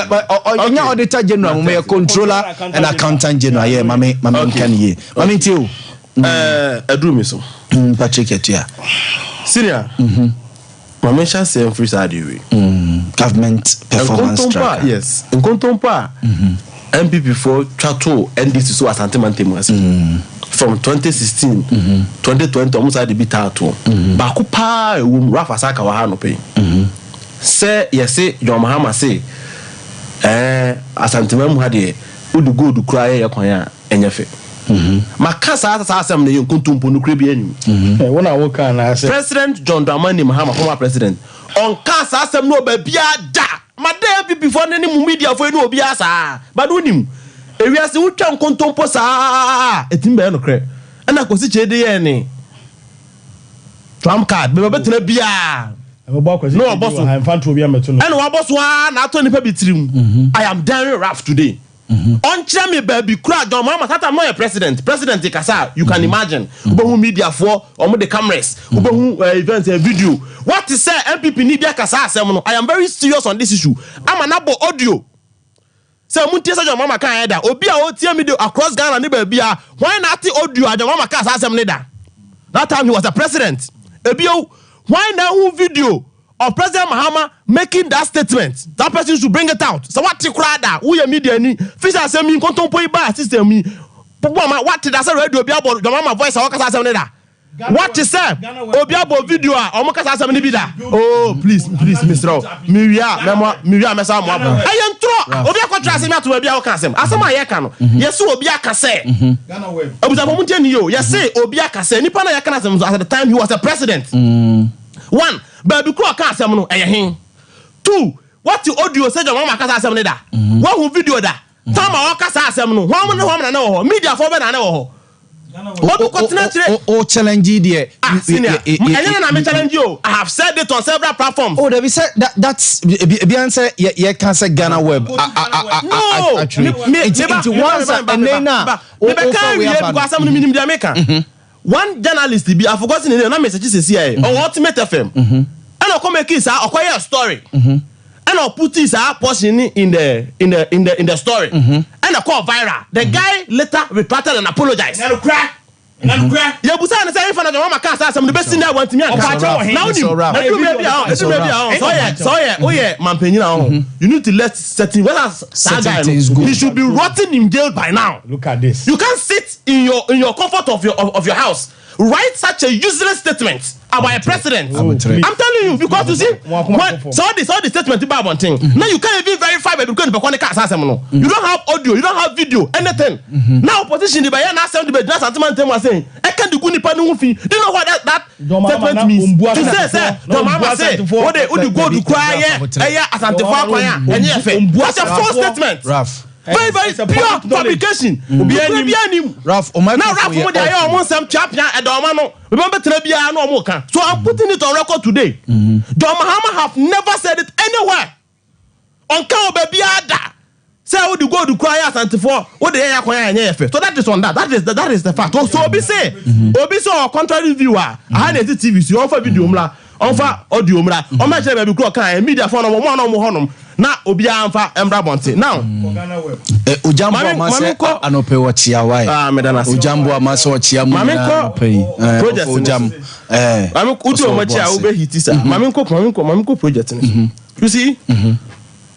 but auditor general me controller and accountant general yeah mame can ye mame tio adru so Patrick Etia senior mame sha say free side we government performance tracker. Yes. In Kontompa, MPP for Chateau NDC so Asante Mantemu from 2016, 2020 almost had the bit out. Bakupa Rafa Saka Wahano pay. Say yes, say John Mahama say Asante Memu had a would go to cry a coin and yafe. Makasa asam ne Kontompo no krebi enu. When I walk and I say President John Dramani Mahama, former president. On cast asem no baby da madam before any media for no bia sa but unim e wi ase utwa nkontompo sa etimbe no kre na kosi chede ye ni tram card be betena bia no boss and boss one na to nipa bitrim I am daring rough today on me baby crowd John Mama that I'm not a president Kasa you can imagine who media for or the cameras who events and video what is say MPP Libya Kasa I am very serious on this issue I'm an abo audio say muntie say John Mama kan eda obi a o tie me across Ghana ni baby a why not audio John Mama Kasa asem ne da that time he was a president ebio why now video of President Mahama making that statement that person should bring it out so what you crowd who your media ni fish say me contemporary bar system me what did I say radio obi abo John Mama voice Kasa asem ne da what is say obi abo video a omo Kasa asem ne bi da oh please Mr. Miria mesa mo abo ayentro obi akotra asem ato obi aka asem aye ka no yes obi aka say Ghana web obuza mo muntie ni yo yes obi aka say nipa na ya kana asem at the time he was a president one baby kro aka asem no eyehin two what the audio say John Mama Kasa asem ne da one who video da time a Kasa asem no ho na ho media for be na ho Oh, challenge there. I challenge you. I have said it on several platforms. Oh, they said that's Beyonce. You can't say Ghana web. No, actually, one journalist be I forgot the name. Message CIA on Ultimate FM. And I come make it a story. And I put this portion in the story. And I call viral. The guy later retracted and apologized. Yeah, but I say if I don't want Kasa, some the best thing I want to me. Now, you need to let certain he should be rotting in jail by now. Look at this. You can't sit in your comfort of your house. Write such a useless statement about a president. I'm telling you because you see all the statement about one thing. Now you can't even verify because you don't have audio, you don't have video, anything. Now opposition the now sentiment was saying I can't do good. Do you know what that statement means? To say no mama say what they go to cry and that's a false statement. Rough. Very pure publication. Ralph, now Ralph, they are almost some champion at Domano. Remember, Trebia no more. So I'm putting it on record today. John Mahama have never said it anywhere. On Kao Babiada. Say, would you go to cry and for what they are crying? So that is on that. That is the fact. So Obi say, Obi saw a contrary viewer. I had a TV, so offer video, offer audio, on my baby clock and media phone on one on na obi amfa embra bonte now ujambo amase anope wochia wai medana ujambo amase wochia mu anope project ujam mami uti omachia wo be hitisa mami ko project ni you see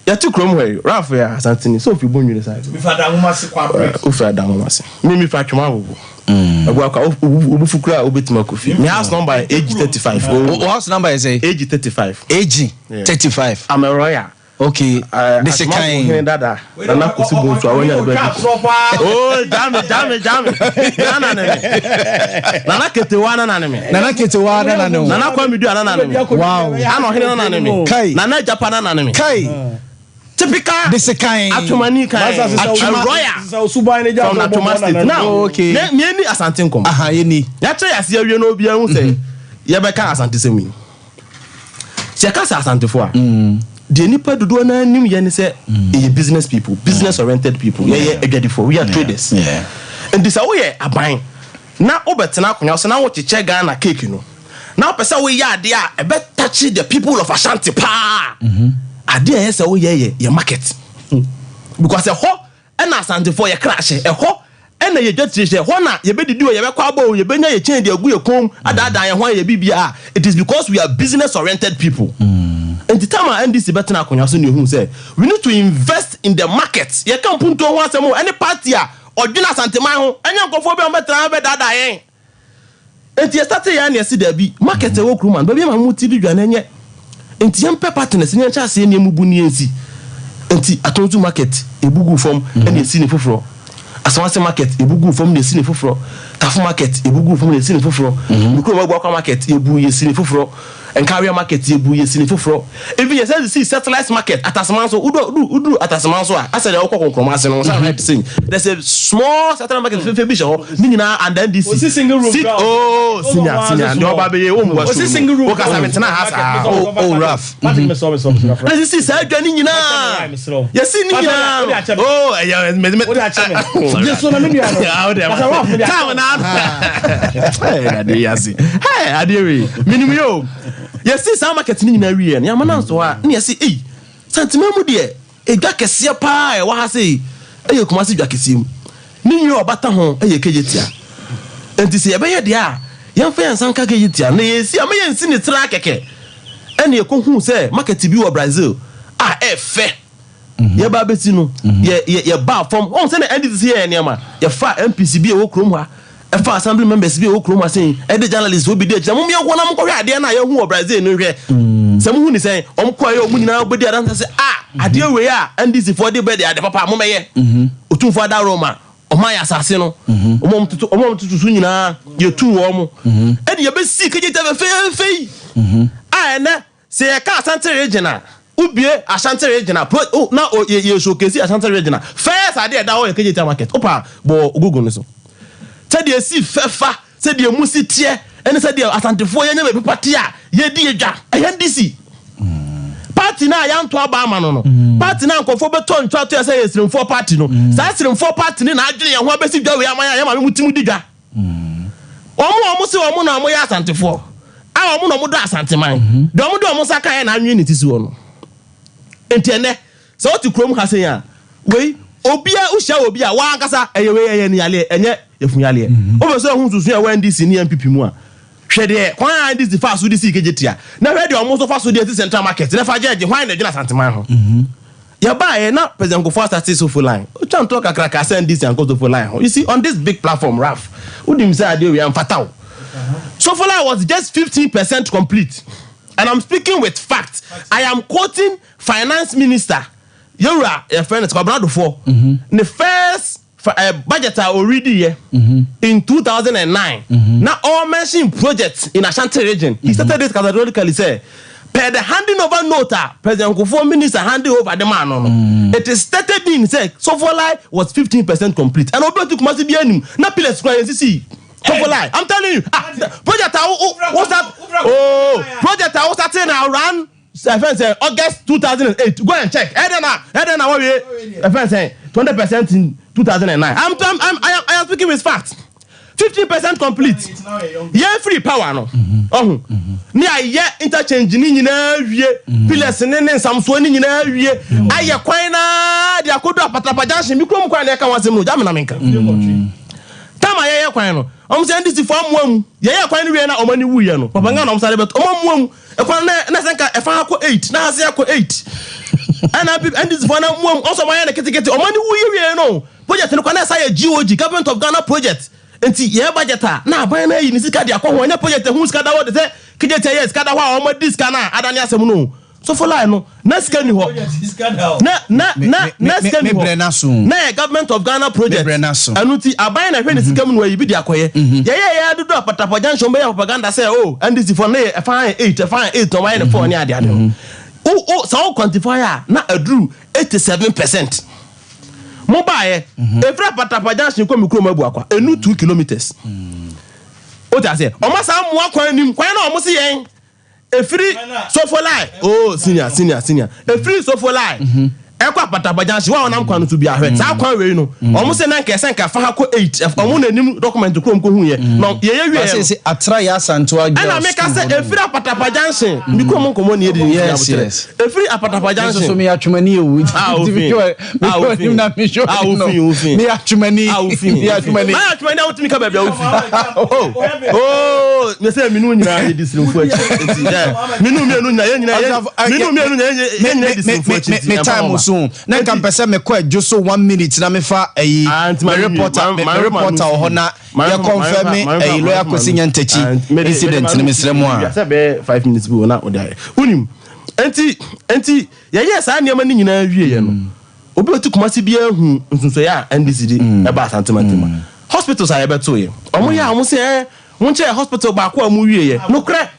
ya ti krom we Ralph ya Santini so fi bonyu side mi fada ngomase kwa break o fada ngomase mi fa twema wo agwa obufukura obetima kofi my house number age 35 house number is age 35 age 35 I'm a lawyer. Okay, this is kind. Dada. Nana kusibu tu awanya baby. Oh, jame. Nana ketewana na neme. Nana kwa midu na neme. Wow. Ano hene na neme. Nana Japan na neme. Kai. Typical. This is kind. Atumani kind. Royal. From Atuma State. Now, okay. Me Asante nkom. Aha, yeni. Ya try asie wie no bia hu say. Ye be ka Asante semi. Se ka Asante fo a. The nipa dodo na nim ye ni say business people, business oriented people. Yeah, adwadifo. We are traders. Yeah. And this we aban. Na obetena akonya so na wo cheche Ghana cake no. Na opese we ya ade a ebe touch the people of Ashanti pa. Ade a say we ye market. Because ho e na Asante for ye crash e ho e na ye dwatire ho na ye bedidi o ye be kwa bo ye benya ye change agu ye kom adada ye ho ye bibia. It is because we are business oriented people. And the time I NDC better na so who say we need to invest in the market. You can't put to one any party or dinner santeman ho any nkofo be on better be dada yen. And you start here na see there be market e wo kru man baby ma muti di dwane nye. Enti yempe partners nye ncha se ne mubu ni ensi. Enti atontu market ebugu form and esi ne foforo. Asawase market ebugu form ne esi ne foforo. Tafu market ebugu form ne esi ne foforo. Nko wa gwa market ebu esi ne foforo. and carrier market yebu yesini foforo even you say satellite market atasemanso udu atasemanso I said okọ konkromase no say right thing there's a small satellite market fefe bi show ni nyina and then this single room senior ndo ba be o mwa so single room o ka sametena ha oh rough me so let's see say adwa ni nyina yes ni nyina oh me yes so na me nua no time na hey ade yasi hey ade we minimum yo yes see some market ni nyina wie na yamana so ha na yes eh santimemu de edwa kese pa e wa ha sei eye kuma se dwa kese mu ni nyi obata ho eye kejetia enti se yebeye de a yemfa yansan ka kejetia na yesi ama yensi ni tra keke ene ekohu se market bi wo Brazil efe ye ba beti no ye ba from on se na ndc ye niam ye fa MPC bi e wo krom ha e fa assembly members bi e wo krom ha sen e de journalists obi de jam me go na mko hwe ade na ye hu wo Brazil no hwe se mu hu ni sen om ko ye omu nyina obedi adan se ade we a ndc for de be de ade papa mo meye otumfo ada Roma oma ya asase no omom tutu su nyina ye tu wo mo e de ye be si keje te fe ene se ye ka Asante regional ubie Asante regional na ye showcase Asante regional first ade da wo ye keje te market opa bo Google no so se de si fefa se de musi tie ene se de Asantefo ye nya be party a ye di edwa ndc party na ya nto Yaw Boamah no party na nkofo beto ntwa to say yesrimfo party no sa yesrimfo party ni na adwene ye ho abesi dwa we amanya ya ma mutimu digwa omo se omo na omo ya Asantefo omo na omo do Asanteman de omo do omo saka ya na anwe ni tisi wo no entiene so oti krom ha sen ya we obia uhia obia wa ankasa eye ni yale enye yefun yale obo so hu susu ya wa ndc ni MPP mu a hwede kwan ndc fa so dc kejetia na hwede omo so fa so dc central market na fa jeje hwan na dwena Asanteman ho ya ba e na president go for start so full line o chan talk akraka send ndc and go to full line ho you see on this big platform Raf udim say ade we am fatao so full line was just 15% complete. And I'm speaking with facts. I am quoting Finance Minister Yura, your friend, the first budget already here in 2009. Now, all mentioned projects in Ashanti region. He started this categorically, say, per the handing over nota, President Kufo Minister handing over the man. It is stated in, say, so for life was 15% complete. And Obi took massive yearning. Now, please, I'm telling you, project what's that? Oh, project I was starting around August 2008. Go and check. Edena, what we 20% in 2009. I am speaking with facts. 15% complete. Yeah, free power no. Ni aye interchange ni nyina wie. Pillars ne samso ni nyina wie. Aye kwan na dia kodo apatapa junction mi krom kwan na ka wasem no jam na menka. Tama ye kwan no om se ndisi fo amuam ye kwan no wie na omani wuye no papa nga no om sare bet omamuam e kwan na senka e fa akọ 8 na ase akọ 8 ana bi ndisi fo na amuam also ma ye na ketekete omani wuye wie no project no kwan na say GOG government of Ghana project enti ye budget na aban na yi ni sika dia akọ ho nya project hu sika da wo de se kejete yes sika da ho a omadi sika na adani asem no so for line no na sika ni ho na sika ni ho na government of Ghana project anuti aban na hwe ni sika mu no yi bi di akoye ye dodo apatapo junction be propaganda say oh and this for na fine 8 no why na 4 ni ade ade so quantifier na adru 87% mobile every apatapo junction ko mi kuro mabu akwa enu 2 kilometers o ta say o ma sa mu akwa nim kwan na o mo se yen efiri so for line oh senior efiri so for line ekwa patabajan shi wa onam kwanu to bi ahwe sa kwan we no omo se na nke senka fa ha ko 8 omo na nim document ko hu ye no ye wie say atra ya santo agyo ana me ka se efiri patabajan shi bi ko mo komo ni edi yes efiri patabajan shi so me atwumani ewu nim na me show me atwumani me atwumani awutimi ka baba awufi oh me say minu nyina ye disrimfo achi minu mienu nyina ye nyina ye disrimfo achi me time so na kan pese me kwa just 1 minute na me fa my reporter ho na ya confirm me lawyer kwesinya ntachi incident ni mesremu a say be 5 minutes bi na odai unim enti ye sa niam ni nyina wie ye no obi otu kumasi bia hu nsunso ya ndcd e ba Asanteman hospitals are beto ye omo ya omo se won che hospital ba kwa mu wie ye no kre